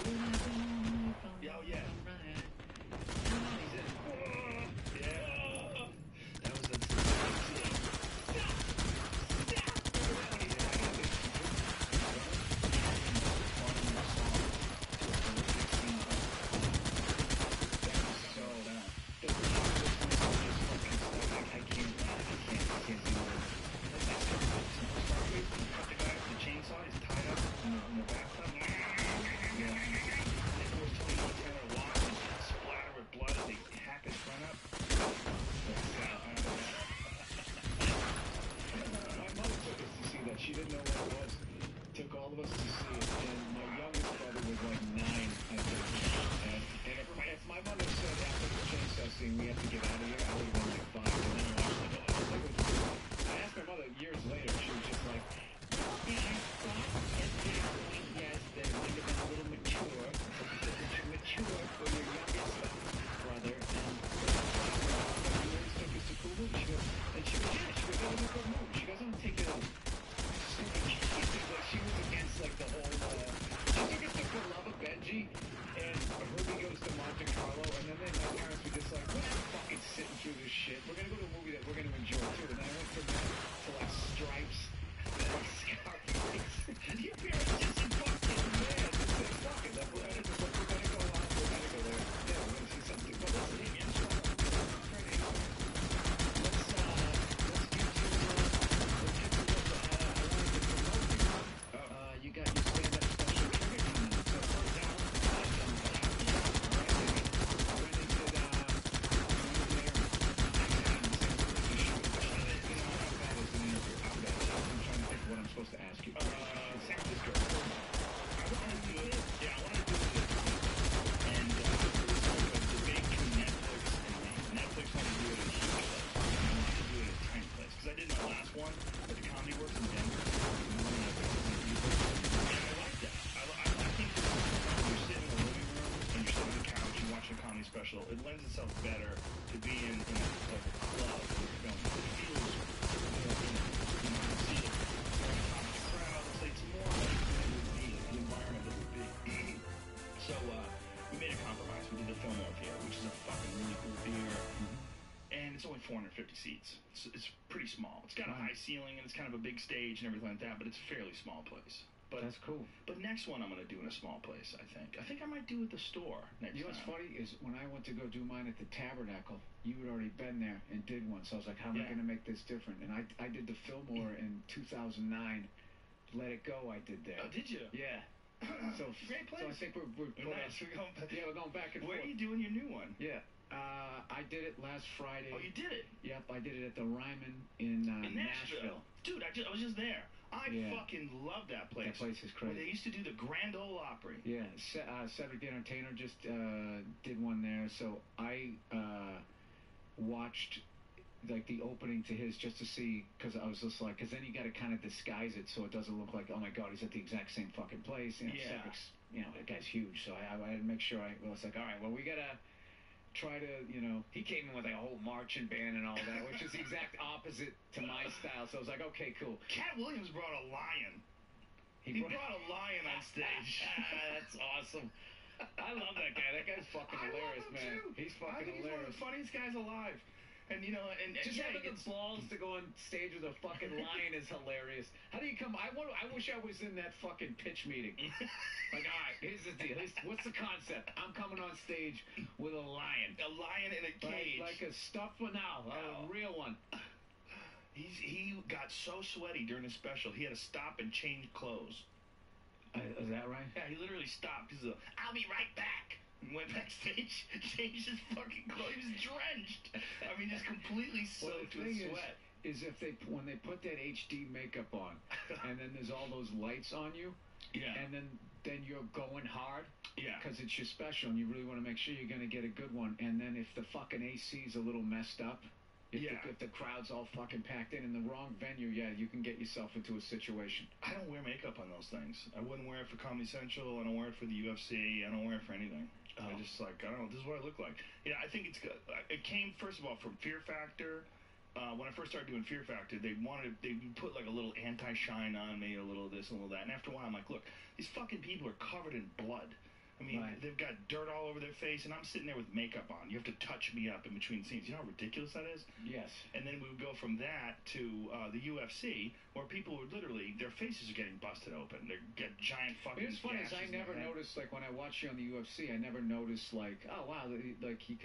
Oh, yeah. That was She didn't know what it was. Took all of us to see it, and my youngest brother was like 9, I think. And scene. We have to get out of here. I leave at like 5. And then I watched the I asked my mother years later. She was just like, yeah, I thought at that point, yes, that it might have been a little mature. Mature for your youngest brother. And you always think it's a cool movie. She goes, and she goes, yeah. She goes, that was a good movie. She goes, I don't take it as stupid. She was against like the whole, she took it to For Love of Benji. And Herbie goes to Monte Carlo, and then my parents were just like, we're not fucking sitting through this shit. We're gonna go to a movie that we're gonna enjoy too. And then I went from that to like Stripes, like Scarface. Your parents just said, fuck it, man. Just said, fuck it. Like, we're gonna go out, we're gonna go there. Yeah, we're gonna see something. But listen, again, let's get to, you got your stand-up special trigger coming up. So for example, what I'm supposed to ask you. San Francisco. I want to do it. Yeah, I want to do it. And the big between Netflix and me. Netflix want to do it in a huge place. I want to do it in a tiny place. Because I did my last one at the Comedy Works in Denver. And I like that. I think when you're sitting in a living room and you're sitting on the couch and watching a comedy special, it lends itself better to be in like a club with a film. It feels more intimate. You know, you see the crowd. It's more like the environment that would be. So we made a compromise. We did the film over here, which is a fucking really cool theater. And it's only 450 seats. It's pretty small. It's got a high ceiling and it's kind of a big stage and everything like that, but it's a fairly small place. But that's cool. But next one I'm going to do in a small place, I think. I think I might do it at the store next time. You know what's funny is when I went to go do mine at the Tabernacle, you had already been there and did one. So I was like, how am I going to make this different? And I did the Fillmore in 2009. Let It Go I did there. Oh, did you? Yeah. So great place. So I think we're nice. We're going back and forth. Where are you doing your new one? Yeah. I did it last Friday. Oh, you did it? Yep, I did it at the Ryman in Nashville. Dude, I was just there. I fucking love that place. That place is crazy. Where they used to do the Grand Ole Opry. Yeah, Cedric the Entertainer just did one there. So I watched like the opening to his just to see, because I was just like, because then you got to kind of disguise it so it doesn't look like, oh my god, he's at the exact same fucking place. You know, Cedric's, you know, that guy's huge. So I had to make sure I was like, all right, well, we gotta try to, you know, he came in with like a whole marching band and all that, which is the exact opposite to my style. So I was like, okay, cool. Cat Williams brought a lion. He brought a lion on stage. That's awesome. I love that guy. That guy's fucking hilarious, man. Too. He's fucking hilarious. He's one of the funniest guys alive. And you know, and just having the balls to go on stage with a fucking lion is hilarious. How do you come? I wish I was in that fucking pitch meeting. Like, all right, here's the deal. What's the concept? I'm coming on stage with a lion. A lion in a cage. Like a stuffed one now, a real one. He got so sweaty during his special, he had to stop and change clothes. Is that right? Yeah, he literally stopped. He's like, I'll be right back. Went backstage, changed his fucking clothes. He was drenched. I mean, just completely soaked with sweat. Is if when they put that HD makeup on, and then there's all those lights on you, and then you're going hard, because it's your special, and you really want to make sure you're going to get a good one. And then if the fucking AC is a little messed up, if the crowd's all fucking packed in the wrong venue, you can get yourself into a situation. I don't wear makeup on those things. I wouldn't wear it for Comedy Central. I don't wear it for the UFC. I don't wear it for anything. I just like, I don't know, this is what I look like. I think it's good. It came, first of all, from Fear Factor. When I first started doing Fear Factor, they put like a little anti-shine on me, a little this, a little that. And after a while, I'm like, look, these fucking people are covered in blood. I mean, they've got dirt all over their face, and I'm sitting there with makeup on. You have to touch me up in between scenes. You know how ridiculous that is? Yes. And then we would go from that to the UFC, where people would literally, their faces are getting busted open. They get giant fucking gashes. It's funny, is I never noticed, like, when I watch you on the UFC, I never noticed, like, oh, wow, like, he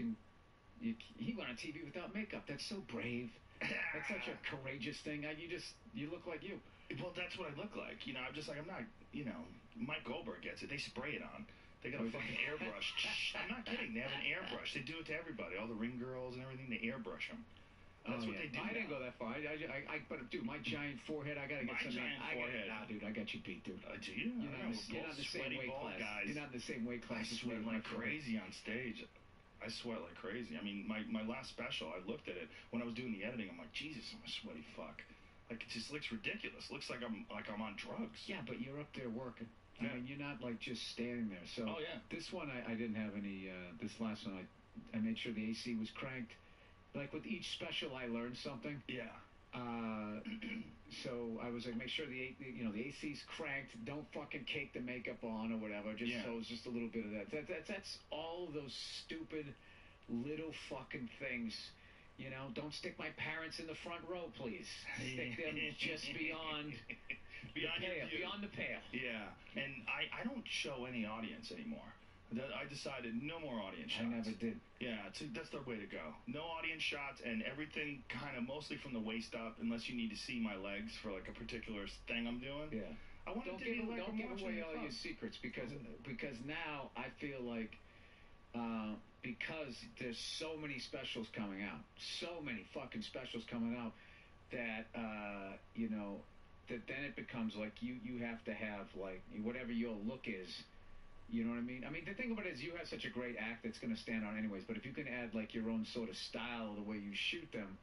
went on TV without makeup. That's so brave. That's such a courageous thing. You look like you. Well, that's what I look like. You know, I'm just like, I'm not, you know, Mike Goldberg gets it. They spray it on. They got a fucking airbrush. I'm not kidding. They have an airbrush. They do it to everybody. All the ring girls and everything, they airbrush them. That's what they do. I didn't go that far. But dude, my giant forehead, I gotta get some. My giant forehead. Nah, dude, I got you beat, dude. Do you? You're not in the same weight class. Guys. You're not in the same weight class. I sweat like crazy on stage. I sweat like crazy. I mean, my last special, I looked at it when I was doing the editing. I'm like, Jesus, I'm a sweaty fuck. Like, it just looks ridiculous. Looks like I'm on drugs. Yeah, but you're up there working. I mean, you're not like just standing there. So oh yeah. This one I didn't have any. This last one I made sure the AC was cranked. Like with each special, I learned something. Yeah. So I was like, make sure the AC's cranked. Don't fucking cake the makeup on or whatever. Just so it's just a little bit of that. That's all those stupid little fucking things. You know, don't stick my parents in the front row, please. Stick them just beyond the pale. Yeah, and I don't show any audience anymore. I decided no more audience shots. I never did. Yeah, that's the way to go. No audience shots, and everything kind of mostly from the waist up, unless you need to see my legs for like a particular thing I'm doing. Yeah. I want don't to be like don't give away all your secrets because now I feel like because there's so many specials coming out, so many fucking specials coming out that you know, that then it becomes like you have to have like whatever your look is. You know what I mean? I mean, the thing about it is you have such a great act that's going to stand out anyways, but if you can add like your own sort of style, the way you shoot them,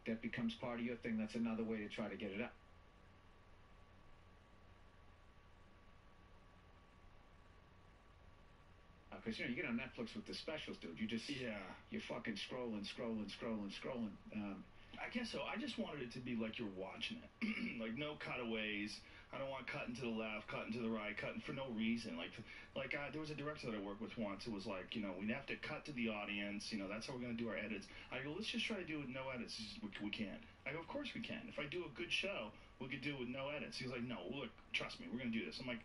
that becomes part of your thing. That's another way to try to get it up. Because, you know, you get on Netflix with the specials, dude. You just, you're fucking scrolling. I guess so. I just wanted it to be like you're watching it. Like, no cutaways. I don't want cutting to the left, cutting to the right, cutting for no reason. Like there was a director that I worked with once who was like, you know, we'd have to cut to the audience. You know, that's how we're going to do our edits. I go, let's just try to do it with no edits. We can't. I go, of course we can. If I do a good show, we could do it with no edits. He's like, no, look, trust me, we're going to do this. I'm like,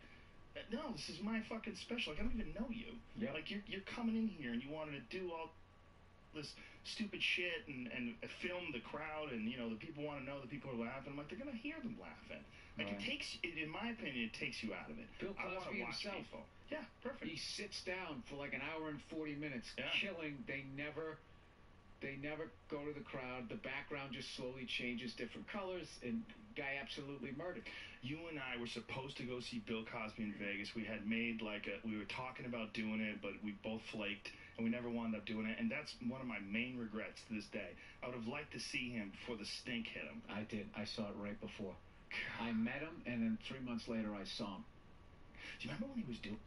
no, this is my fucking special. Like, I don't even know you. Yeah. Like, you're coming in here and you wanted to do all this stupid shit and film the crowd, and, you know, the people want to know the people are laughing. I'm like, they're going to hear them laughing. Like, it takes, in my opinion, it takes you out of it. Bill I want to Cosby watch himself. people. Yeah, perfect. He sits down for like an hour and 40 minutes, killing. They never go to the crowd. The background just slowly changes different colors, and guy absolutely murdered. You and I were supposed to go see Bill Cosby in Vegas. We had made we were talking about doing it, but we both flaked, and we never wound up doing it. And that's one of my main regrets to this day. I would have liked to see him before the stink hit him. I did. I saw it right before. I met him, and then 3 months later, I saw him. Do you remember when he was doing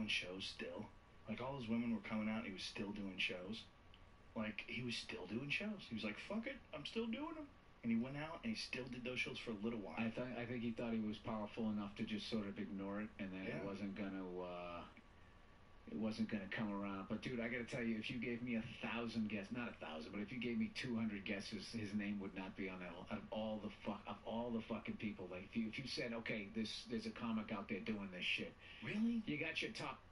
shows still? Like, all those women were coming out and he was still doing shows. Like, he was still doing shows. He was like, fuck it, I'm still doing them. And he went out and he still did those shows for a little while. I think he thought he was powerful enough to just sort of ignore it, and then it wasn't gonna come around. But dude, I gotta tell you, if you gave me 1,000 guesses, not 1,000, but if you gave me 200 guesses, his name would not be on that. Of all the fucking people, like if you said, okay, there's a comic out there doing this shit. Really? You got your top.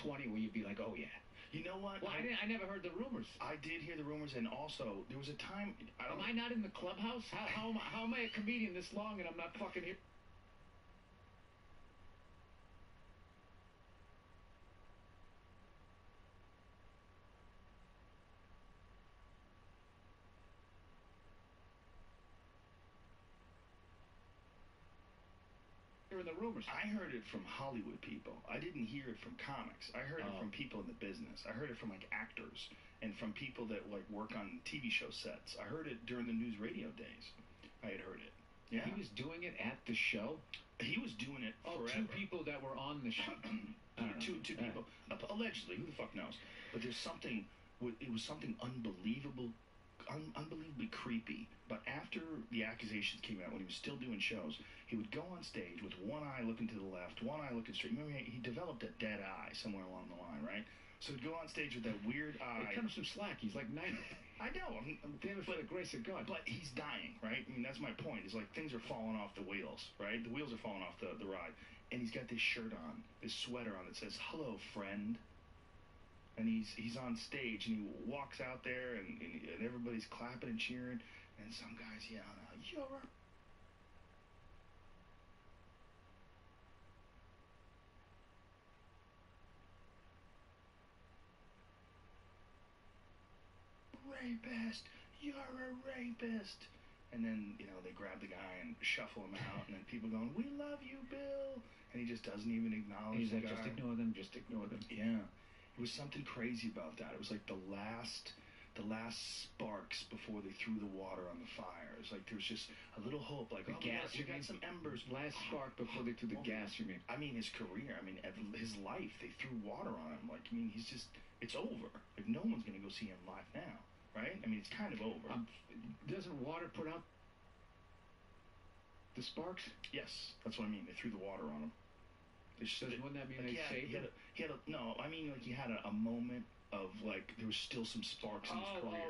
Where you'd be like, oh yeah. You know what? Well, I never heard the rumors. I did hear the rumors, and also there was a time. Am I not in the clubhouse? How am I a comedian this long and I'm not fucking here? In the rumors. I heard it from Hollywood people. I didn't hear it from comics. I heard it from people in the business. I heard it from like actors and from people that like work on TV show sets. I heard it during the news radio days. I had heard it. Yeah. He was doing it at the show? He was doing it forever. 2 people that were on the show. Two people. Allegedly. Who the fuck knows? But there's something, it was something unbelievably creepy. But after the accusations came out, when he was still doing shows, he would go on stage with one eye looking to the left, one eye looking straight. Remember, he developed a dead eye somewhere along the line, right? So he'd go on stage with that weird eye. It comes some slack. He's like 90. I know. Damn it for the grace of God. But he's dying, right? I mean, that's my point. Is like things are falling off the wheels, right? The wheels are falling off the ride. And he's got this shirt on, this sweater on that says, "Hello, friend." And he's on stage, and he walks out there, and everybody's clapping and cheering, and some guy's yelling out, "You're a..." rapist. You're a rapist. And then, you know, they grab the guy and shuffle him out, and then people going, we love you, Bill. And he just doesn't even acknowledge He's the like, guy. just ignore them, just ignore them. Yeah. It was something crazy about that. It was like the last sparks before they threw the water on the fire. It was like there was just a little hope, like, The gas, we got some embers. Last spark before they threw the gas, you mean? I mean, his career. I mean, his life. They threw water on him. Like, I mean, he's just, it's over. Like, no one's going to go see him live now, right? I mean, it's kind of over. Doesn't water put out the sparks? Yes, that's what I mean. They threw the water on him. Wouldn't that mean like, they saved him? No, I mean, like, he had a moment of, like, there was still some sparks in his career.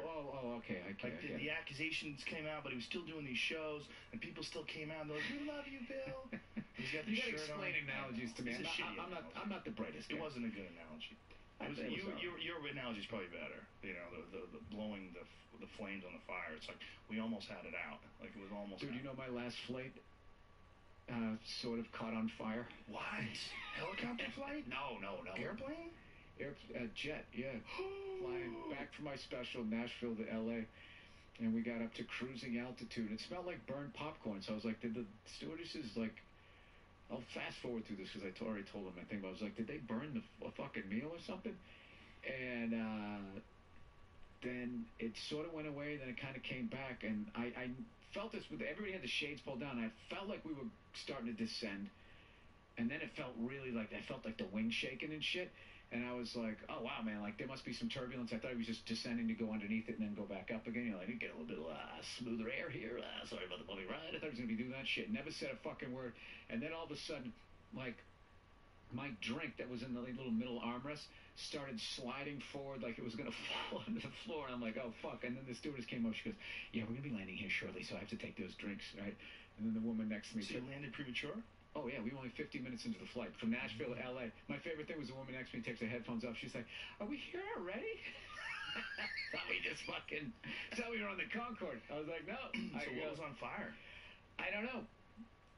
Okay, I get it. The accusations came out, but he was still doing these shows, and people still came out and they're like, we love you, Bill. He's got the You gotta shirt explain on. analogies to me. It's a shitty I'm analogy. not the brightest. It wasn't a good analogy. Your analogy's probably better. You know, the blowing the flames on the fire. It's like we almost had it out. Like it was almost. Dude, you know my last flight sort of caught on fire. What? Helicopter flight? No. Airplane? Jet, yeah. Flying back from my special Nashville to L.A. And we got up to cruising altitude. It smelled like burned popcorn. So I was like, did the stewardesses, like, I'll fast forward through this because I already told them my thing. But I was like, did they burn a fucking meal or something? And then it sort of went away. Then it kind of came back. And I felt this with everybody had the shades pulled down. I felt like we were starting to descend. And then it felt really like, I felt like the wings shaking and shit. And I was like, oh, wow, man, like, there must be some turbulence. I thought he was just descending to go underneath it and then go back up again. You know, like, get a little bit smoother air here. Sorry about the bumpy ride. I thought he was going to be doing that shit. Never said a fucking word. And then all of a sudden, like, my drink that was in the little middle armrest started sliding forward like it was going to fall onto the floor. And I'm like, oh, fuck. And then the stewardess came up. She goes, yeah, we're going to be landing here shortly, so I have to take those drinks, right? And then the woman next to me said, you landed premature? Oh, yeah, we were only 50 minutes into the flight from Nashville to L.A. My favorite thing was the woman next to me takes her headphones off. She's like, are we here already? Thought we just fucking... Thought we were on the Concorde. I was like, no. So what was on fire? I don't know.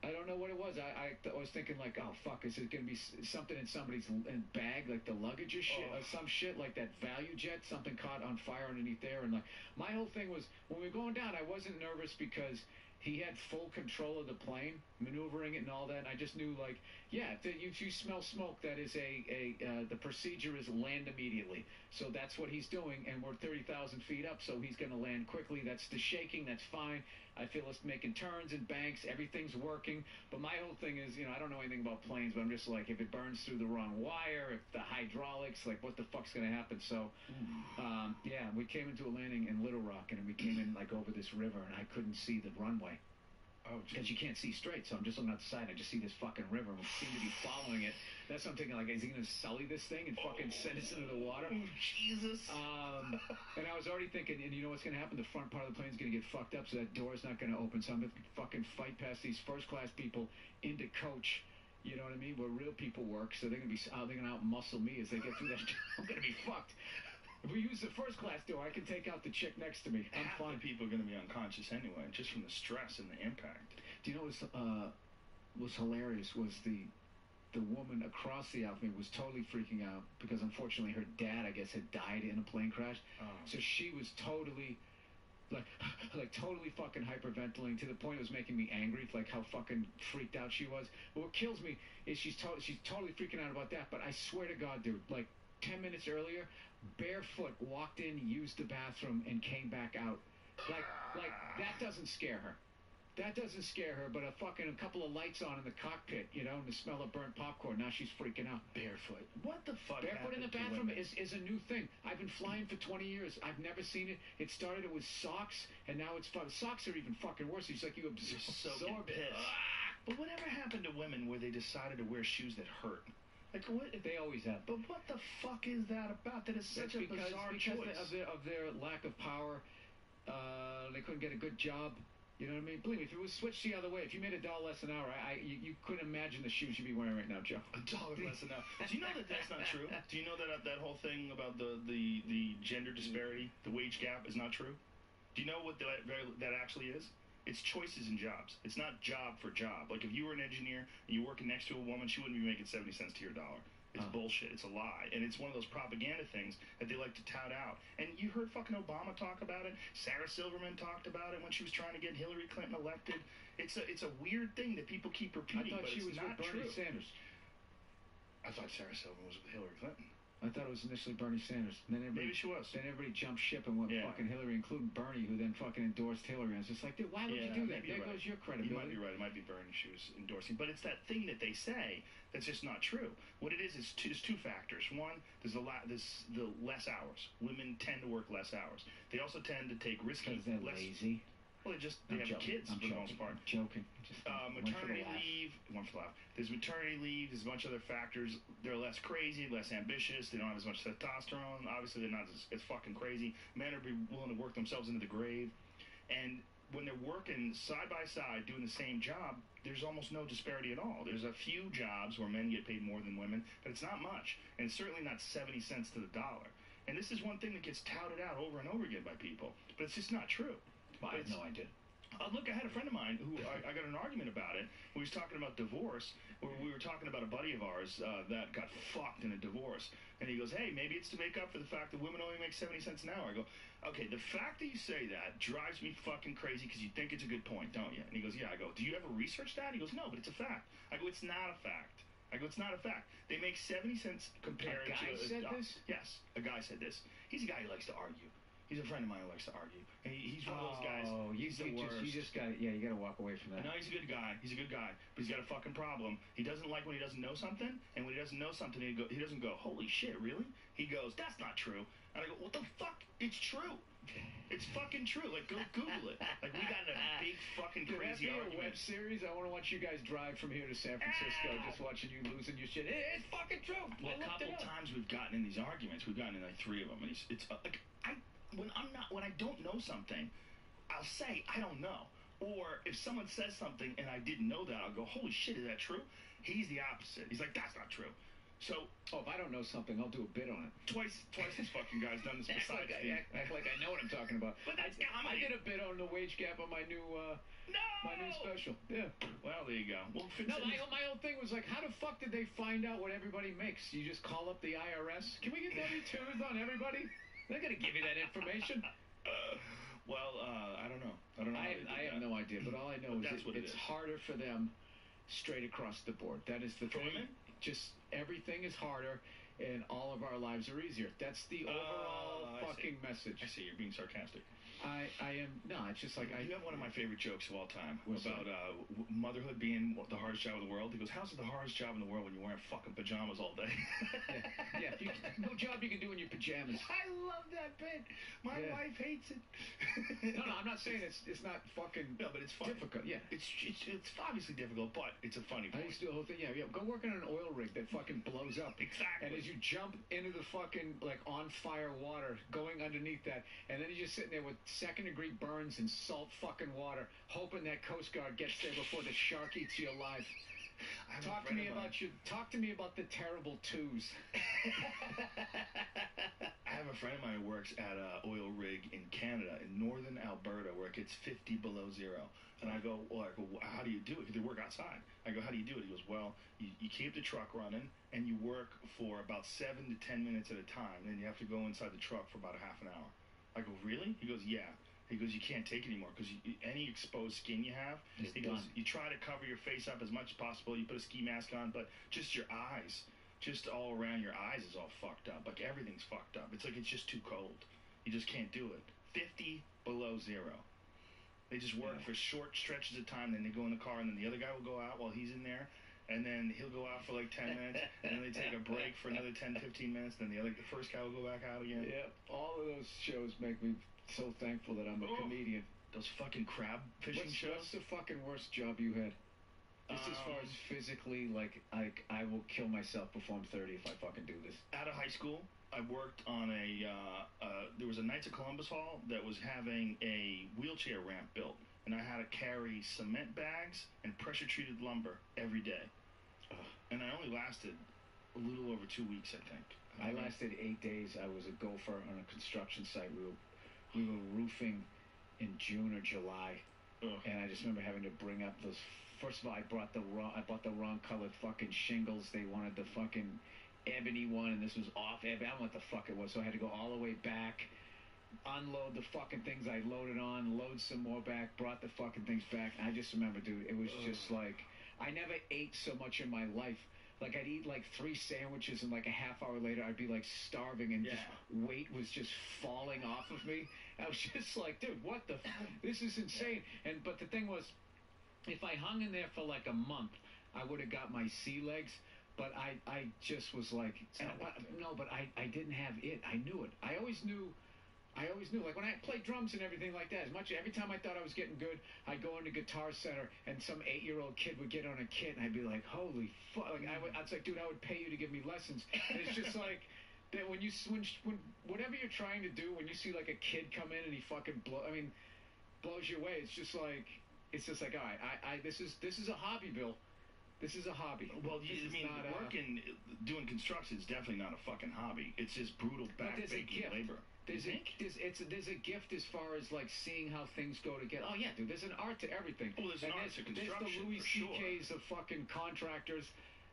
I don't know what it was. I was thinking like, oh, fuck, is it going to be something in somebody's bag, like the luggage or shit, or some shit, like that value jet, something caught on fire underneath there. And like, my whole thing was, when we were going down, I wasn't nervous because he had full control of the plane, maneuvering it and all that. And I just knew, like, yeah, if you smell smoke, that is the procedure is land immediately. So that's what he's doing, and we're 30,000 feet up, so he's going to land quickly. That's the shaking, that's fine. I feel us making turns and banks, everything's working. But my whole thing is, you know, I don't know anything about planes, but I'm just like, if it burns through the wrong wire, if the hydraulics, like, what the fuck's going to happen? So, yeah, we came into a landing in Little Rock, and we came in, like, over this river, and I couldn't see the runway. Because you can't see straight, so I'm just looking out the side. I just see this fucking river, and we seem to be following it. That's what I'm thinking, like, is he going to sully this thing and fucking send us into the water? Jesus. And I was already thinking, and you know what's going to happen? The front part of the plane's going to get fucked up, so that door's not going to open. So I'm going to fucking fight past these first-class people into coach. You know what I mean? Where real people work, so they're going to be they're going to out-muscle me as they get through that. I'm going to be fucked. If we use the first-class door, I can take out the chick next to me. I'm fine. People are going to be unconscious anyway, just from the stress and the impact. Do you know what was hilarious was the woman across the aisle from me was totally freaking out because unfortunately her dad, I guess, had died in a plane crash. So she was totally like totally fucking hyperventilating to the point it was making me angry, like how fucking freaked out she was. But what kills me is she's totally freaking out about that. But I swear to God, dude, like 10 minutes earlier, barefoot, walked in, used the bathroom, and came back out. Like that doesn't scare her. That doesn't scare her, but a couple of lights on in the cockpit, you know, and the smell of burnt popcorn. Now she's freaking out. Barefoot. What the fuck? Barefoot in the bathroom is a new thing. I've been flying for 20 years. I've never seen it. It started with socks, and now it's fun. Socks are even fucking worse. It's like you absorb it. But whatever happened to women where they decided to wear shoes that hurt? Like what? They always have. But what the fuck is that about? That is such a bizarre choice. Because of their lack of power, they couldn't get a good job. You know what I mean? Believe me, if it was switched the other way, if you made $1 less an hour, you couldn't imagine the shoes you'd be wearing right now, Joe. $1 less an hour. Do you know that that's not true? Do you know that whole thing about the gender disparity, the wage gap, is not true? Do you know what that actually is? It's choices in jobs. It's not job for job. Like if you were an engineer and you're working next to a woman, she wouldn't be making 70 cents to your dollar. It's bullshit. It's a lie. And it's one of those propaganda things that they like to tout out. And you heard fucking Obama talk about it. Sarah Silverman talked about it when she was trying to get Hillary Clinton elected. It's a weird thing that people keep repeating, I thought but she it's was not with Bernie true. Sanders. I thought Sarah Silverman was with Hillary Clinton. I thought it was initially Bernie Sanders. Then Maybe she was. Then everybody jumped ship and went fucking Hillary, including Bernie, who then fucking endorsed Hillary. And it's just like, dude, why would you do that? There goes your credibility. You might be right. It might be Bernie she was endorsing. But it's that thing that they say that's just not true. What it is two factors. One, there's the less hours. Women tend to work less hours. They also tend to take risky. Because they're lazy. Well, they have kids for the most part. I'm joking. Maternity leave, one for the laugh. There's maternity leave. There's a bunch of other factors. They're less crazy, less ambitious. They don't have as much testosterone. Obviously, they're not as fucking crazy. Men are willing to work themselves into the grave. And when they're working side by side, doing the same job, there's almost no disparity at all. There's a few jobs where men get paid more than women, but it's not much. And it's certainly not 70 cents to the dollar. And this is one thing that gets touted out over and over again by people. But it's just not true. I have no idea. Look, I had a friend of mine who I got in an argument about it. We was talking about divorce. Where we were talking about a buddy of ours that got fucked in a divorce. And he goes, hey, maybe it's to make up for the fact that women only make 70 cents an hour. I go, okay, the fact that you say that drives me fucking crazy because you think it's a good point, don't you? And he goes, yeah. I go, do you ever research that? He goes, no, but it's a fact. I go, it's not a fact. I go, it's not a fact. They make 70 cents compared to... A guy said this? Yes, a guy said this. He's a guy who likes to argue. He's a friend of mine who likes to argue. And he's one of those guys. Oh, he's the worst. You just got you got to walk away from that. No, he's a good guy. He's a good guy. But he's got a fucking problem. He doesn't like when he doesn't know something. And when he doesn't know something, he doesn't go, holy shit, really? He goes, that's not true. And I go, what the fuck? It's true. It's fucking true. Like, go Google it. Like, we got in a big fucking crazy argument. A web series. I want to watch you guys drive from here to San Francisco, just watching you losing your shit. It's fucking true. Well, a couple times we've gotten in these arguments. We've gotten in like 3 of them. And it's like, when I don't know something, I'll say I don't know. Or if someone says something and I didn't know that, I'll go, holy shit, is that true? He's the opposite. He's like, that's not true. So, if I don't know something, I'll do a bit on it. Twice this fucking guy's done this besides me. Act like I know what I'm talking about. But that's comedy. I did a bit on the wage gap on my new special. Yeah. Well, there you go. Well, my whole thing was like, how the fuck did they find out what everybody makes? You just call up the IRS? Can we get W-2s on everybody? They're gonna give you that information. I don't know. I have no idea, but all I know is it's harder for them straight across the board. That is the thing. Women? Just everything is harder, and all of our lives are easier. That's the overall fucking message. I see. You're being sarcastic. I am. No, it's just like You have one of my favorite jokes of all time about motherhood being the hardest job in the world. He goes, how's it the hardest job in the world when you're wearing fucking pajamas all day? No job you can do in your pajamas. I love that bit. My wife hates it. No, I'm not saying it's not fucking. No, but it's funny. Difficult. Yeah, it's obviously difficult, but it's a funny point. I used to do the whole thing. Yeah. Go work on an oil rig that fucking blows up. Exactly. And as you jump into the fucking like on fire water, going underneath that, and then you're just sitting there with second-degree burns and salt fucking water, hoping that Coast Guard gets there before the shark eats you alive. Talk to me about the terrible twos. I have a friend of mine who works at an oil rig in Canada, in northern Alberta, where it gets 50 below zero. And I go, how do you do it? Because they work outside. I go, how do you do it? He goes, well, you keep the truck running, and you work for about 7 to 10 minutes at a time. Then you have to go inside the truck for about a half an hour. I go, really? He goes, yeah. He goes, you can't take it anymore because any exposed skin you have, he goes, you try to cover your face up as much as possible. You put a ski mask on, but just your eyes, just all around your eyes is all fucked up. Like everything's fucked up. It's like it's just too cold. You just can't do it. 50 below zero. They just work for short stretches of time. Then they go in the car, and then the other guy will go out while he's in there. And then he'll go out for like 10 minutes, and then they take a break for another 10, 15 minutes. Then the first guy will go back out again. Yeah, all of those shows make me so thankful that I'm a comedian. Those fucking crab fishing shows. What's the fucking worst job you had? Just as far as physically, like I will kill myself before I'm 30 if I fucking do this. Out of high school, I worked on there was a Knights of Columbus Hall that was having a wheelchair ramp built. And I had to carry cement bags and pressure-treated lumber every day. And I only lasted a little over 2 weeks, I think. I lasted 8 days. I was a gopher on a construction site. We were roofing in June or July, and I just remember having to bring up those. First of all, I bought the wrong colored fucking shingles. They wanted the fucking ebony one, and this was off ebony. I don't know what the fuck it was, so I had to go all the way back, unload the fucking things I loaded on, load some more back, brought the fucking things back. I just remember, dude, it was just like, I never ate so much in my life. Like, I'd eat like 3 sandwiches, and like a half hour later, I'd be like starving, and just weight was just falling off of me. I was just like, dude, what the this is insane. But the thing was, if I hung in there for like a month, I would have got my sea legs. But I just was like, I didn't have it. I knew it. I always knew, like when I played drums and everything like that, every time I thought I was getting good, I'd go into Guitar Center and some 8-year-old kid would get on a kit, and I'd be like, holy fuck. Like, I was like, dude, I would pay you to give me lessons. And it's just like, that when whatever you're trying to do, when you see like a kid come in and he fucking blows you away, it's just like, all right, this is a hobby, Bill. This is a hobby. Well, working, doing construction is definitely not a fucking hobby. It's just brutal back-breaking labor. There's a gift as far as like seeing how things go together. Oh yeah, dude, there's an art to everything. Well, there's an art to construction. There's the Louis C.K.'s of fucking contractors.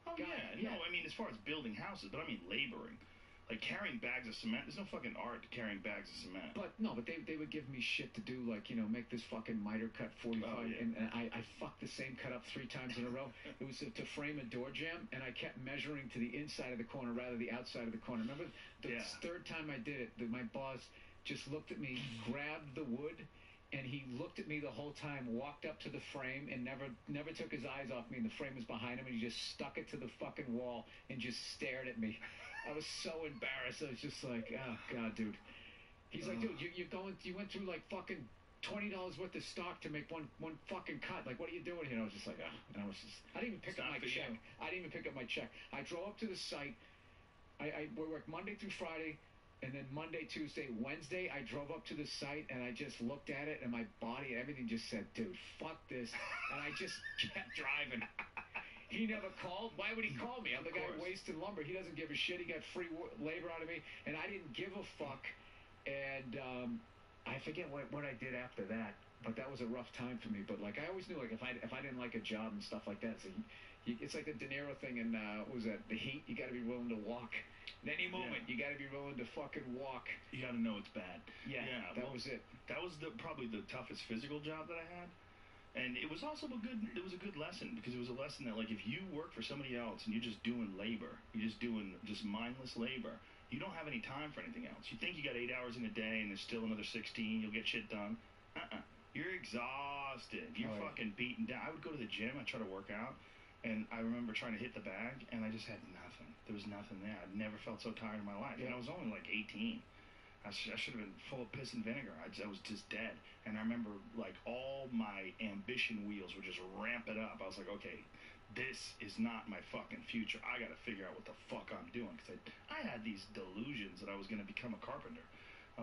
Oh yeah, no, I mean as far as building houses, but I mean laboring. Like carrying bags of cement, there's no fucking art to carrying bags of cement. But they would give me shit to do, like, make this fucking miter cut 45, and I fucked the same cut up 3 times in a row. It was to frame a door jamb, and I kept measuring to the inside of the corner rather than the outside of the corner. Remember the third time I did it, my boss just looked at me, grabbed the wood, and he looked at me the whole time, walked up to the frame, and never took his eyes off me, and the frame was behind him, and he just stuck it to the fucking wall and just stared at me. I was so embarrassed. I was just like, oh god, dude. He's like, dude, you went through like fucking $20 worth of stock to make one fucking cut. Like, what are you doing here? And I was just like, and I didn't even pick up my check. I didn't even pick up my check. I drove up to the site. I worked Monday through Friday, and then Monday, Tuesday, Wednesday, I drove up to the site, and I just looked at it, and my body and everything just said, dude, fuck this. And I just kept driving. He never called. Why would he call me? I'm the guy wasting lumber. He doesn't give a shit. He got free labor out of me, and I didn't give a fuck. And I forget what I did after that, but that was a rough time for me. But like, I always knew, like, if I didn't like a job and stuff like that, so it's like the De Niro thing in what was that, The Heat? You got to be willing to walk. At any moment, you got to be willing to fucking walk. You got to know it's bad. Yeah, that was it. That was probably the toughest physical job that I had. And it was also a good lesson, because it was a lesson that, like, if you work for somebody else and you're just doing labor, you're just doing mindless labor, you don't have any time for anything else. You think you got 8 hours in a day and there's still another 16, you'll get shit done. You're exhausted. You're fucking beaten down. I would go to the gym, I'd try to work out, and I remember trying to hit the bag, and I just had nothing. There was nothing there. I'd never felt so tired in my life. And I was only like 18. I should have been full of piss and vinegar. I was just dead. And I remember, like, all my ambition wheels would just ramp it up. I was like, okay, this is not my fucking future. I got to figure out what the fuck I'm doing. Because I had these delusions that I was going to become a carpenter.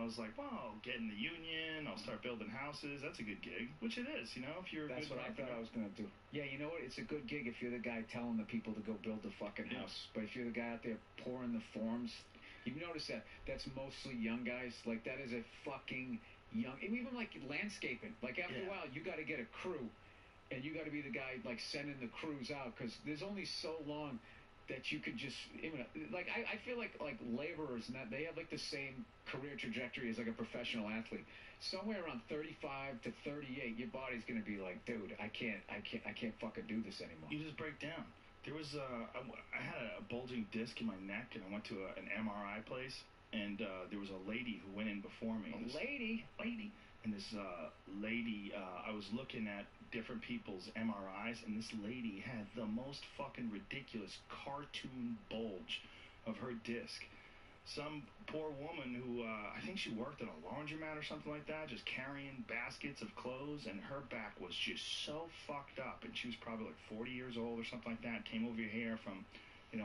I was like, well, I'll get in the union. I'll start building houses. That's a good gig. Which it is, if you're That's what I thought I was going to do. Yeah, you know what? It's a good gig if you're the guy telling the people to go build the fucking house. But if you're the guy out there pouring the forms... You've noticed that's mostly young guys. Like, that is a fucking young... Even like landscaping. Like, after a while, you got to get a crew. And you got to be the guy, like, sending the crews out. Because there's only so long that you could just... Like, I feel like laborers, and that they have, like, the same career trajectory as, like, a professional athlete. Somewhere around 35 to 38, your body's going to be like, dude, I can't fucking do this anymore. You just break down. There was I had a bulging disc in my neck, and I went to an MRI place, and there was a lady who went in before me. Lady. And this lady, I was looking at different people's MRIs, and this lady had the most fucking ridiculous cartoon bulge of her disc. Some poor woman who, I think she worked at a laundromat or something like that, just carrying baskets of clothes, and her back was just so fucked up, and she was probably like 40 years old or something like that, came over here from,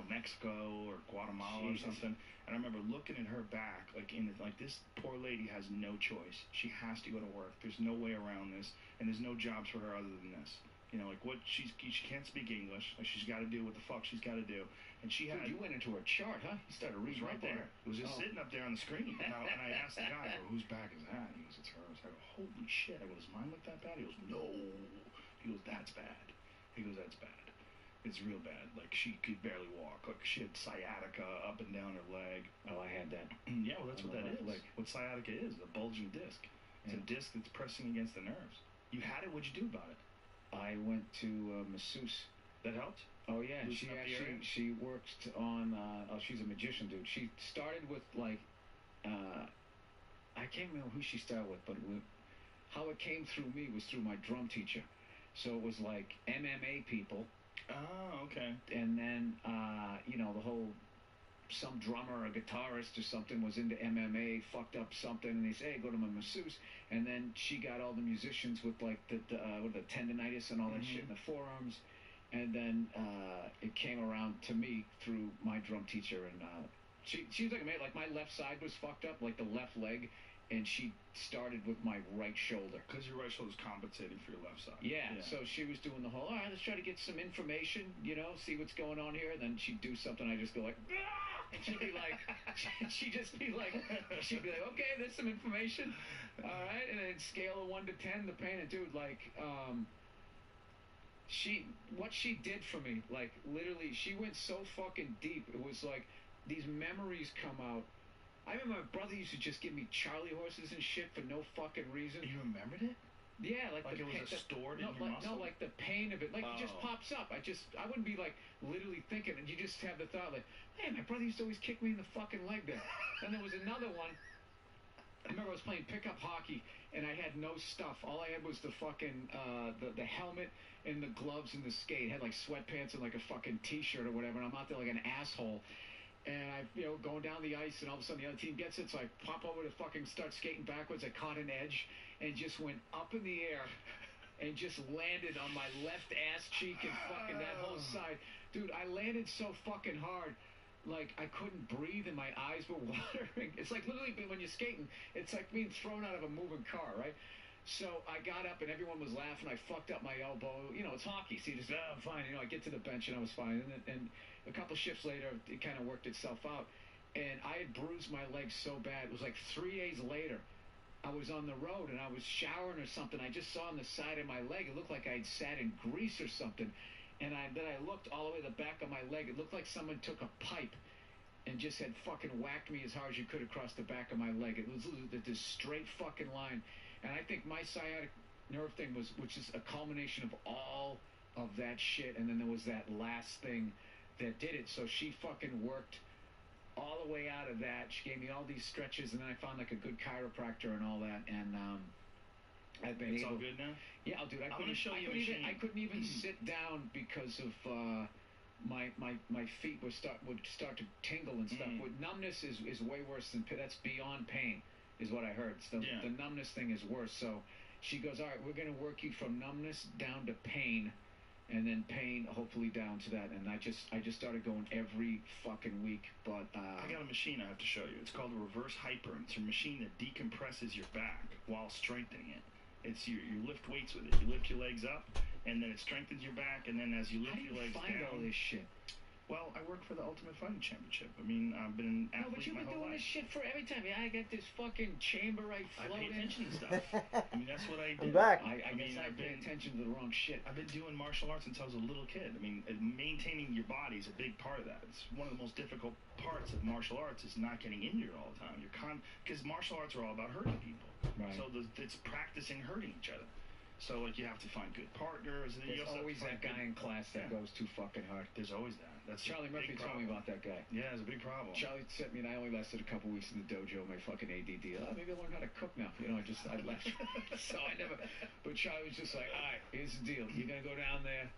Mexico or Guatemala or something, and I remember looking at her back, like this poor lady has no choice. She has to go to work. There's no way around this, and there's no jobs for her other than this. She can't speak English. Like, she's got to do what the fuck she's got to do. And she had... Dude, you went into her chart, huh? You started reading right there. It was just sitting up there on the screen. And I asked the guy, I go, whose back is that? He goes, it's hers. I go, holy shit. I go, does mine look that bad? He goes, no. He goes, that's bad. He goes, that's bad. It's real bad. Like, she could barely walk. Like, she had sciatica up and down her leg. Oh, I had that. Yeah, well, that's what that is. Leg. What sciatica is, a bulging disc. It's a disc that's pressing against the nerves. You had it. What'd you do about it? I went to masseuse. That helped? Oh yeah, Loosen up the area? she worked on. She's a magician, dude. She started with like, I can't remember who she started with, but how it came through me was through my drum teacher. So it was like MMA people. Oh, okay. And then the whole, some drummer or guitarist or something was into MMA, fucked up something, and they say, hey, go to my masseuse. And then she got all the musicians with like the tendonitis and all that shit in the forearms. And then it came around to me through my drum teacher, and she was like my left side was fucked up, like the left leg, and she started with my right shoulder. Because your right shoulder's compensating for your left side. Yeah, so she was doing the whole, all right, let's try to get some information, see what's going on here. And then she'd do something, I just go like, ah! And she'd be like, she'd be like, okay, there's some information. All right, and then scale of 1 to 10, the pain. And dude, like, what she did for me, like, literally, she went so fucking deep. It was like, these memories come out. I remember my brother used to just give me Charlie horses and shit for no fucking reason. You remembered it? Yeah, like it was stored in your muscle? No, like the pain of it. Like, it just pops up. I wouldn't be, like, literally thinking, and you just have the thought, like, hey, my brother used to always kick me in the fucking leg there. And there was another one. I remember I was playing pickup hockey, and I had no stuff. All I had was the fucking, the helmet and the gloves and the skate. I had, like, sweatpants and, like, a fucking T-shirt or whatever, and I'm out there like an asshole. And I, going down the ice, and all of a sudden the other team gets it, so I pop over to fucking start skating backwards. I caught an edge and just went up in the air and just landed on my left ass cheek and fucking that whole side. Dude, I landed so fucking hard, like I couldn't breathe and my eyes were watering. It's like literally when you're skating, it's like being thrown out of a moving car, right? So I got up and everyone was laughing. I fucked up my elbow. It's hockey, so you just, I'm fine. I get to the bench and I was fine. And a couple shifts later, it kind of worked itself out. And I had bruised my leg so bad. It was like 3 days later. I was on the road and I was showering or something. I just saw on the side of my leg, it looked like I'd sat in grease or something. And then I looked all the way to the back of my leg. It looked like someone took a pipe and just had fucking whacked me as hard as you could across the back of my leg. It was this straight fucking line. And I think my sciatic nerve thing which is a culmination of all of that shit. And then there was that last thing that did it. So she fucking worked all the way out of that. She gave me all these stretches, and then I found like a good chiropractor and all that. And I've been all good now? Yeah, dude. I couldn't even sit down because of my feet would start to tingle and stuff. With numbness is way worse than that's beyond pain, is what I heard. So the numbness thing is worse. So she goes, all right, we're gonna work you from numbness down to pain, and then pain hopefully down to that. And I just started going every fucking week. But I got a machine I have to show you. It's called a reverse hyper. It's a machine that decompresses your back while strengthening it. It's you lift weights with it. You lift your legs up, and then it strengthens your back. And then as you lift your legs down, find all this shit? Well, I work for the Ultimate Fighting Championship. I mean, I've been an athlete my whole life. No, but you've been doing this shit for every time. I got this fucking chamber I float in. I pay attention to stuff. I mean, that's what I do. I'm back. I guess I pay attention to the wrong shit. I've been doing martial arts since I was a little kid. I mean, maintaining your body is a big part of that. It's one of the most difficult parts of martial arts is not getting injured all the time. Because martial arts are all about hurting people. Right. So it's practicing hurting each other. So, like, you have to find good partners. And There's always that guy in class that goes too fucking hard. There's always that. That's Charlie Murphy told me about that guy. Yeah, it's a big problem. Charlie sent me, and I only lasted a couple weeks in the dojo. My fucking ADD. Maybe I'll learn how to cook now. I left. So I never. But Charlie was just like, all right, here's the deal. You're gonna go down there.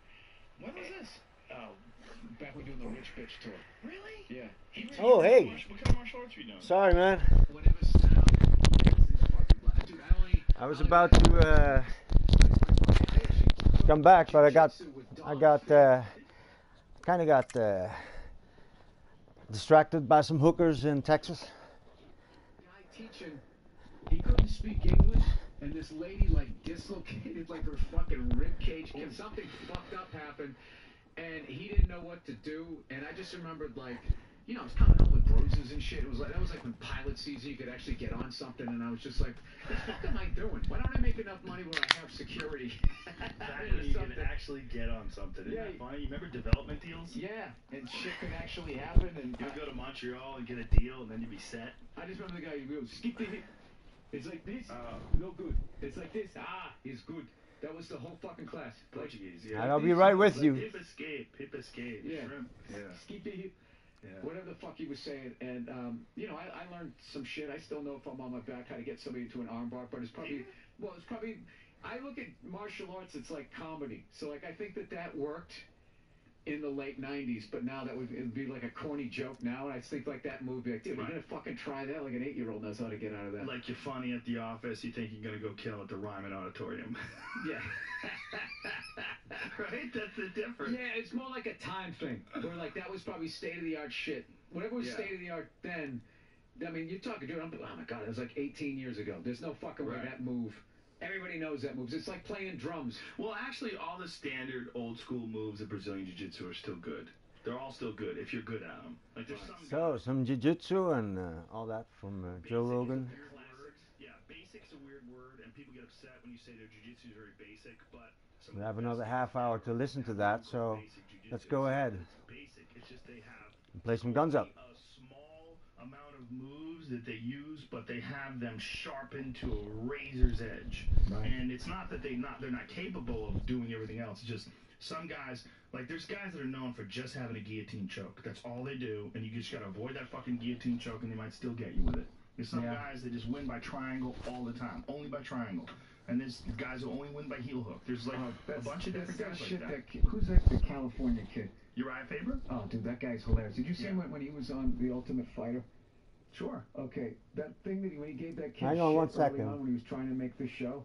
When was this? Oh, back when we were doing the Rich Bitch tour. Really? Yeah. Oh, hey. What kind of martial arts are you doing? Sorry, man. Whatever style. Dude, I was about to come back, but I got kind of got distracted by some hookers in Texas. Guy teaching, he couldn't speak English, and this lady like dislocated like her fucking rib cage. Something fucked up happened, and he didn't know what to do. And I just remembered, like, I was coming home with bruises cruises and shit. It was like, that was like when pilot season, you could actually get on something, and I was just like, what the fuck am I doing? Why don't I make enough money where I have security? Back when you can actually get on something. Isn't that funny? You remember development deals? Yeah, and shit could actually happen. And you would go to Montreal and get a deal, and then you'd be set. I just remember the guy who goes, skip the hit. It's like this. No good. It's like this. He's good. That was the whole fucking class. Portuguese, And I'll be right with you. Hip escape, yeah. Shrimp. Yeah. Skip the hip. Yeah. Whatever the fuck he was saying. And, you know, I learned some shit. I still know if I'm on my back how to get somebody into an armbar, but it's probably, I look at martial arts, it's like comedy. So, like, I think that worked in the late 90s, but now it'd be like a corny joke now, and I think like that movie, like, dude, you're gonna fucking try that? Like an 8-year-old knows how to get out of that. Like you're funny at the office, you think you're gonna go kill at the Ryman Auditorium. Yeah. Right? That's the difference. Yeah, it's more like a time thing, where like that was probably state-of-the-art shit. Whatever was state-of-the-art then, I mean, you're talking, dude, oh my god, it was like 18 years ago. There's no fucking way that move. Everybody knows that moves. It's like playing drums. Well, actually, all the standard old-school moves of Brazilian Jiu-Jitsu are still good. They're all still good if you're good at them. Like there's some jiu-jitsu and all that from Joe Rogan. Yeah, basic's a weird word, and people get upset when you say their jiu-jitsu is very basic, but We have another half hour to listen to that, so let's go ahead. Basic. It's just they have play some guns up. A small amount of moves that they use, but they have them sharpened to a razor's edge. Right. And it's not that they're not capable of doing everything else. It's just some guys, like there's guys that are known for just having a guillotine choke. That's all they do, and you just gotta avoid that fucking guillotine choke, and they might still get you with it. There's some guys that just win by triangle all the time, only by triangle. And there's guys who only win by heel hook. There's like a bunch of different guys like that. Who's that the California kid? Uriah Faber? Oh, dude, that guy's hilarious. Did you see him when he was on The Ultimate Fighter? Sure. Okay, that thing that when he gave that kid Hang on shit 1 early second. on when he was trying to make the show,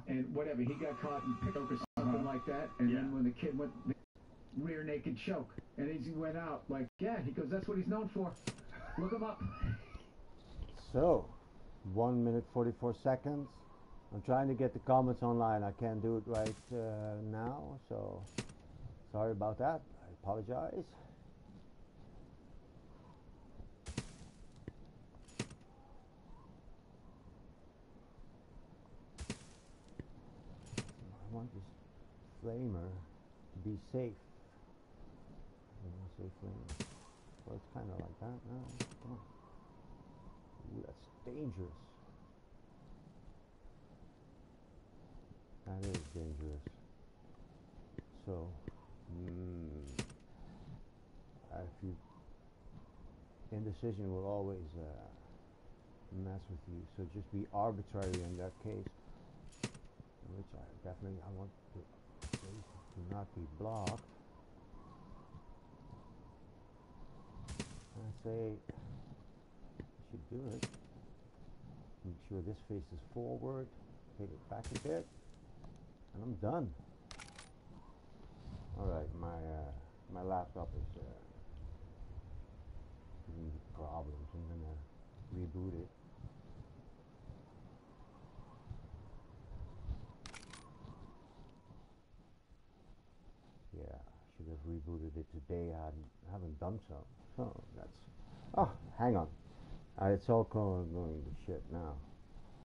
and whatever, he got caught in pick or something like that, and then when the kid went rear naked choke, and as he went out, like, he goes, that's what he's known for. Look him up. So, 1 minute 44 seconds. I'm trying to get the comments online. I can't do it right now, so sorry about that. I apologize. I want this flamer to be safe. I want to say flamer. Well, it's kind of like that now. Come on. Ooh, that's dangerous. That is dangerous. So, if you, indecision will always mess with you. So just be arbitrary in that case. Which I want the face to not be blocked. I say, I should do it. Make sure this face is forward. Take it back a bit. And I'm done. Alright, my laptop is giving me problems. I'm gonna reboot it. Yeah, I should have rebooted it today. I haven't done so. So that's. Oh, hang on. It's all going to shit now.